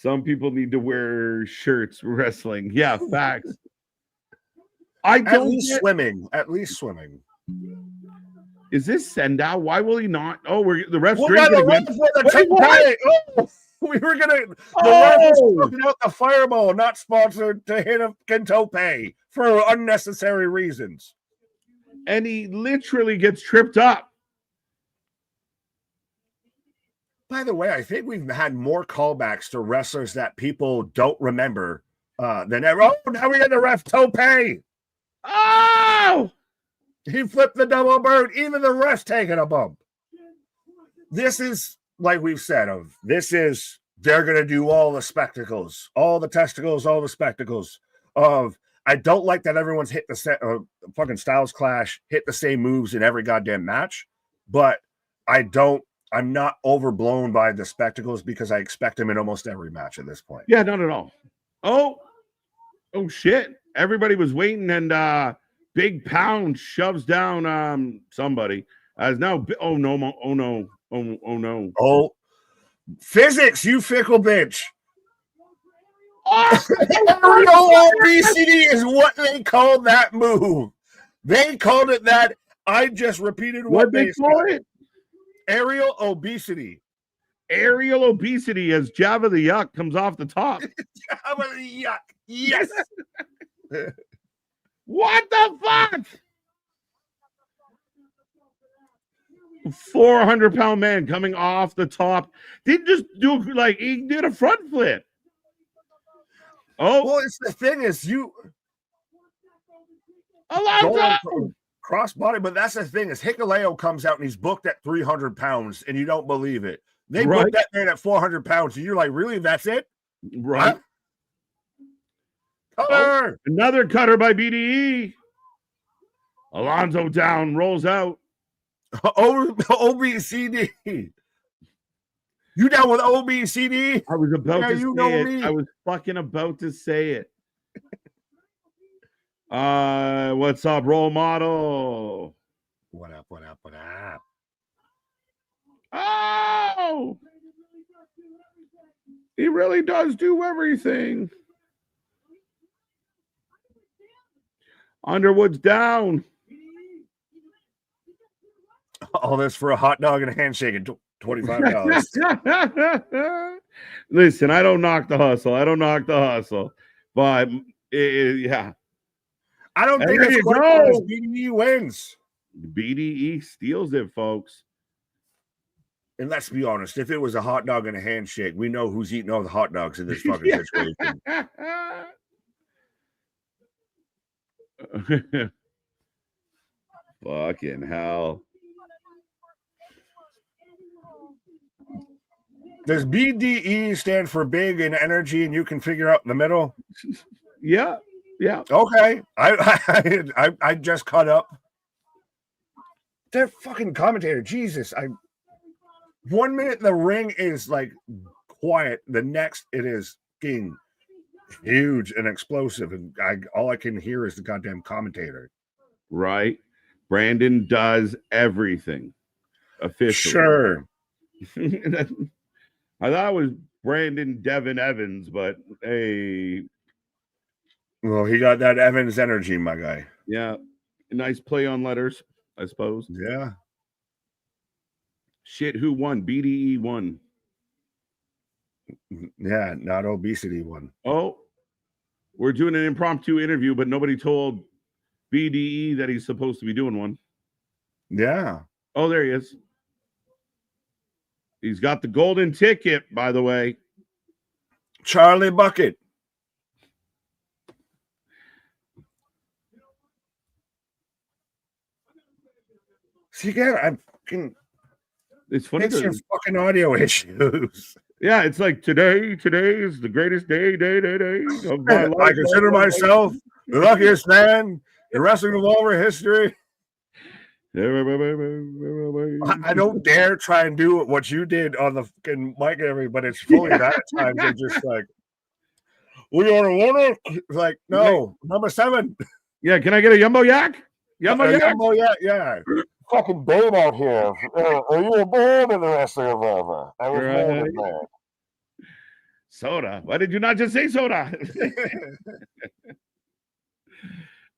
Some people need to wear shirts wrestling. Yeah, facts. At least swimming. Is this Sendow? Why will he not? Oh, the ref's drinking again. We were gonna. The ref was out the fireball, not sponsored to hit a Kentope for unnecessary reasons. And he literally gets tripped up. By the way, I think we've had more callbacks to wrestlers that people don't remember than ever. Oh, now we got the ref Tope. Oh! He flipped the double bird. Even the ref's taking a bump. This is, like we've said, they're going to do all the spectacles, all the testicles, all the spectacles of, I don't like that everyone's hit the fucking Styles Clash, hit the same moves in every goddamn match, but I'm not overblown by the spectacles because I expect them in almost every match at this point. Yeah, not at all. Oh shit. Everybody was waiting and Big Pound shoves down somebody. As now, oh no. Oh, physics, you fickle bitch. Oh, Obesity is what they called that move. They called it that. I just repeated what they call it. Aerial obesity. Aerial obesity as Java the Yuck comes off the top. Java the Yuck. Yes. What the fuck? 400-pound man coming off the top. Didn't just do like he did a front flip. Oh, well, it's the thing is you Alonzo cross body, but that's the thing is Hikuleo comes out and he's booked at 300 pounds, and you don't believe it. They booked that man at 400 pounds, and you're like, really? That's it? Right. Huh? Oh, another cutter by BDE. Alonzo down, rolls out. OBCD. You down with OBCD? I was about to you say know it. me. I was fucking about to say it. What's up, role model? What up? Oh, he really does do everything. Underwood's down. All this for a hot dog and a handshake and $25. Listen, I don't knock the hustle. But yeah. I don't think there it's you quite go. as BDE wins. BDE steals it, folks. And let's be honest, if it was a hot dog and a handshake, we know who's eating all the hot dogs in this fucking situation. Fucking hell. Does BDE stand for big and energy, and you can figure out the middle? Yeah. Okay. I just caught up. That fucking commentator, Jesus. 1 minute the ring is like quiet, the next it is fucking huge and explosive, and all I can hear is the goddamn commentator. Right. Brandon does everything officially. Sure. I thought it was Brandon Devin Evans, but hey. Well, he got that Evans energy, my guy. Yeah. Nice play on letters, I suppose. Yeah. Shit, who won? BDE won. Yeah, not obesity one. Oh, we're doing an impromptu interview, but nobody told BDE that he's supposed to be doing one. Yeah. Oh, there he is. He's got the golden ticket, by the way. Charlie Bucket. See, again, I'm fucking. It's funny. It's your fucking audio issues. Yeah, it's like today is the greatest day of my life. I consider myself the luckiest man in wrestling Revolver history. I don't dare try and do what you did on the fucking mic and everything, but it's fully that at times. They're just like, we are a winner. Like, no, number 7. Yeah, can I get a Yumbo Yak? Yumbo Yak, yeah. Fucking babe out here. Are you a babe in the wrestling Revolver? I was born with that. Soda. Why did you not just say soda?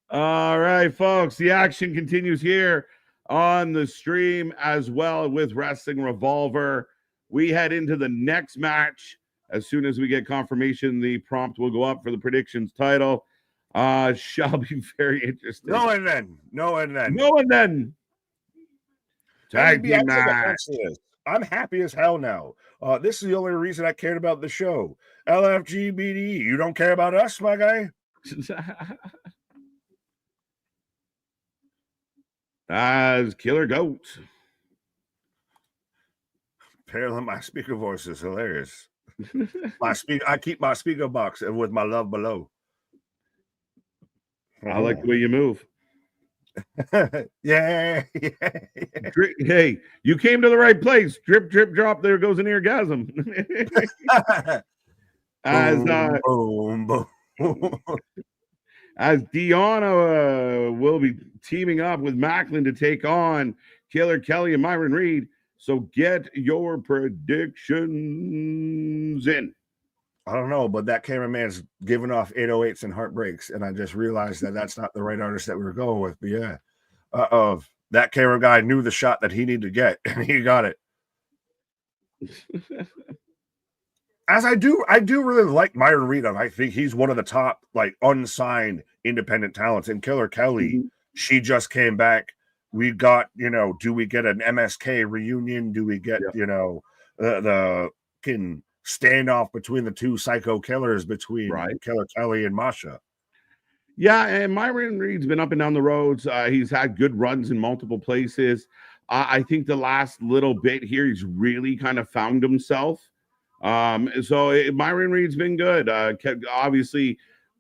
All right, folks. The action continues here on the stream as well with Wrestling Revolver. We head into the next match. As soon as we get confirmation, the prompt will go up for the predictions title. Shall be very interesting. No and then. Tag team match. I'm happy as hell now. This is the only reason I cared about the show. LFGBD. You don't care about us, my guy? As Killer Goat. Apparently, my speaker voice is hilarious. I keep my speaker box with my love below. I like the way you move. Yeah. Hey, you came to the right place. Drip, drip, drop. There goes an orgasm. As boom, boom. as Deanna will be teaming up with Macklin to take on Killer Kelly and Myron Reed. So get your predictions in. I don't know, but that cameraman's giving off 808s and heartbreaks, and I just realized that that's not the right artist that we were going with. But yeah, that camera guy knew the shot that he needed to get, and he got it. As I do really like Myron Reed. I think he's one of the top like unsigned independent talents. And Killer Kelly, she just came back. We got, do we get an MSK reunion? Do we get, the standoff between the two psycho killers between Killer Kelly and Masha? Yeah, and Myron Reed's been up and down the roads. He's had good runs in multiple places. I think the last little bit here, he's really kind of found himself. Myron Reed's been good. Obviously,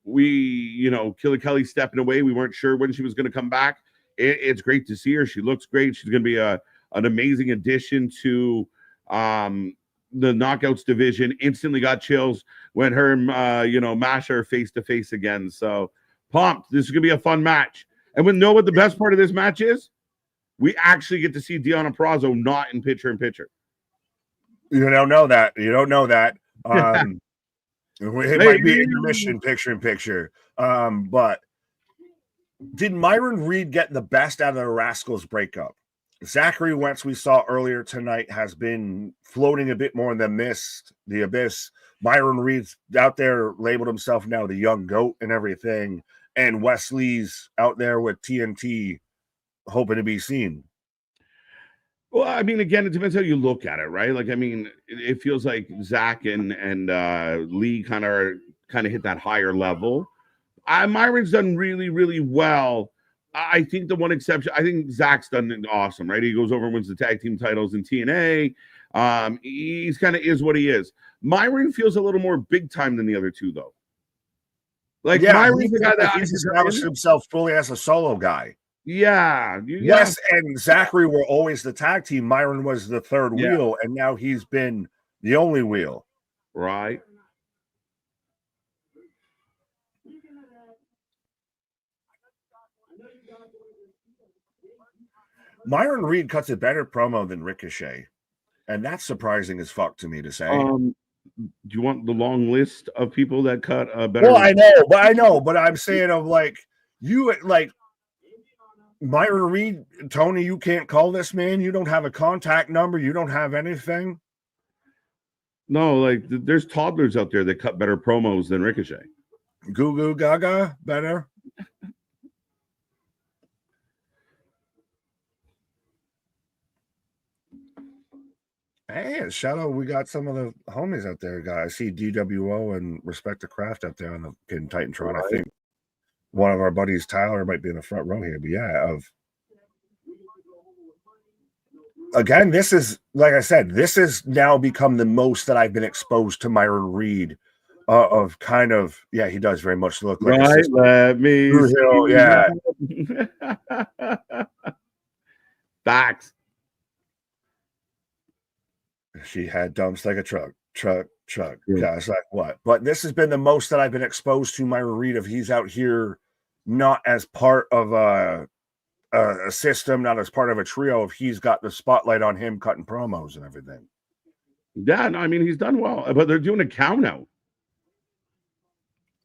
Killer Kelly stepping away. We weren't sure when she was going to come back. It's great to see her. She looks great. She's going to be an amazing addition to the Knockouts division. Instantly got chills when her, Masha are face to face again. So pumped. This is going to be a fun match. And we know what the best part of this match is? We actually get to see Deonna Purrazzo not in picture-in-picture. You don't know that. It might be intermission picture-in-picture. But did Myron Reed get the best out of the Rascals breakup? Zachary Wentz, we saw earlier tonight, has been floating a bit more in the abyss. Myron Reed's out there, labeled himself now the young goat and everything. And Wesley's out there with TNT, hoping to be seen. Well, I mean, again, it depends how you look at it, right? Like, I mean, it feels like Zach and Lee kind of hit that higher level. Myron's done really, really well. I think the one exception, I think Zach's done awesome, right? He goes over and wins the tag team titles in TNA. He's kind of is what he is. Myron feels a little more big time than the other two, though. Like, Myron's the guy that he's established himself fully as a solo guy. Yeah. Yes, and Zachary were always the tag team. Myron was the third wheel, and now he's been the only wheel. Right. Myron Reed cuts a better promo than Ricochet, and that's surprising as fuck to me to say. Do you want the long list of people that cut a better? Well, I know, but I'm saying of Myron Reed, Tony, you can't call this man. You don't have a contact number. You don't have anything. No, like there's toddlers out there that cut better promos than Ricochet. Goo Goo Gaga better. Hey, shout out. We got some of the homies out there, guys. I see DWO and Respect the Craft out there on the Titantron. Right. I think one of our buddies, Tyler, might be in the front row here. But yeah, again, this is, like I said, this has now become the most that I've been exposed to Myron Reed. Of kind of, yeah, he does very much look like right. Let me see. Yeah. Facts. She had dumps like a truck. Yeah. Guys, like what? But this has been the most that I've been exposed to Myron Reed. If he's out here, not as part of a system, not as part of a trio. If he's got the spotlight on him, cutting promos and everything. Yeah, no, I mean he's done well, but they're doing a count out.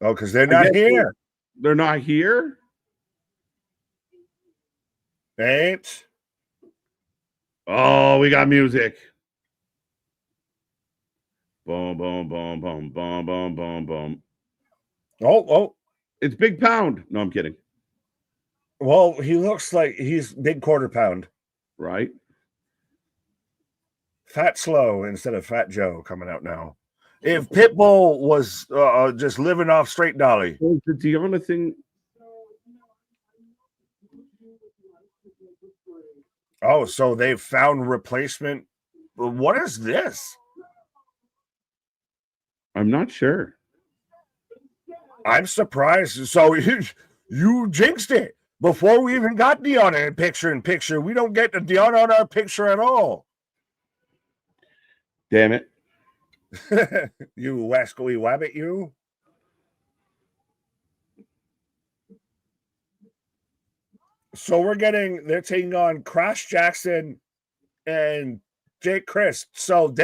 Oh, because they're not here. They're not here. Ain't. Oh, we got music. Boom, boom, boom, boom, boom, boom, boom, boom. Oh. It's Big Pound. No, I'm kidding. Well, he looks like he's Big Quarter Pound. Right. Fat Slow instead of Fat Joe coming out now. If Pitbull was just living off straight dolly. The Deonna thing. Oh, so they've found replacement. What is this? I'm not sure. I'm surprised. So you jinxed it. Before we even got Deonna in picture. We don't get the Deonna on our picture at all. Damn it. You wascally wabbit, you. So they're taking on Crash Jackson and Jake Christ. So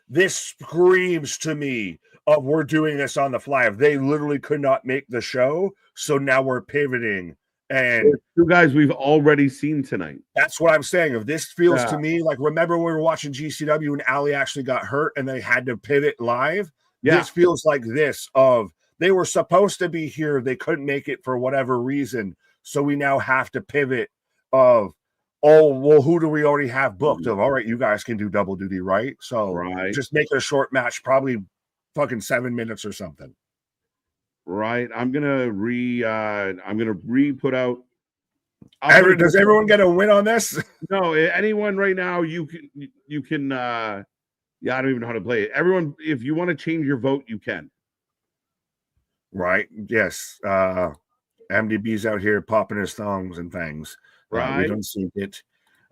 this screams to me of we're doing this on the fly. If they literally could not make the show, so now we're pivoting. And two guys we've already seen tonight. That's what I'm saying. If this feels to me like, remember when we were watching GCW and Ali actually got hurt and they had to pivot live? Yeah. This feels like this of they were supposed to be here. They couldn't make it for whatever reason. So we now have to pivot of, oh, well, who do we already have booked? Of, all right, you guys can do double duty, right? So just make it a short match, probably fucking 7 minutes or something. Right. I'm gonna re-put out. Does everyone get a win on this? No, anyone right now, you can I don't even know how to play it. Everyone, if you want to change your vote, you can. Right. Yes. MDB's out here popping his thongs and things. Right. We don't see it.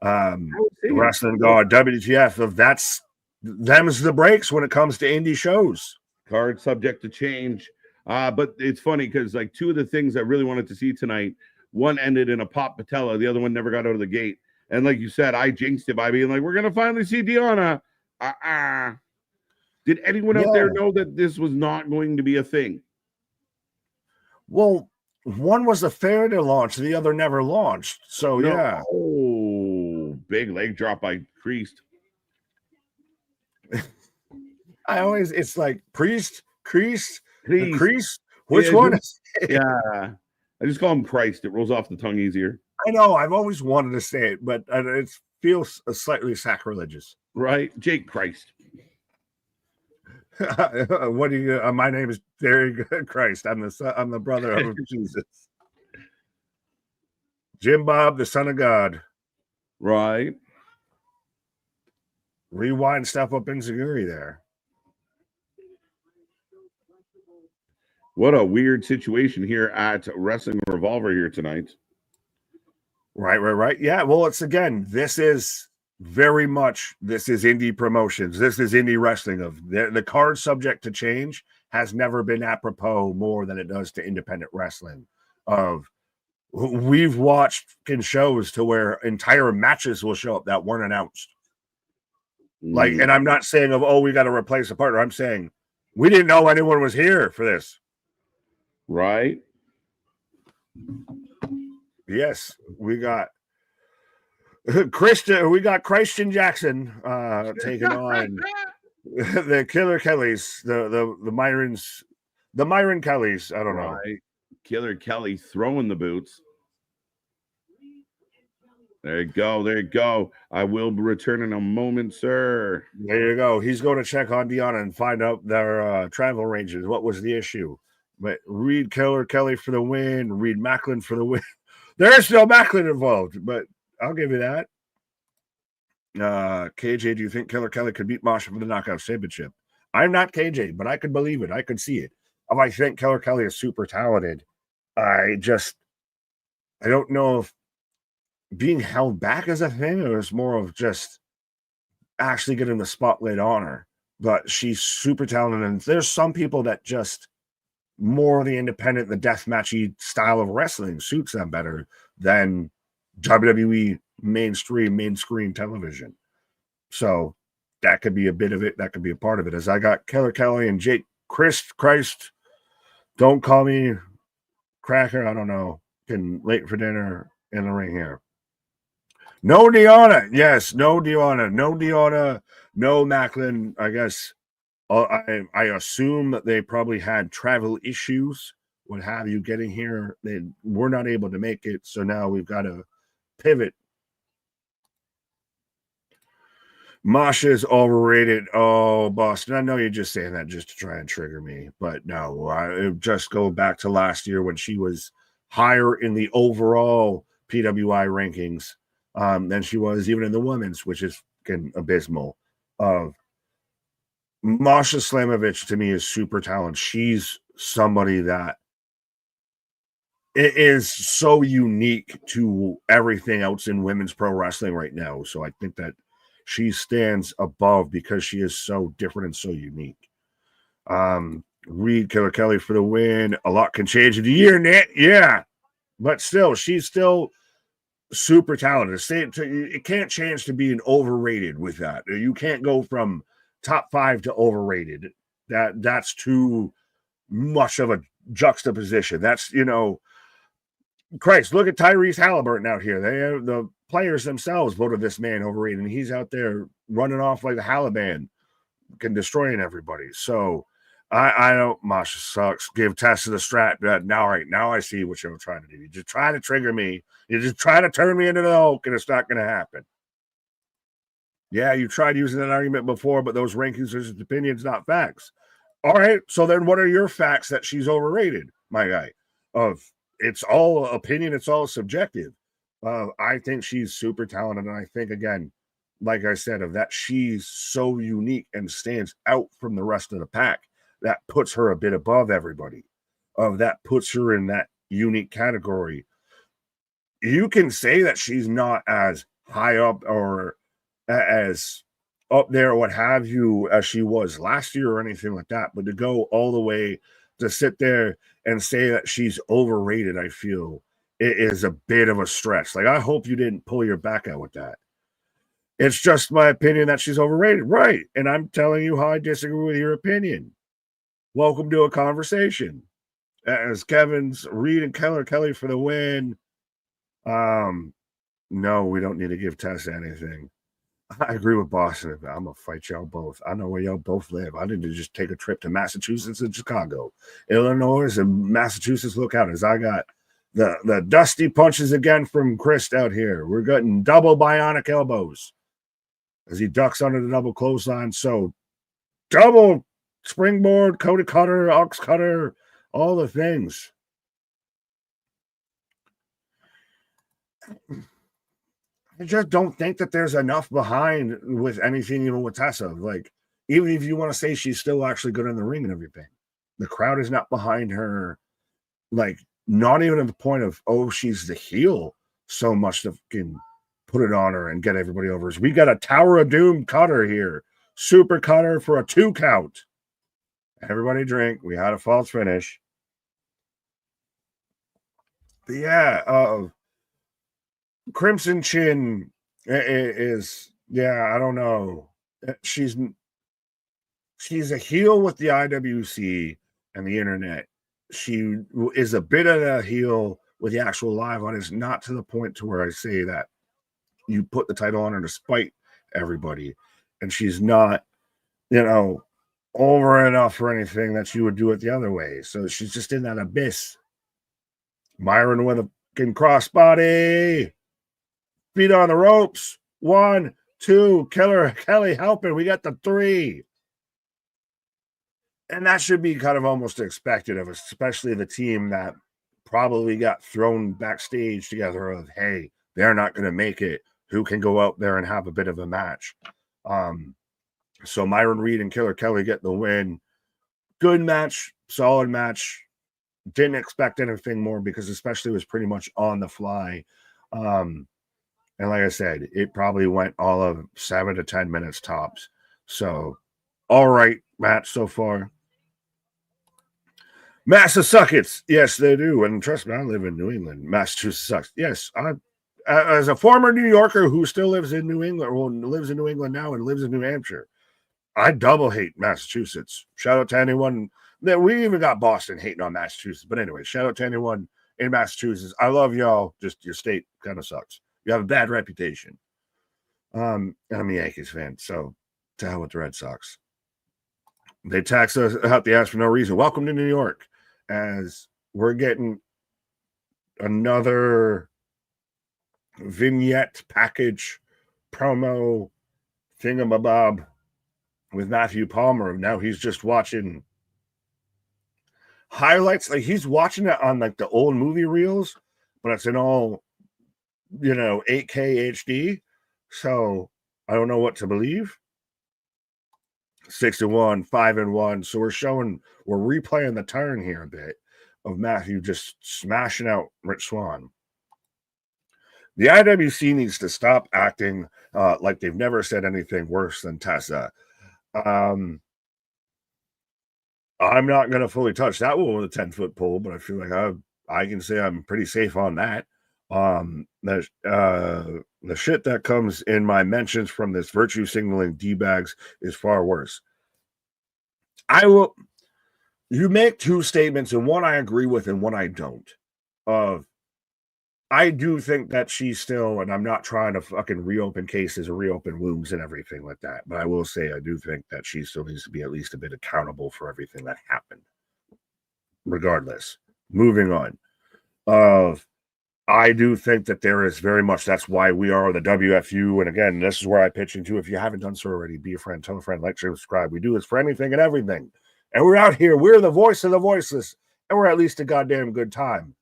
Wrestling God, WTF, of them's the breaks when it comes to indie shows. Card subject to change. But it's funny because like two of the things I really wanted to see tonight, one ended in a pop patella, the other one never got out of the gate. And like you said, I jinxed it by being like, we're gonna finally see Deanna. Did anyone out there know that this was not going to be a thing? Well, one was a fair to launch, the other never launched. So yeah. Oh, big leg drop by Priest. It's like Priest. Which one is it? Yeah. I just call him Christ. It rolls off the tongue easier. I know. I've always wanted to say it, but it feels slightly sacrilegious. Right? Jake Christ. What do you? My name is very good Christ. I'm the brother of Jesus. Jim Bob, the son of God. Right. Rewind stuff up insecurity there. What a weird situation here at Wrestling Revolver here tonight. Right. Yeah, well, this is indie promotions. This is indie wrestling. Of the card subject to change has never been apropos more than it does to independent wrestling. We've watched shows to where entire matches will show up that weren't announced. Like, and I'm not saying we got to replace a partner. I'm saying we didn't know anyone was here for this. Right. Yes, we got Christian Jackson taking on the Killer Kellys, the Myron Kellys. I don't know. Killer Kelly throwing the boots. There you go. I will return in a moment, sir. There you go. He's going to check on Deanna and find out their travel ranges. What was the issue? But Reed Killer Kelly for the win. Reed Macklin for the win. There's no Macklin involved, but I'll give you that. KJ, do you think Killer Kelly could beat Masha for the knockout championship? I'm not KJ, but I could believe it. I could see it. I think Killer Kelly is super talented. I don't know if being held back is a thing, or it's more of just actually getting the spotlight on her. But she's super talented, and there's some people that just more the independent, the deathmatchy style of wrestling suits them better than WWE main screen television. So that could be a bit of it. That could be a part of it. As I got Killer Kelly and Jake Christ. Don't call me Cracker. I don't know. Getting late for dinner in the ring here. No Deanna. Yes, no Deanna. No Deanna. No Macklin. I guess I assume that they probably had travel issues, what have you, getting here. They were not able to make it, so now we've got to pivot. Masha's overrated. Oh, Boston, I know you're just saying that just to try and trigger me, but no, I just go back to last year when she was higher in the overall PWI rankings than she was even in the women's, which is abysmal. Masha Slamovich to me is super talented. She's somebody that is so unique to everything else in women's pro wrestling right now. So I think that she stands above because she is so different and so unique. Reed Killer Kelly for the win. A lot can change in the year, Nat. Yeah. But still, she's still super talented. It can't change to being overrated with that. You can't go from top 5 to overrated. That's too much of a juxtaposition. That's, Christ, look at Tyrese Halliburton out here. The players themselves voted this man overrated, and he's out there running off like a Halliban, destroying everybody. So I don't. Masha sucks. Give Tessa the strap. Now I see what you're trying to do. You just try to trigger me. You just try to turn me into the Hulk, and it's not going to happen. Yeah, you tried using that argument before, but those rankings are just opinions, not facts. All right, so then what are your facts that she's overrated, my guy? It's all opinion, it's all subjective. I think she's super talented, and I think, again, like I said, of that she's so unique and stands out from the rest of the pack. That puts her a bit above everybody. That puts her in that unique category. You can say that she's not as high up or as up there or what have you as she was last year or anything like that, but to go all the way to sit there and say that she's overrated, I feel it is a bit of a stretch. Like, I hope you didn't pull your back out with that. It's just my opinion that she's overrated, right? And I'm telling you how I disagree with your opinion. Welcome to a conversation. As Kevin's Reed and Kelly for the win. No, we don't need to give Tessa anything. I agree with Boston. I'm going to fight y'all both. I know where y'all both live. I need to just take a trip to Massachusetts and Chicago. Illinois and Massachusetts, look out, as I got the dusty punches again from Chris out here. We're getting double bionic elbows as he ducks under the double clothesline. So double springboard, Coda cutter, ox cutter, all the things. I just don't think that there's enough behind with anything, even with Tessa. Like, even if you want to say she's still actually good in the ring and everything, the crowd is not behind her. Like, not even at the point of, oh, she's the heel so much to fucking put it on her and get everybody over. We got a Tower of Doom cutter here. Super cutter for a 2 count. Everybody drink. We had a false finish. But yeah, Crimson Chin is, I don't know. She's a heel with the IWC and the internet. She is a bit of a heel with the actual live audience, not to the point to where I say that you put the title on her to spite everybody. And she's not, over enough for anything that you would do it the other way. So she's just in that abyss. Myron with a fucking crossbody. Feet on the ropes. 1, 2. Kelly helping. We got the 3. And that should be kind of almost expected of, especially the team that probably got thrown backstage together of, hey, they're not going to make it. Who can go out there and have a bit of a match? So Myron Reed and Killer Kelly get the win. Good match, solid match. Didn't expect anything more because especially it was pretty much on the fly. And like I said, it probably went all of 7 to 10 minutes tops. So, all right, match so far. Massachusetts, yes, they do. And trust me, I live in New England. Massachusetts sucks. Yes, as a former New Yorker who still lives in New England, or lives in New England now and lives in New Hampshire, I double hate Massachusetts. Shout out to anyone that we even got Boston hating on Massachusetts. But anyway, shout out to anyone in Massachusetts. I love y'all. Just your state kind of sucks. You have a bad reputation. And I'm a Yankees fan, so to hell with the Red Sox. They tax us out the ass for no reason. Welcome to New York, as we're getting another vignette package promo thingamabob with Matthew Palmer. Now he's just watching highlights. Like, he's watching it on like the old movie reels, but it's in all 8K HD. So I don't know what to believe. 6-1, 5-1. So we're replaying the turn here a bit of Matthew just smashing out Rich Swann. The IWC needs to stop acting like they've never said anything worse than Tessa. I'm not going to fully touch that one with a 10-foot pole, but I feel like I can say I'm pretty safe on that. The shit that comes in my mentions from this virtue signaling D-bags is far worse. You make two statements, and one I agree with and one I don't. I do think that she's still, and I'm not trying to fucking reopen cases or reopen wounds and everything like that, but I will say I do think that she still needs to be at least a bit accountable for everything that happened. Regardless, moving on. I do think that there is very much, that's why we are the WFU. And again, this is where I pitch into, if you haven't done so already, be a friend, tell a friend, like, share, subscribe. We do this for anything and everything. And we're out here. We're the voice of the voiceless. And we're at least a goddamn good time.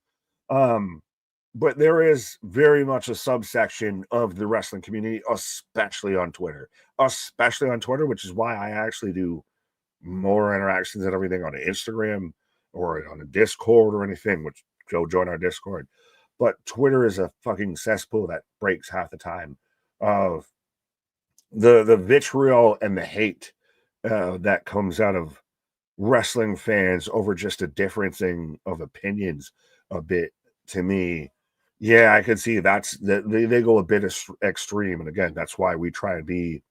But there is very much a subsection of the wrestling community, especially on Twitter, which is why I actually do more interactions and everything on Instagram or on a Discord or anything, which go join our Discord. But Twitter is a fucking cesspool that breaks half the time of the vitriol and the hate that comes out of wrestling fans over just a differencing of opinions a bit. To me, yeah, I can see they go a bit extreme. And again, that's why we try to be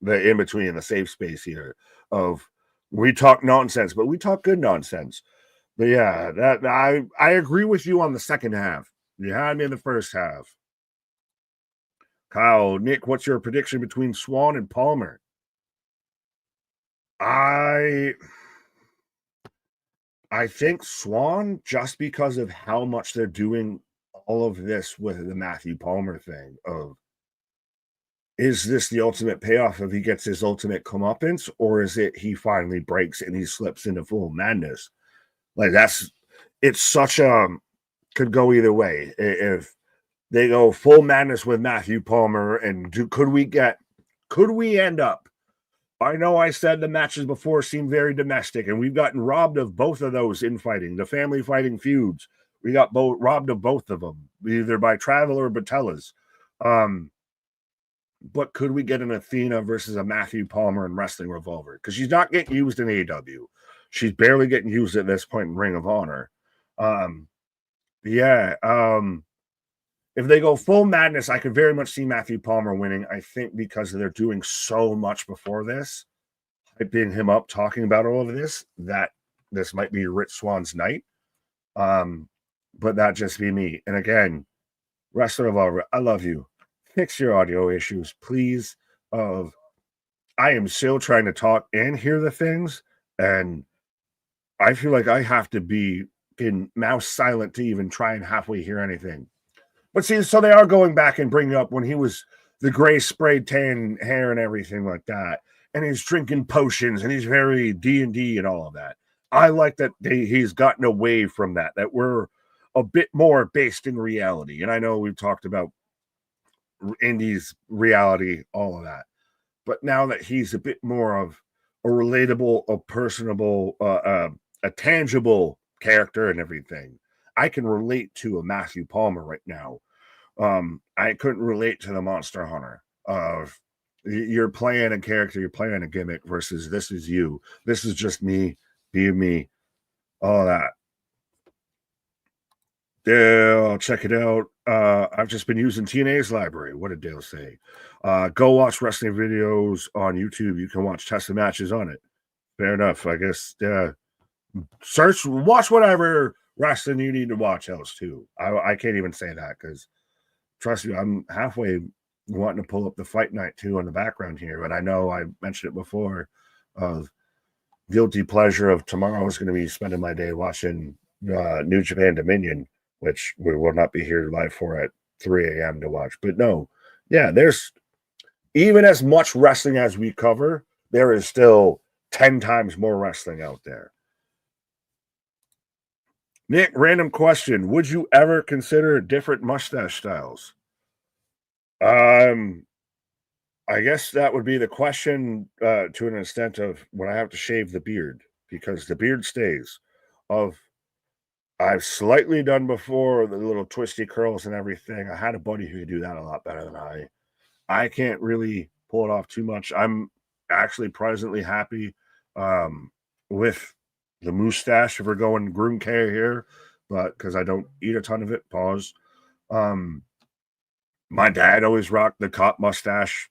the in-between, the safe space here of we talk nonsense, but we talk good nonsense. But yeah, that I agree with you on the second half. You had me in the first half. Kyle, Nick, what's your prediction between Swan and Palmer? I think Swan, just because of how much they're doing all of this with the Matthew Palmer thing of, is this the ultimate payoff if he gets his ultimate comeuppance, or is it he finally breaks and he slips into full madness? Like it's such a, could go either way. If they go full madness with Matthew Palmer, and could we end up, I know I said the matches before seemed very domestic, and we've gotten robbed of both of those infighting, the family fighting feuds. We got robbed of both of them, either by Travel or Batellas. But could we get an Athena versus a Matthew Palmer in Wrestling Revolver? Because she's not getting used in AEW. She's barely getting used at this point in Ring of Honor. If they go full madness, I could very much see Matthew Palmer winning. I think because they're doing so much before this, hyping him up, talking about all of this, that this might be Rich Swan's night. But that just be me. And again, Wrestler Revolver, I love you. Fix your audio issues, please. I am still trying to talk and hear the things, and I feel like I have to be in mouse silent to even try and halfway hear anything. But see, so they are going back and bringing up when he was the gray sprayed tan hair and everything like that, and he's drinking potions and he's very D&D and all of that. I like that he's gotten away from that we're a bit more based in reality. And I know we've talked about Indy's reality, all of that. But now that he's a bit more of a relatable, a personable, a tangible character and everything, I can relate to a Matthew Palmer right now. I couldn't relate to the Monster Hunter of you're playing a character, you're playing a gimmick versus this is you. This is just me, be me, all that. Dale, check it out. I've just been using TNA's library. What did Dale say? Go watch wrestling videos on YouTube. You can watch test matches on it. Fair enough, I guess. Watch whatever wrestling you need to watch else too. I can't even say that because trust me, I'm halfway wanting to pull up the Fight Night 2 in the background here, but I know I mentioned it before. Guilty pleasure of tomorrow is going to be spending my day watching New Japan Dominion, which we will not be here live for at 3 a.m. to watch. But no, yeah, there's even as much wrestling as we cover, there is still 10 times more wrestling out there. Nick, random question. Would you ever consider different mustache styles? I guess that would be the question to an extent of when I have to shave the beard, because the beard stays. I've slightly done before the little twisty curls and everything. I had a buddy who could do that a lot better than I. I can't really pull it off too much. I'm actually presently happy with the mustache if we're going groom care here, but because I don't eat a ton of it, pause. My dad always rocked the cop mustache.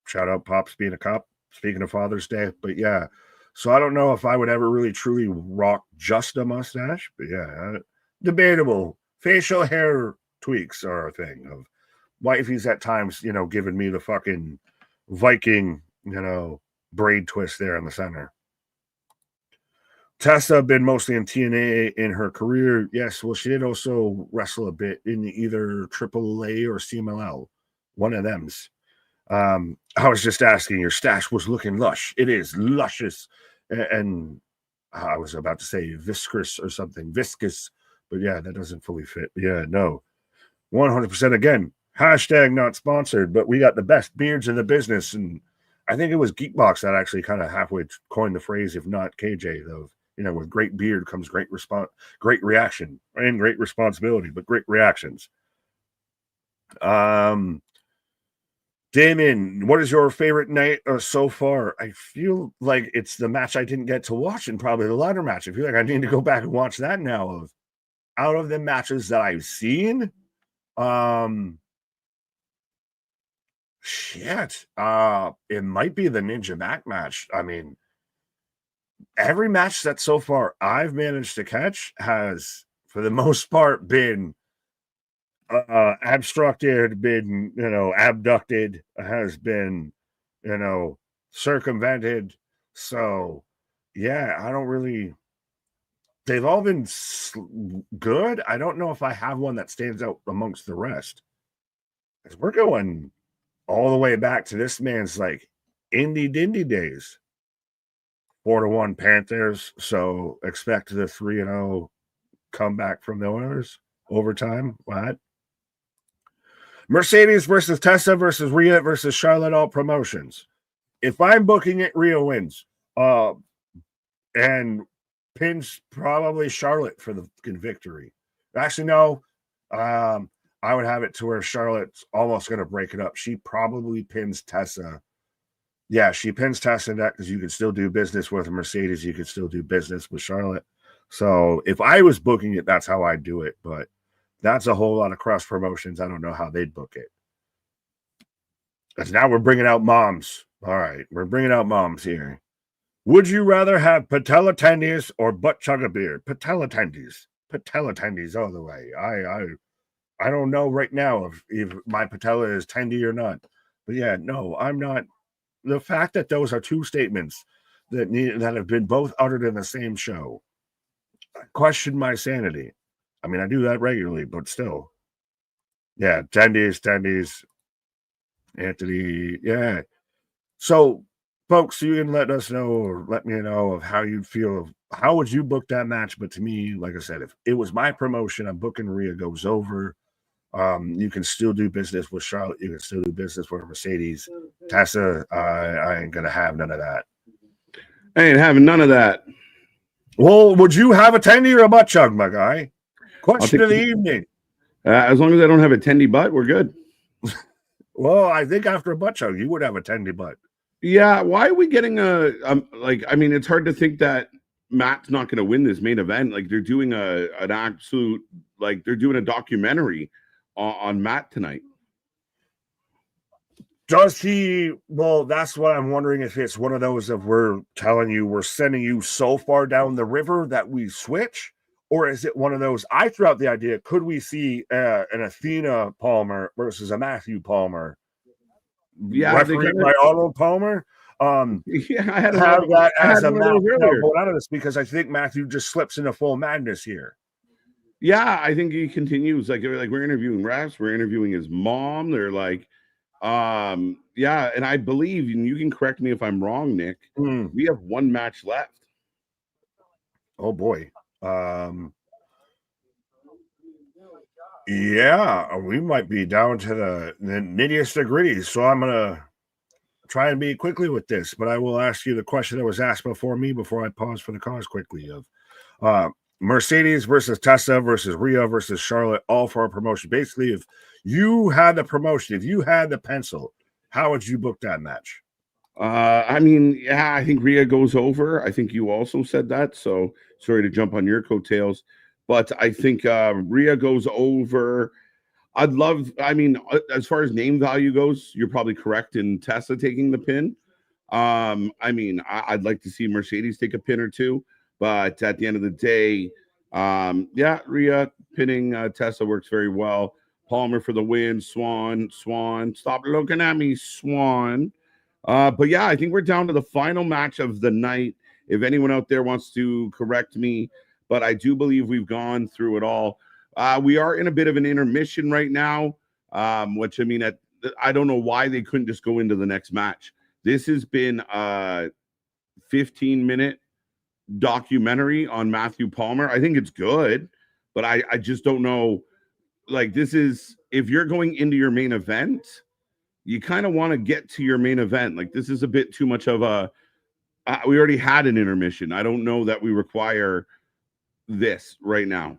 Shout out Pops being a cop. Speaking of Father's Day, but yeah. So I don't know if I would ever really truly rock just a mustache, but yeah, debatable. Facial hair tweaks are a thing. Of wifey's at times, you know, giving me the fucking Viking, you know, braid twist there in the center. Tessa been mostly in TNA in her career. Yes, well, she did also wrestle a bit in either AAA or CMLL. One of them's. I was just asking, your stash was looking lush. It is luscious. And I was about to say viscous or something. Viscous. But yeah, that doesn't fully fit. Yeah, no. 100% again. Hashtag not sponsored, but we got the best beards in the business. And I think it was Geekbox that actually kind of halfway coined the phrase, if not KJ, though. You know, with great beard comes great reaction, and great responsibility, but great reactions. Damon, what is your favorite night so far? I feel like it's the match I didn't get to watch, and probably the ladder match. I feel like I need to go back and watch that now. Out of the matches that I've seen, shit, it might be the Ninja Mac match. I mean, every match that so far I've managed to catch has, for the most part, been obstructed, been, you know, abducted, has been, you know, circumvented. So, yeah, I don't really. They've all been good. I don't know if I have one that stands out amongst the rest. Because we're going all the way back to this man's like indie dindy days. 4-1 Panthers. So expect the 3-0 comeback from the Oilers overtime. What? Mercedes versus Tessa versus Rhea versus Charlotte, all promotions. If I'm booking it, Rhea wins. And pins probably Charlotte for the victory. Actually, no. I would have it to where Charlotte's almost going to break it up. She probably pins Tessa. Yeah, she pins Tessa in that because you can still do business with Mercedes. You can still do business with Charlotte. So if I was booking it, that's how I'd do it. But that's a whole lot of cross promotions. I don't know how they'd book it. Because now we're bringing out moms. All right, we're bringing out moms here. Would you rather have patella tendies or butt chug a beer? Patella tendies. Patella tendies all the way. I don't know right now if my patella is tendy or not. But yeah, no, I'm not. The fact that those are two statements that have been both uttered in the same show, I question my sanity. I mean, I do that regularly, but still. Yeah, tendies. Anthony, yeah. So, folks, you can let us know or let me know of how you'd feel. How would you book that match? But to me, like I said, if it was my promotion, I'm booking Rhea goes over. You can still do business with Charlotte. You can still do business with Mercedes. Tessa, I ain't going to have none of that. I ain't having none of that. Well, would you have a tendy or a butt chug, my guy? Question of the evening. As long as I don't have a tendy butt, we're good. Well, I think after a butt chug, you would have a tendy butt. Yeah, why are we getting I mean, it's hard to think that Matt's not going to win this main event. Like, they're doing an absolute, like, they're doing a documentary on Matt tonight. Does he? Well, that's what I'm wondering, if it's one of those of we're telling you we're sending you so far down the river that we switch, or is it one of those? I threw out the idea: could we see an Athena Palmer versus a Matthew Palmer? Yeah, refereed by Arnold Palmer. Yeah, I had that as a match going out of this because I think Matthew just slips into full madness here. Yeah, I think he continues. Like we're interviewing Refs, we're interviewing his mom. They're like, yeah, and I believe, and you can correct me if I'm wrong, Nick. We have one match left. Oh boy. Yeah, we might be down to the nittiest degree. So I'm gonna try and be quickly with this, but I will ask you the question that was asked before me before I pause for the cause quickly of Mercedes versus Tessa versus Rhea versus Charlotte, all for a promotion. Basically, if you had the promotion, if you had the pencil, how would you book that match? I mean, yeah, I think Rhea goes over. I think you also said that. So sorry to jump on your coattails, but I think Rhea goes over. I'd love, I mean, as far as name value goes, you're probably correct in Tessa taking the pin. I mean, I'd like to see Mercedes take a pin or two, but at the end of the day, yeah, Rhea pinning Tessa works very well. Palmer for the win. Swan, stop looking at me, Swan. But yeah, I think we're down to the final match of the night. If anyone out there wants to correct me, but I do believe we've gone through it all. We are in a bit of an intermission right now, which I mean, I don't know why they couldn't just go into the next match. This has been a 15-minute documentary on Matthew Palmer. I think it's good, but I just don't know. Like, this is, if you're going into your main event, you kind of want to get to your main event. Like, this is a bit too much of a, we already had an intermission. I don't know that we require this right now.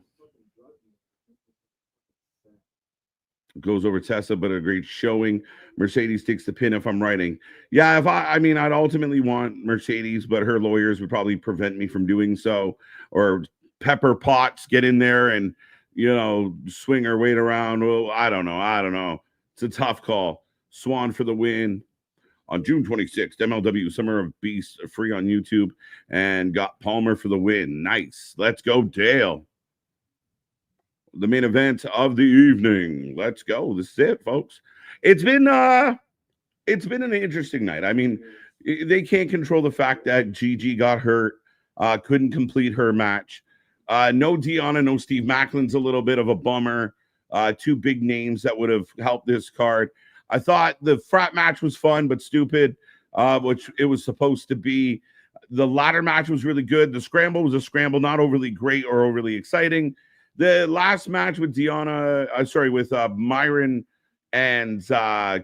Goes over Tessa, but a great showing. Mercedes takes the pin if I'm writing. Yeah, if I mean, I'd ultimately want Mercedes, but her lawyers would probably prevent me from doing so. Or Pepper Potts get in there and, you know, swing her weight around. Well, I don't know. It's a tough call. Swan for the win. On June 26th, MLW Summer of Beast free on YouTube, and got Palmer for the win. Nice. Let's go, Dale. The main event of the evening. Let's go. This is it, folks. It's been an interesting night. I mean, they can't control the fact that Gigi got hurt, couldn't complete her match. No Deanna, no Steve Macklin's a little bit of a bummer. Two big names that would have helped this card. I thought the Frat match was fun but stupid, which it was supposed to be. The ladder match was really good. The scramble was a scramble, not overly great or overly exciting. The last match with with Myron and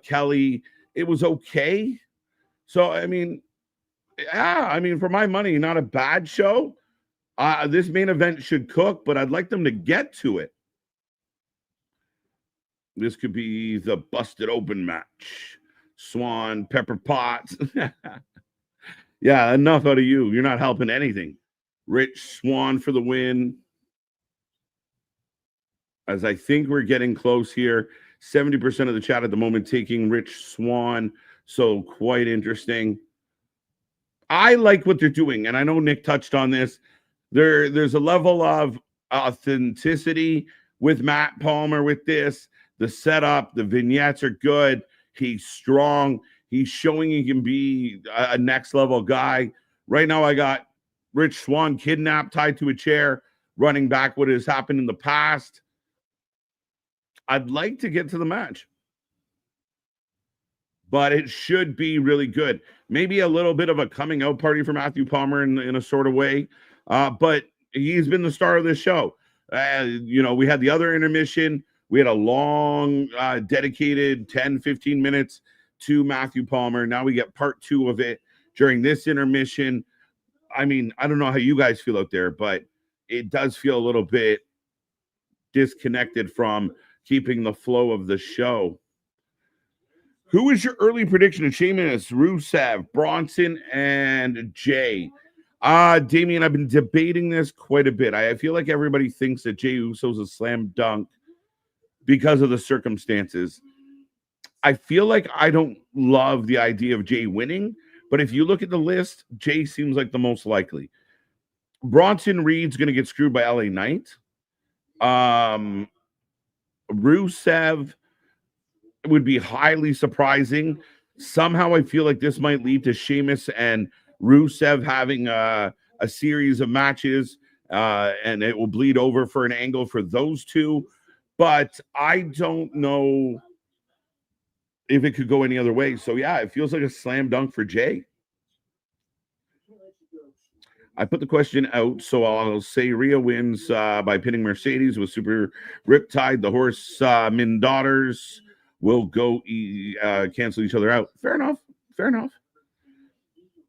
Kelly, it was okay. So, I mean, yeah, for my money, not a bad show. This main event should cook, but I'd like them to get to it. This could be the busted open match. Swan, Pepper Potts. Yeah, enough out of you. You're not helping anything. Rich Swan for the win. As I think we're getting close here. 70% of the chat at the moment taking Rich Swan. So quite interesting. I like what they're doing, and I know Nick touched on this. There's a level of authenticity with Matt Palmer with this. The setup, the vignettes are good. He's strong. He's showing he can be a next level guy. Right now, I got Rich Swan kidnapped, tied to a chair, running back what has happened in the past. I'd like to get to the match, but it should be really good. Maybe a little bit of a coming out party for Matthew Palmer in a sort of way, but he's been the star of this show. We had the other intermission. We had a long, dedicated 10, 15 minutes to Matthew Palmer. Now we get part 2 of it during this intermission. I mean, I don't know how you guys feel out there, but it does feel a little bit disconnected from keeping the flow of the show. Who is your early prediction of Sheamus, Rusev, Bronson, and Jay? Damien, I've been debating this quite a bit. I feel like everybody thinks that Jey Uso's a slam dunk because of the circumstances. I feel like I don't love the idea of Jay winning, but if you look at the list, Jay seems like the most likely. Bronson Reed's going to get screwed by LA Knight. Rusev would be highly surprising. Somehow I feel like this might lead to Sheamus and Rusev having a series of matches, and it will bleed over for an angle for those two. But I don't know if it could go any other way. So, yeah, it feels like a slam dunk for Jay. I put the question out, so I'll say Rhea wins by pinning Mercedes with Super Riptide. The Horsemen daughters will go cancel each other out. Fair enough.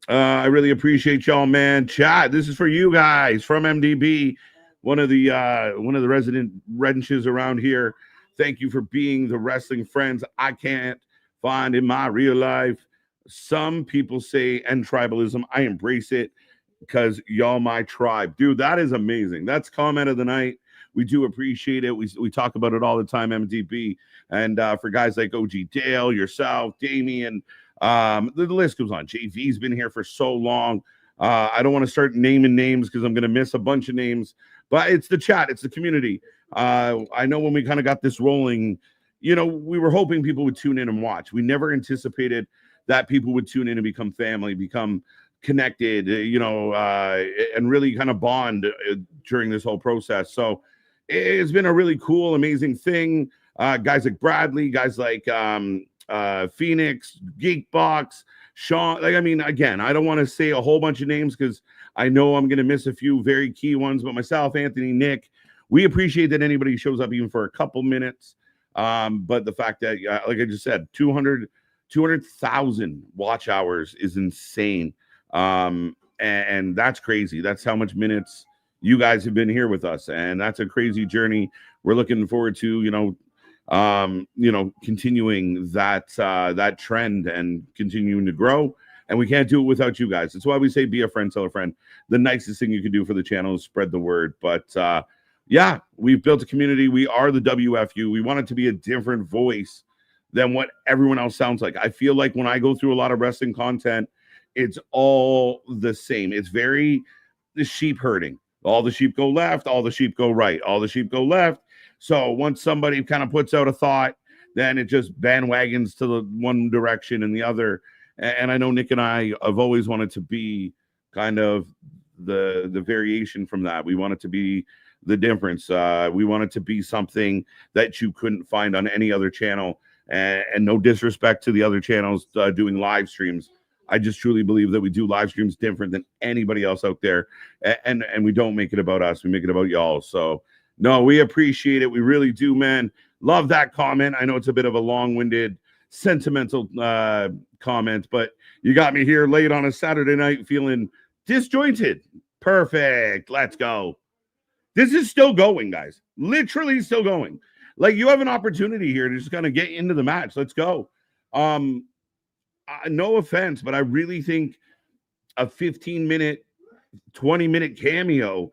I really appreciate y'all, man. Chat, this is for you guys from MDB, one of the resident wrenches around here. Thank you for being the wrestling friends I can't find in my real life. Some people say end tribalism. I embrace it because y'all my tribe. Dude, that is amazing. That's comment of the night. We do appreciate it. We talk about it all the time, MDB. And for guys like OG Dale, yourself, Damien, the list goes on. JV's been here for so long. I don't want to start naming names because I'm going to miss a bunch of names, but it's the chat. It's the community. I know when we kind of got this rolling, you know, we were hoping people would tune in and watch. We never anticipated that people would tune in and become family, become connected, you know, and really kind of bond during this whole process. So it's been a really cool, amazing thing. Guys like Bradley, guys like Phoenix, Geekbox, Sean. Like, I mean, again, I don't want to say a whole bunch of names because I know I'm going to miss a few very key ones, but myself, Anthony, Nick, we appreciate that anybody shows up even for a couple minutes. But the fact that, like I just said, 200,000 watch hours is insane. And that's crazy. That's how much minutes you guys have been here with us. And that's a crazy journey. We're looking forward to, you know, continuing that trend and continuing to grow. And we can't do it without you guys. That's why we say be a friend, tell a friend. The nicest thing you can do for the channel is spread the word. But yeah, we've built a community. We are the WFU. We want it to be a different voice than what everyone else sounds like. I feel like when I go through a lot of wrestling content, it's all the same. It's very the sheep herding. All the sheep go left, all the sheep go right, all the sheep go left. So once somebody kind of puts out a thought, then it just bandwagons to the one direction and the other. And I know Nick and I have always wanted to be kind of the variation from that. We want it to be the difference. We want it to be something that you couldn't find on any other channel. And no disrespect to the other channels doing live streams. I just truly believe that we do live streams different than anybody else out there. And we don't make it about us. We make it about y'all. So, no, we appreciate it. We really do, man. Love that comment. I know it's a bit of a long-winded, sentimental comment, but you got me here late on a Saturday night feeling disjointed. Perfect. Let's go. This is still going, guys. Literally still going. Like, you have an opportunity here to just kind of get into the match. Let's go. No offense, but I really think a 15-minute, 20-minute cameo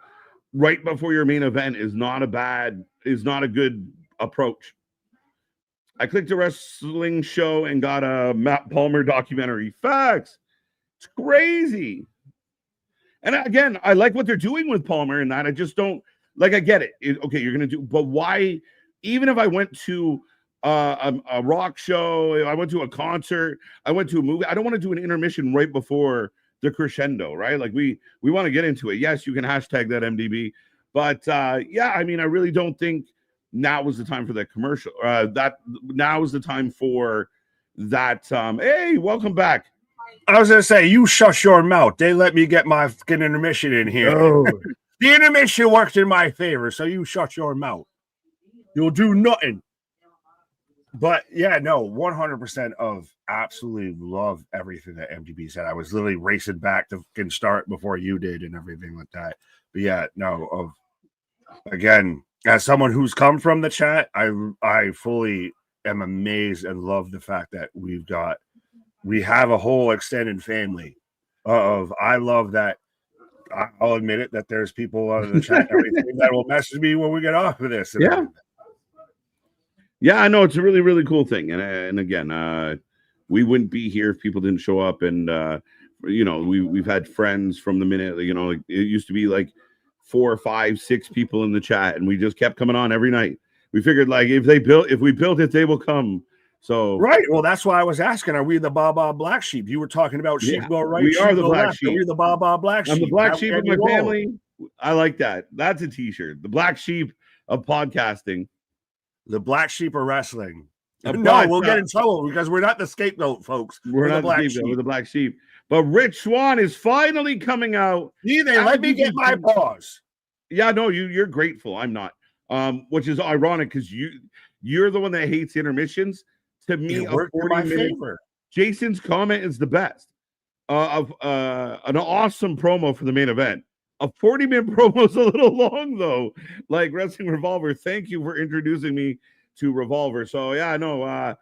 right before your main event is not a good approach. I clicked a wrestling show and got a Matt Palmer documentary. Facts. It's crazy. And again, I like what they're doing with Palmer and that. I just don't like, I get it. Okay, you're going to do, but why? Even if I went to a rock show, I went to a concert, I went to a movie, I don't want to do an intermission right before the crescendo, right? Like we want to get into it. Yes, you can hashtag that MDB, but yeah, I mean, I really don't think now was the time for that commercial. That now is the time for that. Hey, welcome back. I was gonna say, you shush your mouth. They let me get my fucking intermission in here. Oh. The intermission worked in my favor, so you shut your mouth. You'll do nothing. But yeah, no, 100% of absolutely love everything that MDB said. I was literally racing back to fucking start before you did and everything like that. But yeah, no, again, as someone who's come from the chat, I fully am amazed and love the fact that we have a whole extended family of. I love that. I'll admit it, that there's people out of the chat and everything that will message me when we get off of this. Yeah. Everything. Yeah, I know it's a really, really cool thing. And again, we wouldn't be here if people didn't show up. And, you know, we've had friends from the minute, you know, like, it used to be like 4, 5, 6 people in the chat. And we just kept coming on every night. We figured, like, if we built it, they will come. So right. Well, that's why I was asking, are we the Baba Black Sheep? You were talking about sheep go right. We are the Black left. Sheep. Are we the Baba Black Sheep? I'm the Black Sheep of my family. I like that. That's a t-shirt. The Black Sheep of podcasting. The Black Sheep of wrestling. No, we'll get in trouble because we're not the scapegoat, folks. We're not the Black Sheep. We're the Black Sheep. But Rich Swann is finally coming out. Let me get my pause. Yeah, no, you're grateful. I'm not. Which is ironic because you're the one that hates intermissions. To me, a 40-minute. Jason's comment is the best. Of an awesome promo for the main event. A 40-minute promo is a little long, though. Like Wrestling Revolver, thank you for introducing me to Revolver. So, yeah, no,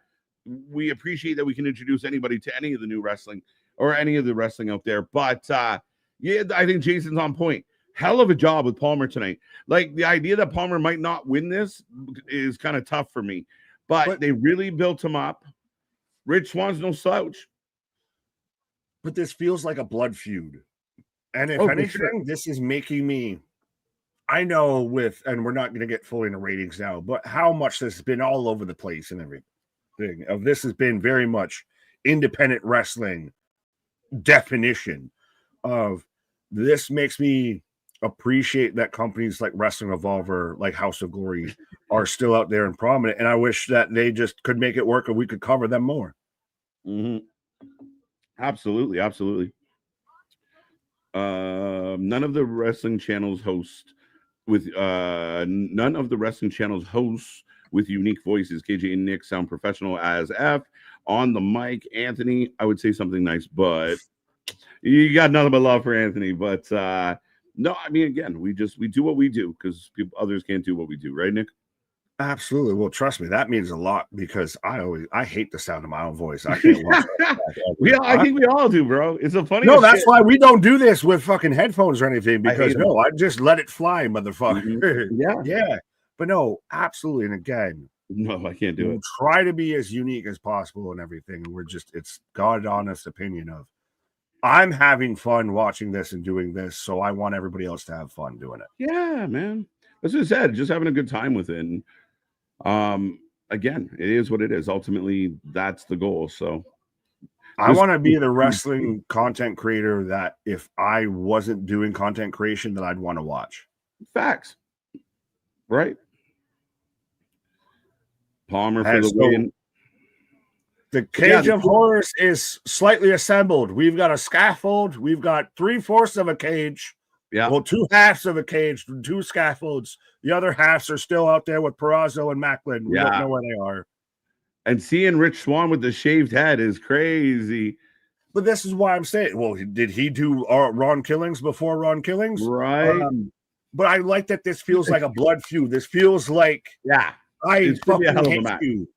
we appreciate that we can introduce anybody to any of the new wrestling or any of the wrestling out there. But, yeah, I think Jason's on point. hell of a job with Palmer tonight. Like, the idea that Palmer might not win this is kind of tough for me, but they really built him up. Rich Swann's no slouch. But this feels like a blood feud. And if anything, this is making me, I know and we're not going to get fully into ratings now, but how much this has been all over the place and everything. This has been very much independent wrestling definition of this. Makes me appreciate that companies like Wrestling Revolver, like House of Glory, are still out there and prominent. And I wish that they just could make it work and we could cover them more. Mm-hmm. Absolutely. Absolutely. None of the wrestling channels host with unique voices. KJ and Nick sound professional as F. On the mic, Anthony, I would say something nice, but you got nothing but love for Anthony. But no, I mean, again, we do what we do because others can't do what we do, right, Nick? Absolutely. Well, trust me, that means a lot because I hate the sound of my own voice. I can't watch that. I think we all do, bro. It's a funny. No, that's why we don't do this with fucking headphones or anything, because I just let it fly, motherfucker. Mm-hmm. Yeah. But no, absolutely. And again, no, I can't do it. Try to be as unique as possible and everything. And it's God's honest opinion of I'm having fun watching this and doing this, so I want everybody else to have fun doing it. Yeah, man. That's what I said. Just having a good time with it. And, again, it is what it is. Ultimately, that's the goal. So I want to be the wrestling content creator that if I wasn't doing content creation, that I'd want to watch. Facts. Right. Palmer for the win. The cage of horrors is slightly assembled. We've got a scaffold. We've got 3/4 of a cage. Yeah. Well, 2/2 of a cage, 2 scaffolds. The other halves are still out there with Perazzo and Macklin. We don't know where they are. And seeing Rich Swann with the shaved head is crazy. But this is why I'm saying, well, did he do Ron Killings before Ron Killings? Right. But I like that this feels like a blood feud. This feels like, I fucking hate you.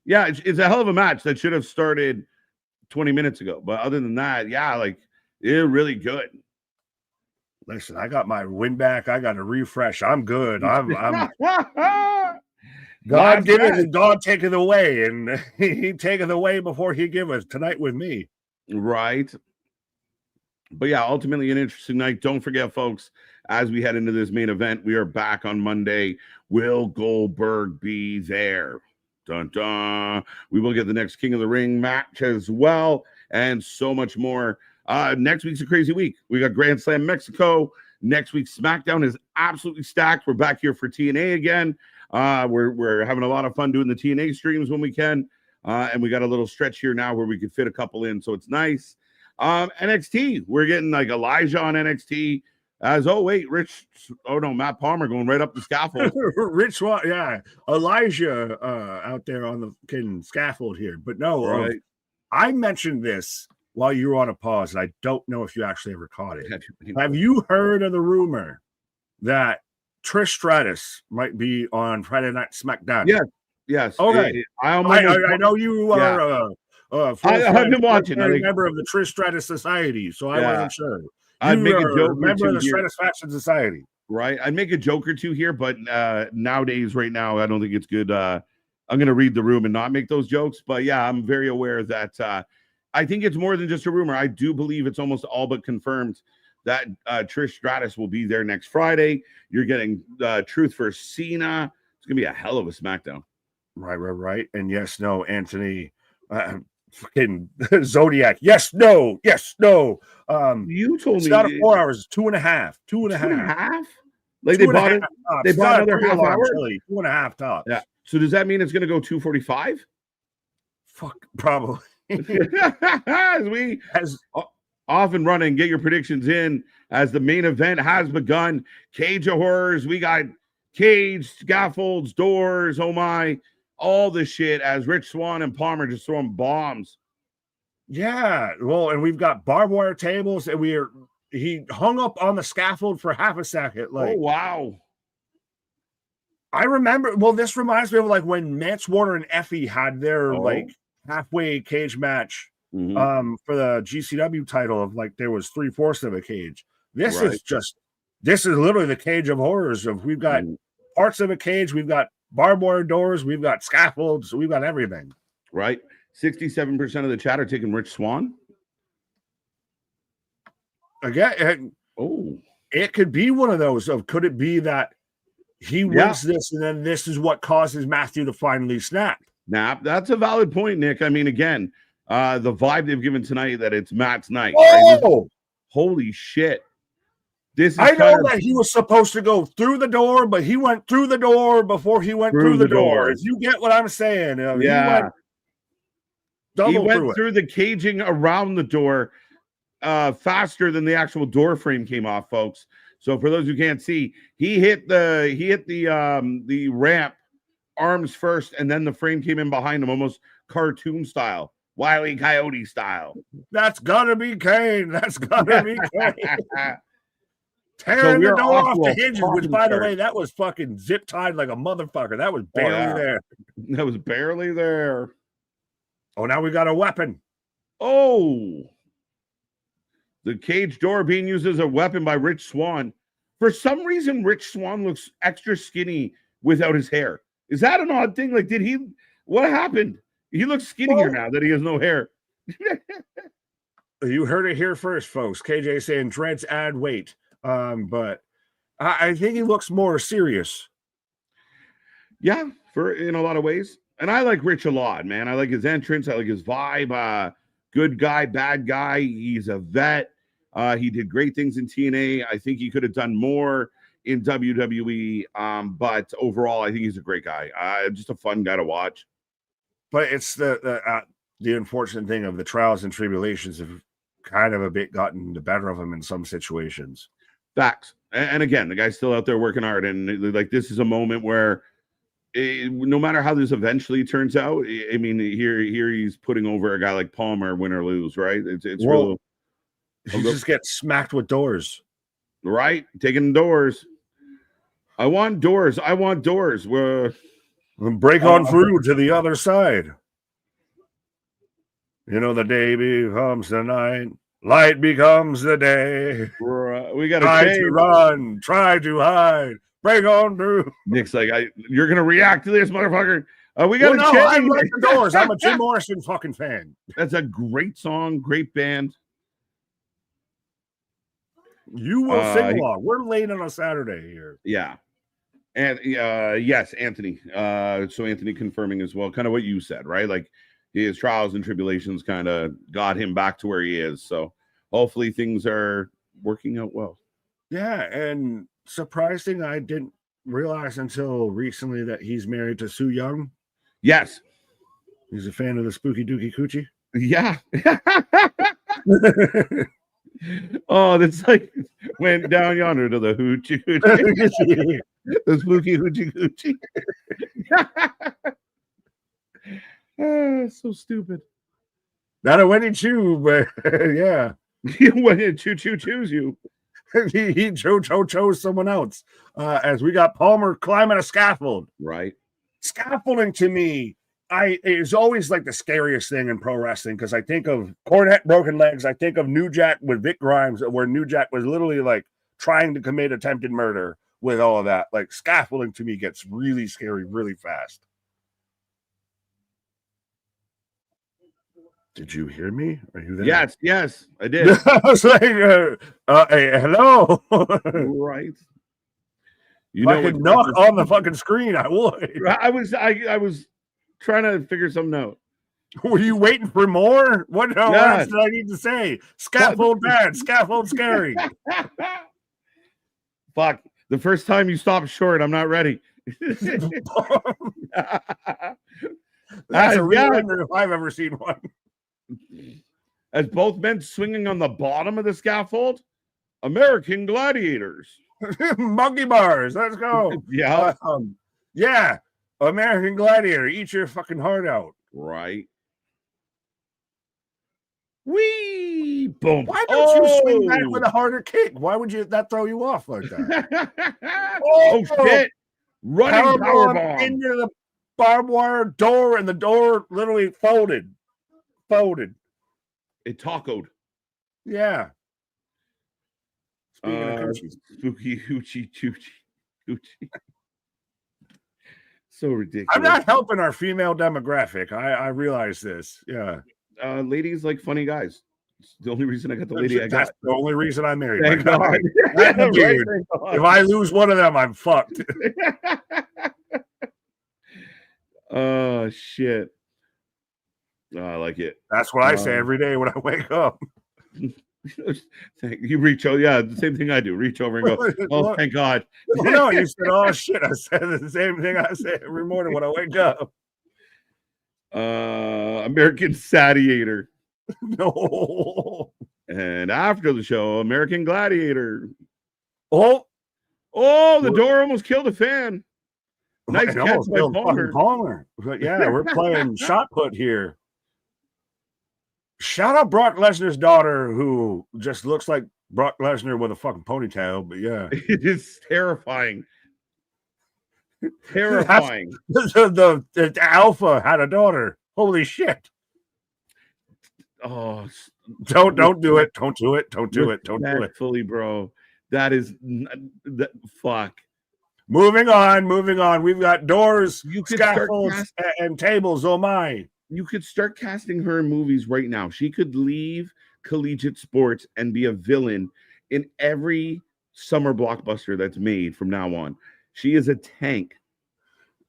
Yeah, it's a hell of a match that should have started 20 minutes ago. But other than that, they're really good. Listen, I got my win back. I got a refresh. I'm good. I'm God giveth and God taketh away, and he taketh away before he giveth tonight with me. Right. But yeah, ultimately an interesting night. Don't forget, folks, as we head into this main event, we are back on Monday. Will Goldberg be there? Dun, dun. We will get the next King of the Ring match as well, and so much more. Next week's a crazy week. We got Grand Slam Mexico. Next week's SmackDown is absolutely stacked. We're back here for TNA again. We're having a lot of fun doing the TNA streams when we can. And we got a little stretch here now where we could fit a couple in, so it's nice. NXT, we're getting like Elijah on NXT. Matt Palmer going right up the scaffold. Rich Swann, Elijah out there on the fucking scaffold here. But no, right. I mentioned this while you were on a pause, and I don't know if you actually ever caught it. Have you heard of the rumor that Trish Stratus might be on Friday Night SmackDown? Yes. Okay. I know you are I've been watching. A member of the Trish Stratus Society, so I wasn't sure. I'd make a joke. Member of the Stratisfaction Society. Right. I'd make a joke or two here, but nowadays, right now, I don't think it's good. I'm going to read the room and not make those jokes. But yeah, I'm very aware that I think it's more than just a rumor. I do believe it's almost all but confirmed that Trish Stratus will be there next Friday. You're getting Truth for Cena. It's going to be a hell of a SmackDown. Right. And yes, no, Anthony, fucking Zodiac. Yes, no. You told me it's not 4 hours, 2.5. 2.5? Like they bought it. They bought another half hour. 2.5 tops. Yeah. So does that mean it's going to go 2:45? Fuck, probably. As we off and running, get your predictions in as the main event has begun. Cage of Horrors. We got cage, scaffolds, doors. Oh my. All this shit as Rich Swann and Palmer just throwing bombs. Yeah, well, and we've got barbed wire tables, and he hung up on the scaffold for half a second. Like, oh wow. I remember, well, this reminds me of like when Mance Warner and Effie had their like halfway cage match for the GCW title of like there was 3/4 of a cage. This is just This is literally the cage of horrors. Of we've got parts of a cage, we've got barbed wire doors, we've got scaffolds, we've got everything. Right. 67% of the chat are taking Rich Swann. Again, it could be one of those. Of could it be that he wins this, and then this is what causes Matthew to finally snap? That's a valid point, Nick. I mean, again, the vibe they've given tonight that it's Matt's night. Oh, right? Holy shit! This is I know that he was supposed to go through the door, but he went through the door before he went through the door. If you get what I'm saying, yeah. He went through the caging around the door faster than the actual door frame came off, folks. So for those who can't see, he hit the ramp arms first, and then the frame came in behind him, almost cartoon style, Wile E. Coyote style. That's gotta be Kane. That's gotta be Kane. Tearing the door off the hinges, which, by the way, that was fucking zip tied like a motherfucker. That was barely there. That was barely there. Oh, now we got a weapon. Oh, the cage door being used as a weapon by Rich Swann. For some reason, Rich Swann looks extra skinny without his hair. Is that an odd thing? Like, what happened? He looks skinnier now that he has no hair. You heard it here first, folks. KJ saying dreads add weight. But I think he looks more serious. Yeah, in a lot of ways. And I like Rich a lot, man. I like his entrance. I like his vibe. Good guy, bad guy. He's a vet. He did great things in TNA. I think he could have done more in WWE. But overall, I think he's a great guy. Just a fun guy to watch. But it's the unfortunate thing of the trials and tribulations have kind of a bit gotten the better of him in some situations. Facts. And again, the guy's still out there working hard. And like, this is a moment where no matter how this eventually turns out, I mean, here he's putting over a guy like Palmer, win or lose, right? It's real. He just gets smacked with doors, right? Taking doors. I want doors. Break on through to the other side. You know, the day becomes the night, light becomes the day. We got to try to run, try to hide. Break on through. Nick's like, you're gonna react to this, motherfucker. We got to change. I like the doors. I'm a Jim Morrison fucking fan. That's a great song, great band. You will sing along. We're late on a Saturday here. Yeah. And yes, Anthony. So Anthony confirming as well, kind of what you said, right? Like his trials and tribulations kind of got him back to where he is. So hopefully things are working out well. Yeah, and surprising, I didn't realize until recently that he's married to Sue Young. Yes. He's a fan of the Spooky Dookie Coochie. Yeah. Oh, that's like went down yonder to the hoochie hoochie. The spooky hoochie hoochie. So stupid. Not a when he chew, but yeah. When he choose you. he chose someone else. As we got Palmer climbing a scaffold. Right. Scaffolding to me, it's always like the scariest thing in pro wrestling because I think of Cornette broken legs. I think of New Jack with Vic Grimes, where New Jack was literally like trying to commit attempted murder with all of that. Like scaffolding to me gets really scary really fast. Did you hear me? Are you there? Yes, I did. I was like, hey, hello. Right. You know, I could knock on the fucking screen. I would. I was trying to figure something out. Were you waiting for more? What else did I need to say? Scaffold bad, scaffold scary. Fuck. The first time you stopped short, I'm not ready. That's a real wonder if I've ever seen one. As both men swinging on the bottom of the scaffold, American Gladiators. Monkey bars. Let's go. Yeah. Yeah. American Gladiator. Eat your fucking heart out. Right. Wee. Boom. Why don't you swing back with a harder kick? Why would that throw you off like that? Oh, shit. Running powerbomb into the barbed wire door, and the door literally folded. It tacoed. Yeah. Speaking of coochies. Spooky hoochie coochie. So ridiculous. I'm not helping our female demographic. I realize this. Yeah. Ladies like funny guys. It's the only reason I got the lady I got. That's the only reason I married. Thank God. Right, Right, if I lose one of them, I'm fucked. Oh shit. Oh, I like it. That's what I say every day when I wake up. You reach over, yeah, the same thing I do. Reach over and go, oh, thank God. No, you said, oh shit. I said the same thing I say every morning when I wake up. American Satiator. No. And after the show, American Gladiator. Oh, the door almost killed a fan. Nice catch by Palmer. But yeah, we're playing shot put here. Shout out Brock Lesnar's daughter, who just looks like Brock Lesnar with a fucking ponytail. But yeah, it is terrifying. Terrifying. The alpha had a daughter. Holy shit. Oh, don't do it. Don't do it. Don't do it. Don't do it. Fully, bro. That is fuck. Moving on. We've got doors, scaffolds, and tables. Oh my. You could start casting her in movies right now. She could leave collegiate sports and be a villain in every summer blockbuster that's made from now on. She is a tank.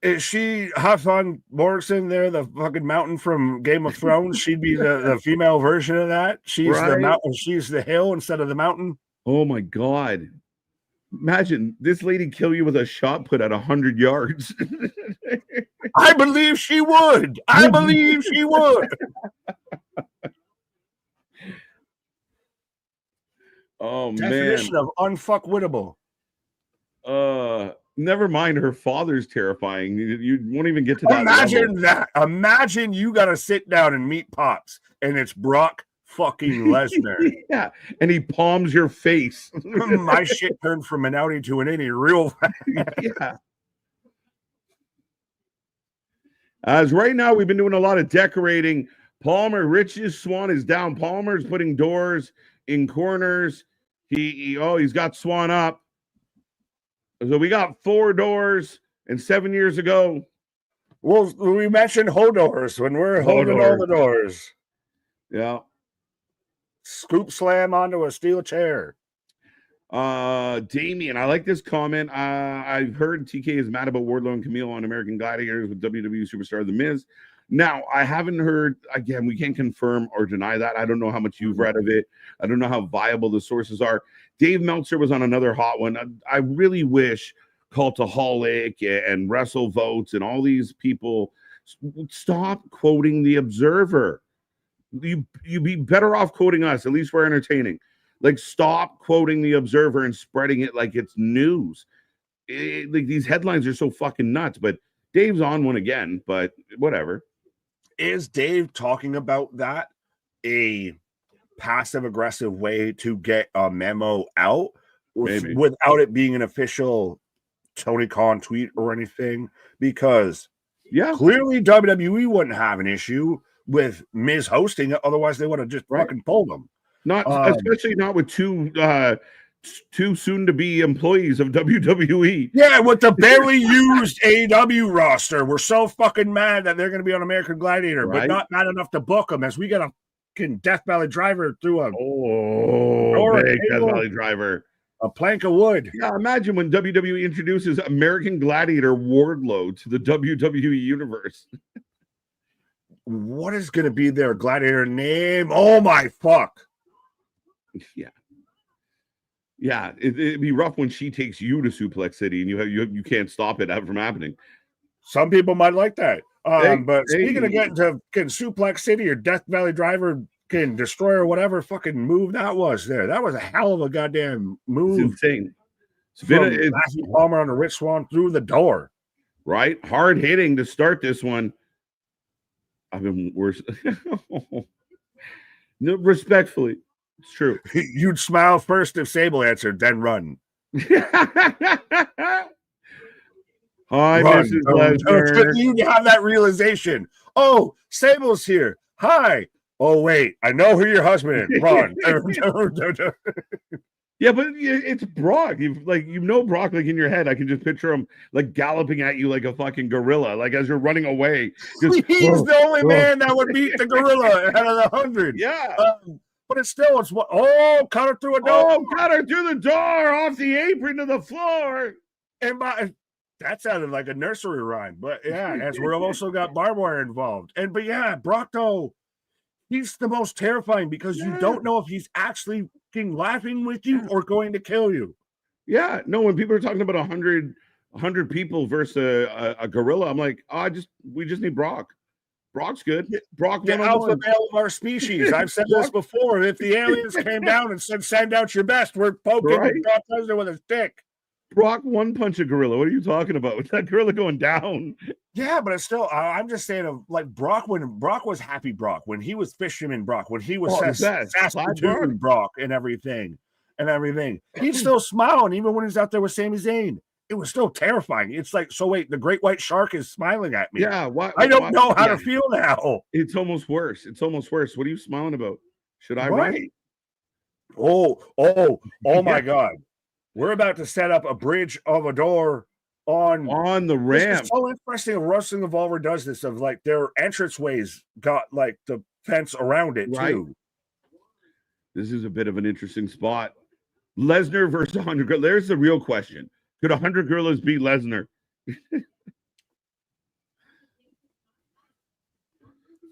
Is she Hafan Morrison there, the fucking mountain from Game of Thrones? She'd be the female version of that. She's the mountain. She's the hill instead of the mountain. Oh my God. Imagine this lady kill you with a shot put at 100 yards. I believe she would. I believe she would. Oh, Definition man. of unfuckwittable. Never mind, her father's terrifying. You won't even get to that. Imagine that. Imagine you got to sit down and meet Pops, and it's Brock fucking Lesnar. Yeah, and he palms your face. My shit turned from an outie to an innie real fast. Yeah. As right now, we've been doing a lot of decorating. Rich's Swan is down. Palmer's putting doors in corners. He's got Swan up. So we got 4 doors, and 7 years ago. Well, we mentioned Hodors when we're holding all the doors. Yeah. Scoop slam onto a steel chair. Damien, I like this comment. I've heard TK is mad about Wardlow and Camille on American Gladiators with WWE superstar The Miz. Now, I haven't heard, again, we can't confirm or deny that. I don't know how much you've read of it. I don't know how viable the sources are. Dave Meltzer was on another hot one. I really wish Cultaholic and Wrestle Votes and all these people stop quoting The Observer. You'd be better off quoting us. At least we're entertaining. Like, stop quoting The Observer and spreading it like it's news. Like, these headlines are so fucking nuts. But Dave's on one again, but whatever. Is Dave talking about that a passive-aggressive way to get a memo out without it being an official Tony Khan tweet or anything? Because clearly WWE wouldn't have an issue with Miz hosting it. Otherwise, they would have just fucking pulled them. Not especially not with two soon-to-be employees of WWE. Yeah, with the barely used AEW roster. We're so fucking mad that they're going to be on American Gladiator, but not mad enough to book them as we got a fucking Death Valley Driver through a big Death Valley Driver. A plank of wood. Yeah, imagine when WWE introduces American Gladiator Wardlow to the WWE universe. What is going to be their Gladiator name? Oh my fuck. Yeah. Yeah, it'd be rough when she takes you to Suplex City and you can't stop it from happening. Some people might like that. But speaking of getting to Suplex City or Death Valley Driver, can Destroyer, whatever fucking move that was there. That was a hell of a goddamn move. It's insane. It's been Matthew Palmer on the Rich Swan through the door. Right? Hard hitting to start this one. I've been worse. No, respectfully. It's true. You'd smile first if Sable answered, then run. Hi, Mrs. Lesnar. You have that realization. Oh, Sable's here. Hi. Oh, wait. I know who your husband is. Run. Yeah, but it's Brock. Brock like in your head. I can just picture him like galloping at you like a fucking gorilla, like as you're running away. He's the only man that would beat the gorilla out of the 100. Yeah. But it's what? Oh, cut her through a door. Oh, cut her through the door, off the apron to the floor. And that sounded like a nursery rhyme. But yeah, as we've also got barbed wire involved. But yeah, Brock though, he's the most terrifying because you don't know if he's actually laughing with you or going to kill you. Yeah, no, when people are talking about 100 people versus a gorilla, I'm like, we just need Brock. Brock's good. Brock, the alpha male of our species. I've said this before. If the aliens came down and said, "Send out your best," we're poking Brock Lesnar with a stick. Brock one punch a gorilla. What are you talking about? With that gorilla going down? Yeah, but it's still. I'm just saying of like Brock when Brock was happy Brock, when he was fisherman Brock, when he was Saskatoon Brock and everything. He's still smiling even when he's out there with Sami Zayn. It was still terrifying. It's like, so wait, the great white shark is smiling at me. Yeah, I don't know how to feel now. It's almost worse. What are you smiling about? Should I run? Oh my God. We're about to set up a bridge of a door on the ramp. It's so interesting. Wrestling Revolver does this of like their entranceways got like the fence around it too. This is a bit of an interesting spot. Lesnar versus 100 gorillas. There's the real question. Could 100 gorillas beat Lesnar?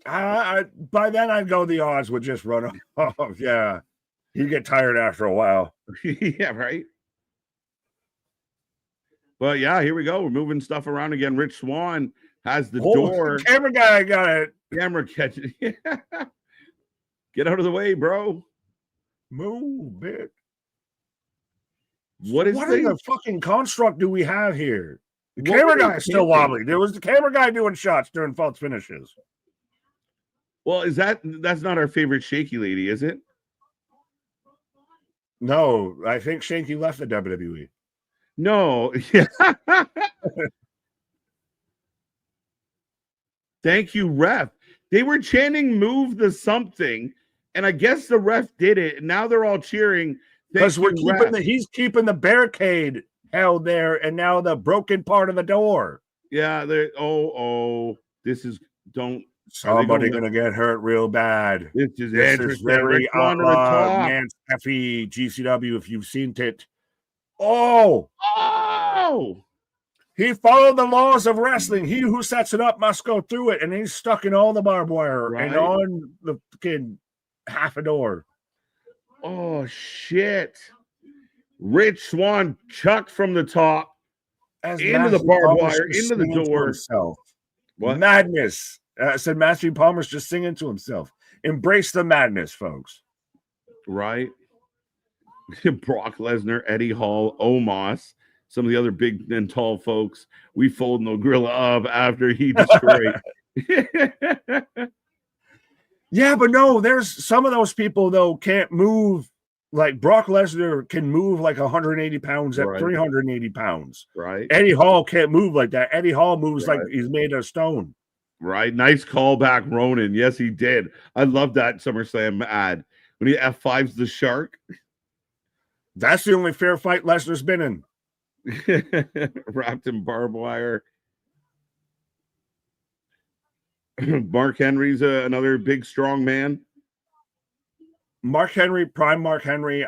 By then I'd go the odds would just run off. Yeah. You get tired after a while. Yeah, right. Well, yeah, here we go. We're moving stuff around again. Rich Swann has the door. The camera guy got it. Camera catch it. Get out of the way, bro. Move, bitch. What is the fucking construct do we have here? The camera guy is still wobbly. There was the camera guy doing shots during false finishes. Well, that's not our favorite shaky lady, is it? No, I think Shaky left the WWE. No. Yeah. Thank you, ref. They were chanting move the something, and I guess the ref did it, and now they're all cheering. Because he's keeping the barricade held there, and now the broken part of the door. Yeah, this is somebody gonna get hurt real bad. This is very Nance Effie GCW if you've seen it. Oh, he followed the laws of wrestling. He who sets it up must go through it, and he's stuck in all the barbed wire and on the fucking half a door. Oh shit! Rich Swann chucked from the top into the barbed wire, into the door. What madness? Said Matthew Palmer's just singing to himself. Embrace the madness, folks. Right. Brock Lesnar, Eddie Hall, Omos, some of the other big and tall folks. We fold no gorilla up after he destroyed. Yeah, but no, there's some of those people though can't move. Like Brock Lesnar can move like 180 pounds at 380 pounds. Right. Eddie Hall can't move like that. Eddie Hall moves like he's made of stone. Right. Nice callback, Ronan. Yes, he did. I love that SummerSlam ad when he F5s the shark. That's the only fair fight Lesnar's been in. Wrapped in barbed wire. Mark Henry's another big, strong man. Mark Henry, prime Mark Henry.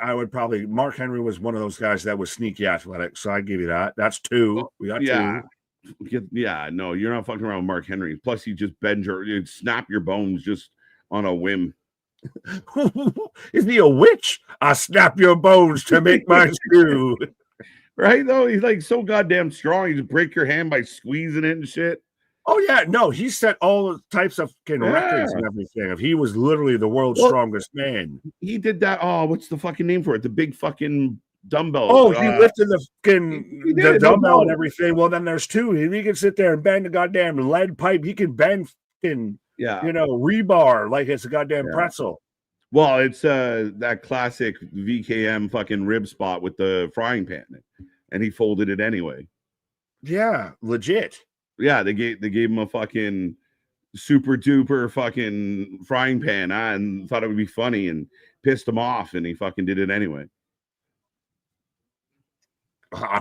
Mark Henry was one of those guys that was sneaky athletic. So I'd give you that. That's two. We got two. Yeah, no, you're not fucking around with Mark Henry. Plus, you just you'd snap your bones just on a whim. Is he a witch? I snap your bones to make my stew. Right, though? He's like so goddamn strong. You just break your hand by squeezing it and shit. Oh, yeah. No, he set all types of records and everything. He was literally the world's strongest man. He did that. Oh, what's the fucking name for it? The big fucking dumbbell. Oh, he lifted the dumbbell and everything. Well, then there's two. He can sit there and bend the goddamn lead pipe. He can bend rebar like it's a goddamn pretzel. Well, it's that classic VKM fucking rib spot with the frying pan, and he folded it anyway. Yeah, legit. Yeah, they gave him a fucking super duper fucking frying pan and thought it would be funny and pissed him off, and he fucking did it anyway.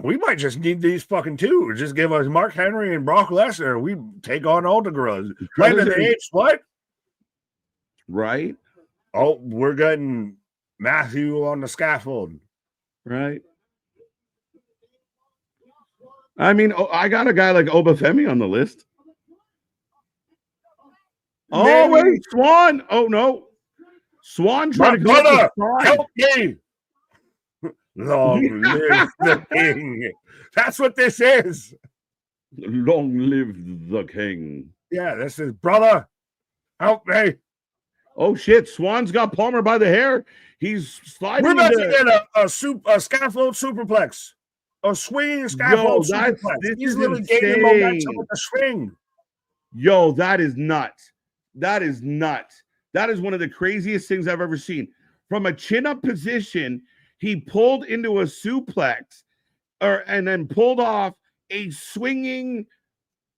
We might just need these fucking two. Just give us Mark Henry and Brock Lesnar. We take on all the gorillas. When are the apes? What? Right? Oh, we're getting Matthew on the scaffold. Right. I mean, I got a guy like Obafemi on the list. Oh, wait, Swan. Oh, no. Swan trying to go help me. Long live the king. That's what this is. Long live the king. Yeah, this is brother. Help me. Oh, shit. Swan's got Palmer by the hair. He's sliding. We're about to get a scaffold superplex. A swinging scaffold superplex. He's literally gaining momentum with the swing. Yo, that is nuts. That is nuts. That is one of the craziest things I've ever seen. From a chin-up position, he pulled into a suplex and then pulled off a swinging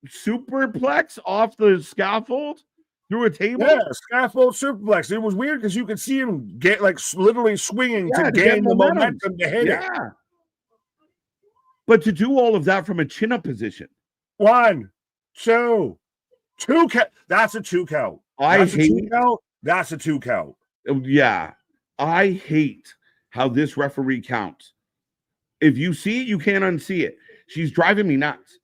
superplex off the scaffold through a table. Yeah, scaffold superplex. It was weird because you could see him get like literally swinging to gain the momentum to hit it. But to do all of that from a chin-up position. 1, 2 count. That's a 2 count. That's a 2 count. Yeah. I hate how this referee counts. If you see it, you can't unsee it. She's driving me nuts.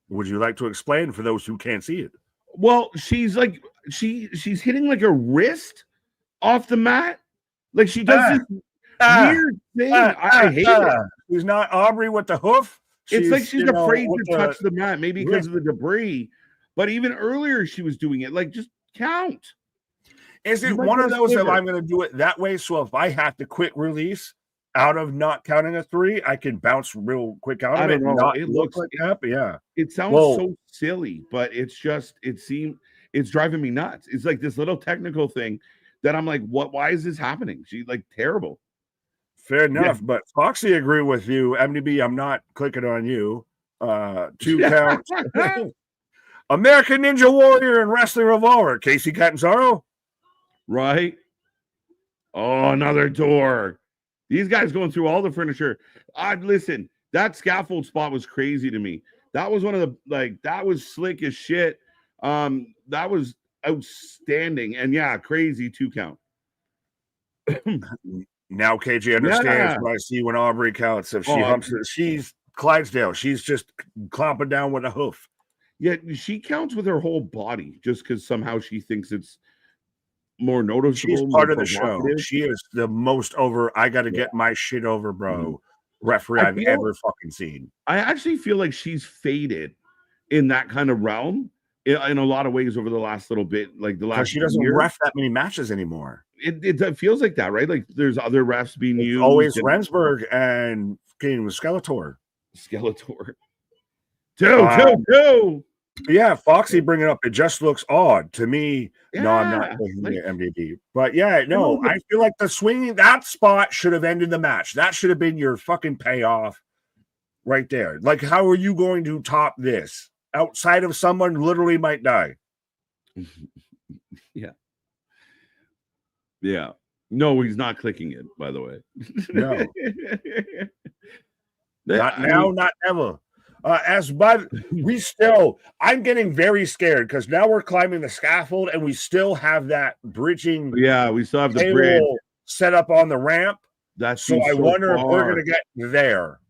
Would you like to explain for those who can't see it? Well, she's like she's hitting like her wrist off the mat. Like she does this weird thing. I hate it. She's not Aubrey with the hoof. It's like she's afraid to touch the mat, maybe because of the debris. But even earlier, she was doing it. Like, just count. Is it one of those that I'm going to do it that way? So if I have to quick release out of not counting a 3, I can bounce real quick out of it. I don't know. It looks like that, but yeah. It sounds so silly, but it's just, it's driving me nuts. It's like this little technical thing that I'm like, why is this happening? She's like terrible. Fair enough, but Foxy agree with you. MDB, I'm not clicking on you. 2 counts. American Ninja Warrior and Wrestling Revolver. Casey Catanzaro. Right. Oh, another door. These guys going through all the furniture. Listen, that scaffold spot was crazy to me. That was one of the, that was slick as shit. That was outstanding. And yeah, crazy 2 count. Now KJ understands what I see when Aubrey counts. If she humps it, she's Clydesdale. She's just clomping down with a hoof. Yeah, she counts with her whole body just because somehow she thinks it's more noticeable. She's part of the show. She is the most over. I got to get my shit over, bro. Referee I've ever fucking seen. I actually feel like she's faded in that kind of realm in a lot of ways over the last little bit. Like the last, she doesn't ref that many matches anymore. It feels like that, right? Like there's other refs being used. Always Rensburg and Skeletor. Two. Yeah, Foxy bringing up, it just looks odd to me. Yeah, no, I'm not looking at MDB. But yeah, no, I feel like the swinging, that spot should have ended the match. That should have been your fucking payoff right there. Like, how are you going to top this? Outside of someone literally might die. Yeah. No, he's not clicking it, by the way. No. Not now, not ever. I'm getting very scared because now we're climbing the scaffold and we still have that bridging. Yeah, we still have the bridge set up on the ramp. So I wonder if we're going to get there.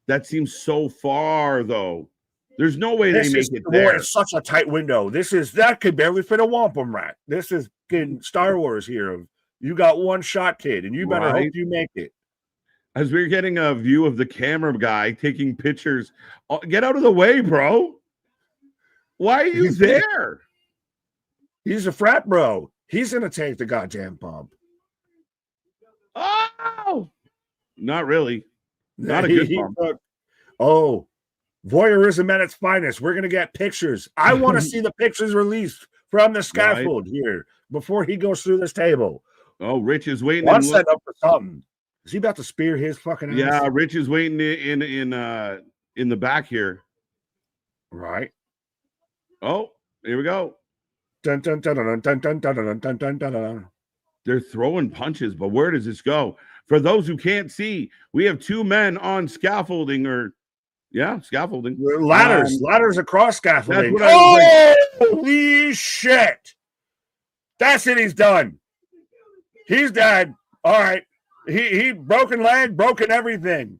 That seems so far, though. There's no way they make it there. It's such a tight window. That could barely fit a wampum rat. This is in Star Wars here. You got one shot, kid, and you better hope you make it. As we're getting a view of the camera guy taking pictures, get out of the way, bro. Why are you there? He's a frat bro. He's going to take the goddamn bump. Oh, not really. Not a good bump. Voyeurism at its finest. We're going to get pictures. I want to see the pictures released from the scaffold here before he goes through this table. Oh, Rich is waiting. One set up for something. Is he about to spear his fucking ass? Yeah, Rich is waiting in the back here. Right. Oh, here we go. Dun, dun, dun, dun, dun, dun, dun, dun, dun, dun, dun, dun. They're throwing punches, but where does this go? For those who can't see, we have two men on scaffolding scaffolding. Ladders across scaffolding. That's what I was like. Holy shit. That's it. He's done. He's dead. All right. He broken leg, broken everything.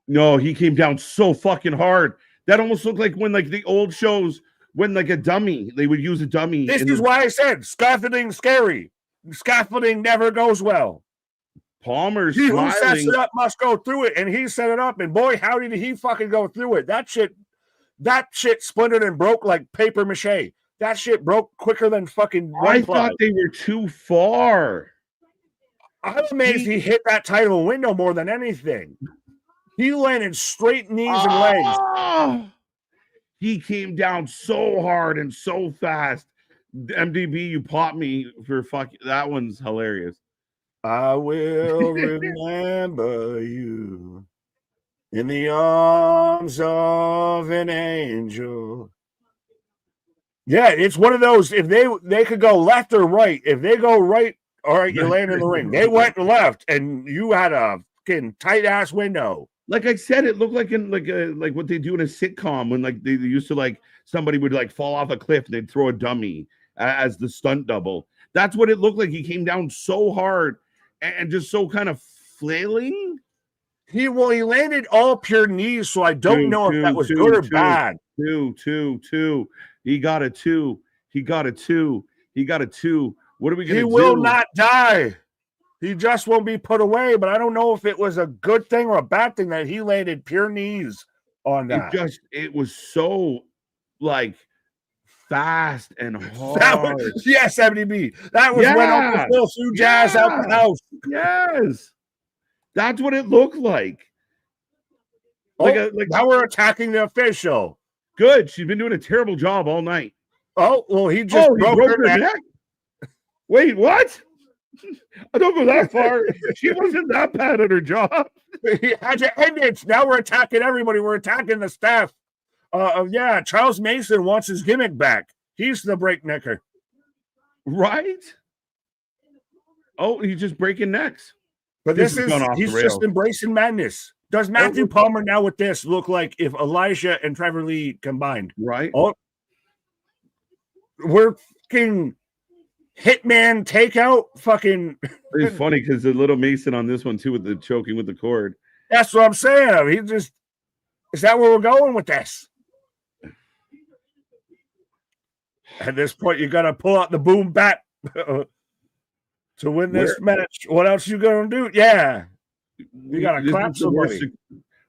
No, he came down so fucking hard. That almost looked like when like the old shows when like a dummy, they would use a dummy. This is why I said scaffolding scary. Scaffolding never goes well. Palmer's He smiling. who sets it up must go through it, and he set it up, and boy, how did he fucking go through it? That shit splintered and broke like paper mache. That shit broke quicker than fucking I thought they were too far. I'm amazed he hit that tight of a window more than anything. He landed straight knees and legs. He came down so hard and so fast. MDB, you popped me for fuck. That one's hilarious. I will remember you in the arms of an angel. Yeah, it's one of those. If they could go left or right. If they go right, all right, you land in the ring. They went left, and you had a fucking tight ass window. Like I said, it looked like in like what they do in a sitcom when like they used to like somebody would like fall off a cliff and they'd throw a dummy as the stunt double. That's what it looked like. He came down so hard and just so kind of flailing. He landed all pure knees, so I don't know if that was good or bad. Two. He got a two. He got a two. What are we gonna do? He will not die. He just won't be put away, but I don't know if it was a good thing or a bad thing that he landed pure knees on that. It was so like fast and hard. Yes, MDB. That was when Uncle Phil threw Jazz out the house. Yes. That's what it looked like. Now we're attacking the official. Good. She's been doing a terrible job all night. Oh, well, he just broke her neck. Wait, what? I don't go that far. She wasn't that bad at her job. He had to end it. Now we're attacking everybody. We're attacking the staff. Charles Mason wants his gimmick back. He's the breaknecker. Right? Oh, he's just breaking necks. But he's just embracing madness. Does Matthew Palmer now with this look like if Elijah and Trevor Lee combined? Right. Oh, we're fucking Hitman takeout. Fucking. It's funny because the little Mason on this one too with the choking with the cord. That's what I'm saying. Is that where we're going with this? At this point, you got to pull out the boom bat to win this match. What else you gonna do? Yeah. You gotta clap somebody.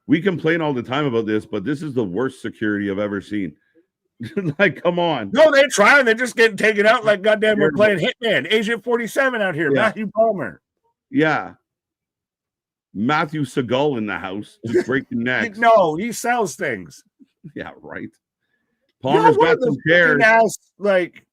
We complain all the time about this, but this is the worst security I've ever seen. Like, come on. No, they're trying. They're just getting taken out like goddamn we're playing Hitman. Agent 47 out here. Yeah. Matthew Palmer. Yeah. Matthew Seagal in the house, just breaking necks. No, he sells things. Yeah, right. Palmer's got some chairs. Like,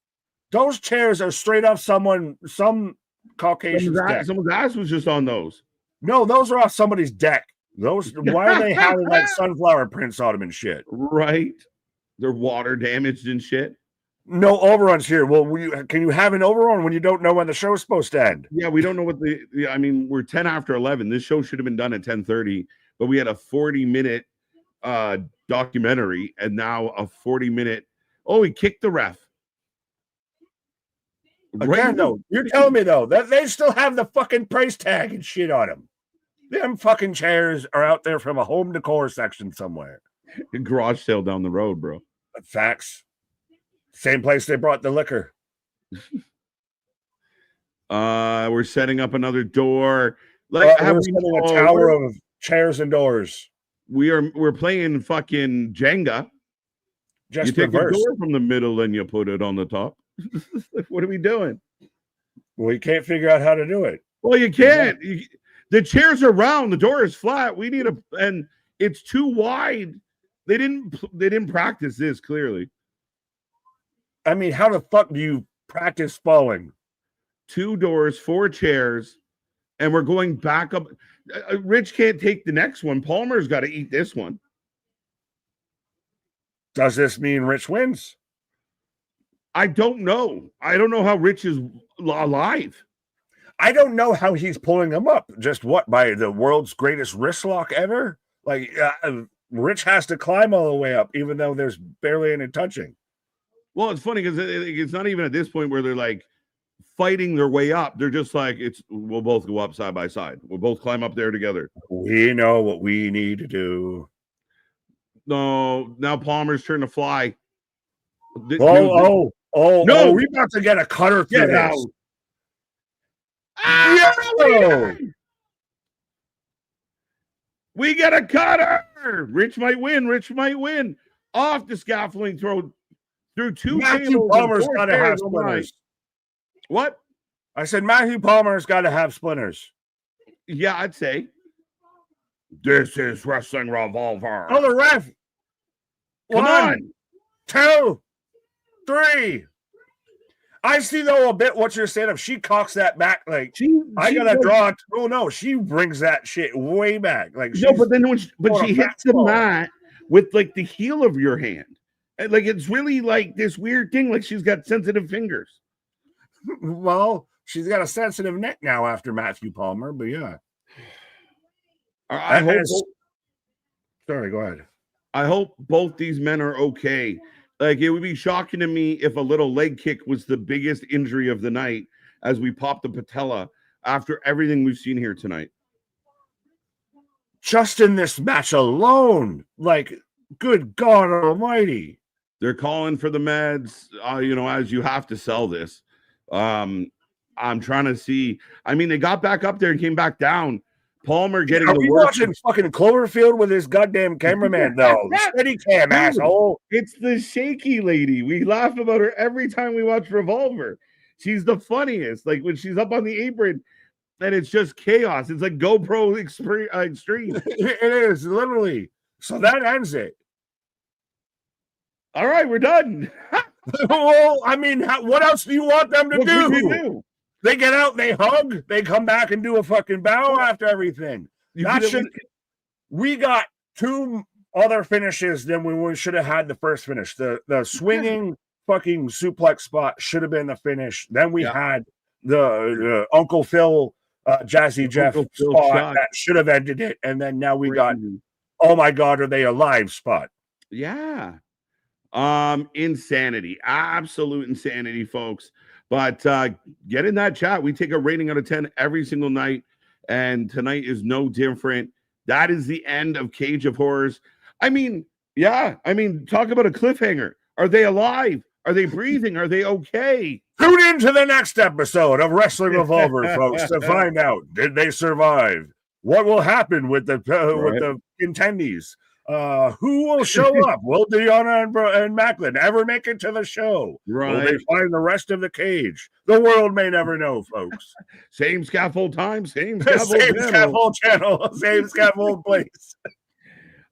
those chairs are straight up some Caucasian deck. Someone's ass was just on those. No, those are off somebody's deck. Why are they having like sunflower prints on them and shit? Right. They're water damaged and shit. No overruns here. Well, can you have an overrun when you don't know when the show's supposed to end? Yeah, we don't know what we're 10 after 11. This show should have been done at 10:30, but we had a 40-minute documentary and now a 40-minute. Oh, he kicked the ref. Again, though, you're telling me though that they still have the fucking price tag and shit on them. Them fucking chairs are out there from a home decor section somewhere. A garage sale down the road, bro. Facts. Same place they brought the liquor. We're setting up another door. Like we're setting a tower of chairs and doors. We're playing fucking Jenga. Just you take the door from the middle and you put it on the top. What are we doing? We can't figure out how to do it. Well, you can't. The chairs are round. The door is flat. We need and it's too wide. They didn't practice this clearly. I mean, how the fuck do you practice falling? 2 doors, 4 chairs, and we're going back up. Rich can't take the next one. Palmer's got to eat this one. Does this mean Rich wins? I don't know. I don't know how Rich is alive. I don't know how he's pulling him up. Just what, by the world's greatest wrist lock ever? Like, Rich has to climb all the way up, even though there's barely any touching. Well, it's funny because it's not even at this point where they're like fighting their way up. They're just like, we'll both go up side by side. We'll both climb up there together. We know what we need to do. No, now Palmer's turn to fly. No, we're about to get a cutter through this. Out. Ah, we get a cutter. Rich might win. Off the scaffolding, through two Matthew Palmer's got to have splinters. What? I said Matthew Palmer's got to have splinters. Yeah, I'd say. This is Wrestling Revolver. Oh, the ref. Come on. 2, 3. I see though a bit what you're saying. If she cocks that back, like I gotta draw it. Oh no, she brings that shit way back. Like no, but then when she hits the mat with like the heel of your hand, and like it's really like this weird thing. Like she's got sensitive fingers. Well, she's got a sensitive neck now after Matthew Palmer, but yeah. Sorry, go ahead. I hope both these men are okay. Like, it would be shocking to me if a little leg kick was the biggest injury of the night as we pop the patella after everything we've seen here tonight. Just in this match alone, like, good God almighty. They're calling for the meds, as you have to sell this. I'm trying to see. I mean, they got back up there and came back down. Palmer getting the work. Watching fucking Cloverfield with his goddamn cameraman, though. Steady cam, asshole. It's the shaky lady. We laugh about her every time we watch Revolver. She's the funniest. Like when she's up on the apron and it's just chaos. It's like GoPro Extreme. It is, literally. So that ends it. All right, we're done. Well, I mean, what else do you want them to do? They get out, they hug, they come back and do a fucking bow after everything. We got 2 other finishes than we should have had the first finish. The swinging fucking suplex spot should have been the finish. Then we had the Uncle Phil, Jazzy Jeff spot that should have ended it. And then now we got, oh my God, are they alive spot. Yeah. Insanity, absolute insanity, folks. But get in that chat. We take a rating out of 10 every single night, and tonight is no different. That is the end of Cage of Horrors. I mean, talk about a cliffhanger. Are they alive? Are they breathing? Are they okay? Tune into the next episode of Wrestling Revolver, folks, to find out, did they survive? What will happen with the attendees? Who will show up? Will Deanna and Macklin ever make it to the show? Right. Will they find the rest of the cage? The world may never know, folks. Same scaffold time, same scaffold channel, same scaffold place.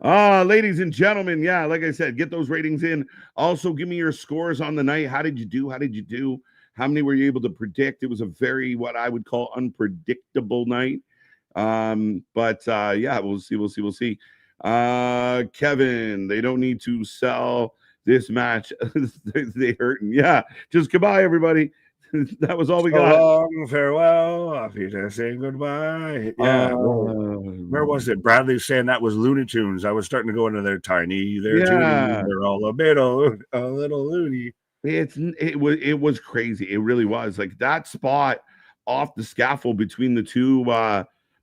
Ladies and gentlemen, like I said, get those ratings in. Also, give me your scores on the night. How did you do? How many were you able to predict? It was a very, what I would call, unpredictable night. But we'll see. Kevin, they don't need to sell this match. they hurting. Yeah, just goodbye, everybody. That was all we got. Long farewell. Off you to say goodbye. Yeah. Where was it? Bradley saying that was Looney Tunes. I was starting to go into their tiny. They're all a little loony. It was crazy. It really was. Like that spot off the scaffold between the two.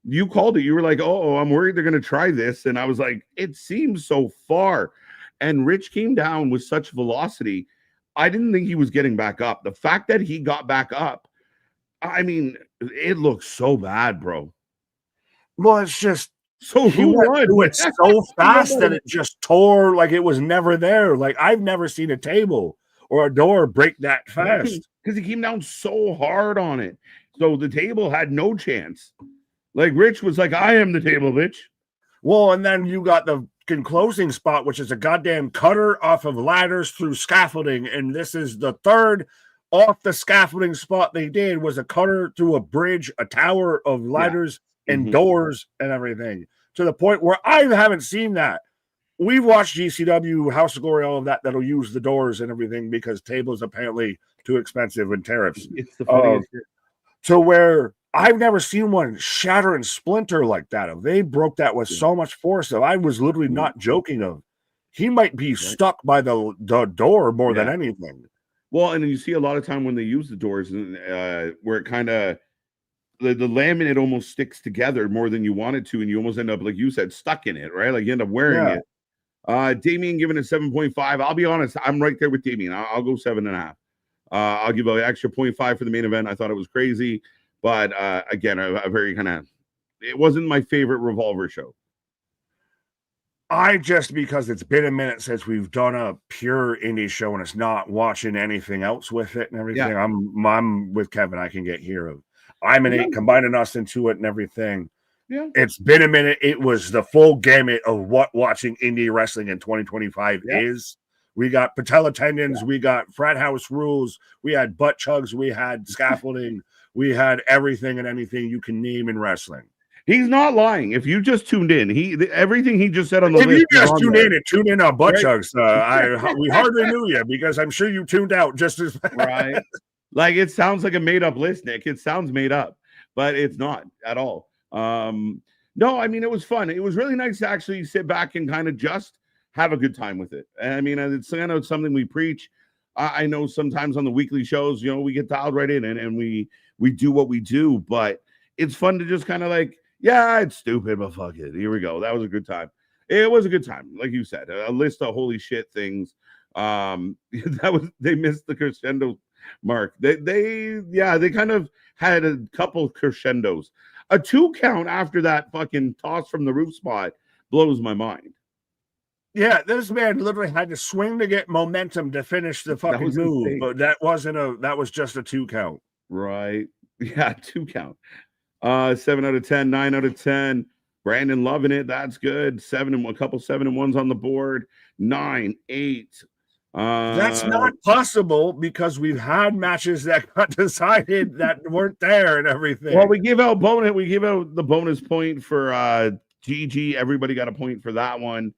You called it. You were like, oh, I'm worried they're going to try this. And I was like, it seems so far. And Rich came down with such velocity. I didn't think he was getting back up. The fact that he got back up, I mean, it looks so bad, bro. Well, it's just so he went through it so fast that it just tore like it was never there. Like I've never seen a table or a door break that fast. Because he came down so hard on it. So the table had no chance. Like Rich was like, I am the table, bitch. Well, and then you got the closing spot, which is a goddamn cutter off of ladders through scaffolding. And this is the third off the scaffolding spot they did was a cutter through a bridge, a tower of ladders and doors and everything. To the point where I haven't seen that. We've watched GCW, House of Glory, all of that, that'll use the doors and everything because tables apparently too expensive and tariffs. It's the funniest shit. To where I've never seen one shatter and splinter like that. They broke that with so much force that I was literally not joking of. He might be stuck by the door more than anything. Well, and you see a lot of time when they use the doors, where it kind of the laminate almost sticks together more than you want it to, and you almost end up, like you said, stuck in it, right? Like you end up wearing it. Damien giving it 7.5. I'll be honest, I'm right there with Damien. I'll go 7.5. I'll give an extra 0.5 for the main event. I thought it was crazy, but again, a very kind of, it wasn't my favorite Revolver show. I just, because it's been a minute since we've done a pure indie show and it's not watching anything else with it and everything. Yeah. I'm with Kevin. I can get here of I'm an 8, combining us into it and everything. Yeah, it's been a minute. It was the full gamut of what watching indie wrestling in 2025 is. We got patella tendons, we got frat house rules, we had butt chugs, we had scaffolding, we had everything and anything you can name in wrestling. He's not lying. If you just tuned in, everything he just said on the list. If you just tune in on butt chugs, we hardly knew you because I'm sure you tuned out just as right. Like it sounds like a made up list, Nick. It sounds made up, but it's not at all. No, I mean it was fun. It was really nice to actually sit back and kind of just have a good time with it. I mean, it's kind of something we preach. I know sometimes on the weekly shows, we get dialed right in and we do what we do, but it's fun to just kind of like, yeah, it's stupid, but fuck it. Here we go. That was a good time. It was a good time. Like you said, a list of holy shit things. They missed the crescendo mark. They kind of had a couple crescendos. A 2 count after that fucking toss from the roof spot blows my mind. Yeah, this man literally had to swing to get momentum to finish the fucking move, insane. But that was just a 2 count. Right. Yeah, 2 count. 7 out of 10, 9 out of 10. Brandon loving it. That's good. 7-1s on the board. 9, 8. That's not possible because we've had matches that got decided that weren't there and everything. Well, we give out the bonus point for GG. Everybody got a point for that one.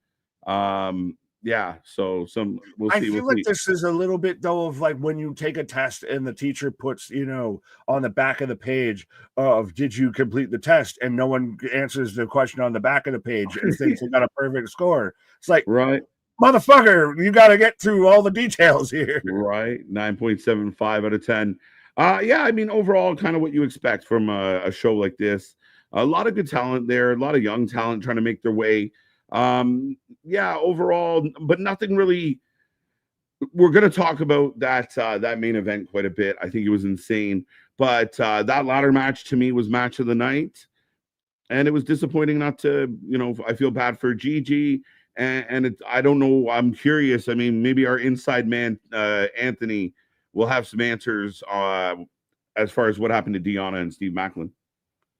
So we'll see. I feel like this is a little bit though of like when you take a test and the teacher puts, on the back of the page of did you complete the test, and no one answers the question on the back of the page and thinks they got a perfect score. It's like, right, motherfucker, you got to get through all the details here. Right, 9.75 out of 10. I mean overall, kind of what you expect from a show like this. A lot of good talent there, a lot of young talent trying to make their way. Overall, but nothing really. We're going to talk about that main event quite a bit. I think it was insane, but that ladder match to me was match of the night, and it was disappointing not to. I feel bad for Gigi, and I don't know. I'm curious. I mean, maybe our inside man Anthony will have some answers as far as what happened to Deanna and Steve Macklin.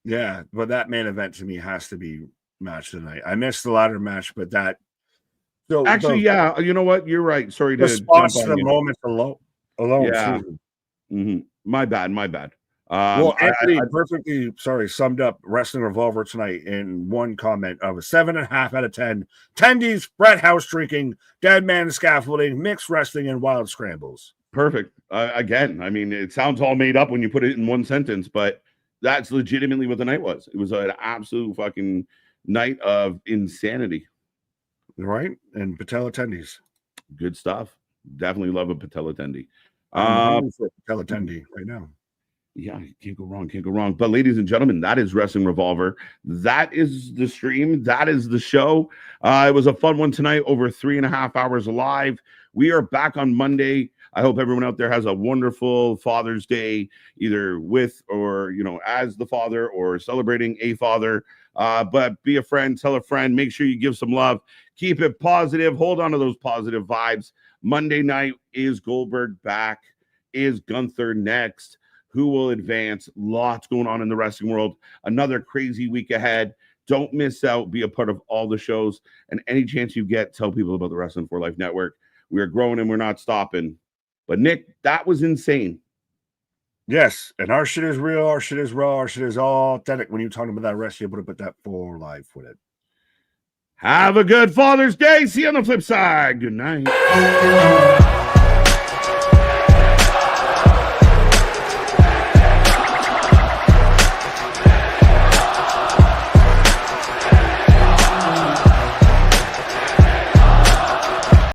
Yeah, but that main event to me has to be match tonight. I missed the ladder match, but that. So actually, you know what? You're right. Sorry to jump on the moment alone. Yeah. Mm-hmm. My bad. Well, Anthony perfectly summed up Wrestling Revolver tonight in one comment of a 7.5 out of 10. Tendies, Frat house drinking, dead man scaffolding, mixed wrestling, and wild scrambles. Perfect. Again, I mean, it sounds all made up when you put it in one sentence, but that's legitimately what the night was. It was an absolute fucking night of insanity. Right? And patella tendies. Good stuff. Definitely love a patella tendi. I'm for patella tendi right now. Yeah, can't go wrong. But ladies and gentlemen, that is Wrestling Revolver. That is the stream. That is the show. It was a fun one tonight, over 3.5 hours live. We are back on Monday. I hope everyone out there has a wonderful Father's Day, either with or, as the father or celebrating a father. But be a friend, tell a friend, make sure you give some love. Keep it positive. Hold on to those positive vibes. Monday night is Goldberg back. Is Gunther next? Who will advance? Lots going on in the wrestling world. Another crazy week ahead. Don't miss out. Be a part of all the shows. And any chance you get, tell people about the Wrestling for Life Network. We are growing and we're not stopping. But Nick, that was insane. Yes, and our shit is real, our shit is raw, our shit is all authentic. When you're talking about that rest, you're able to put that for life with it. Have a good Father's Day. See you on the flip side. Good night.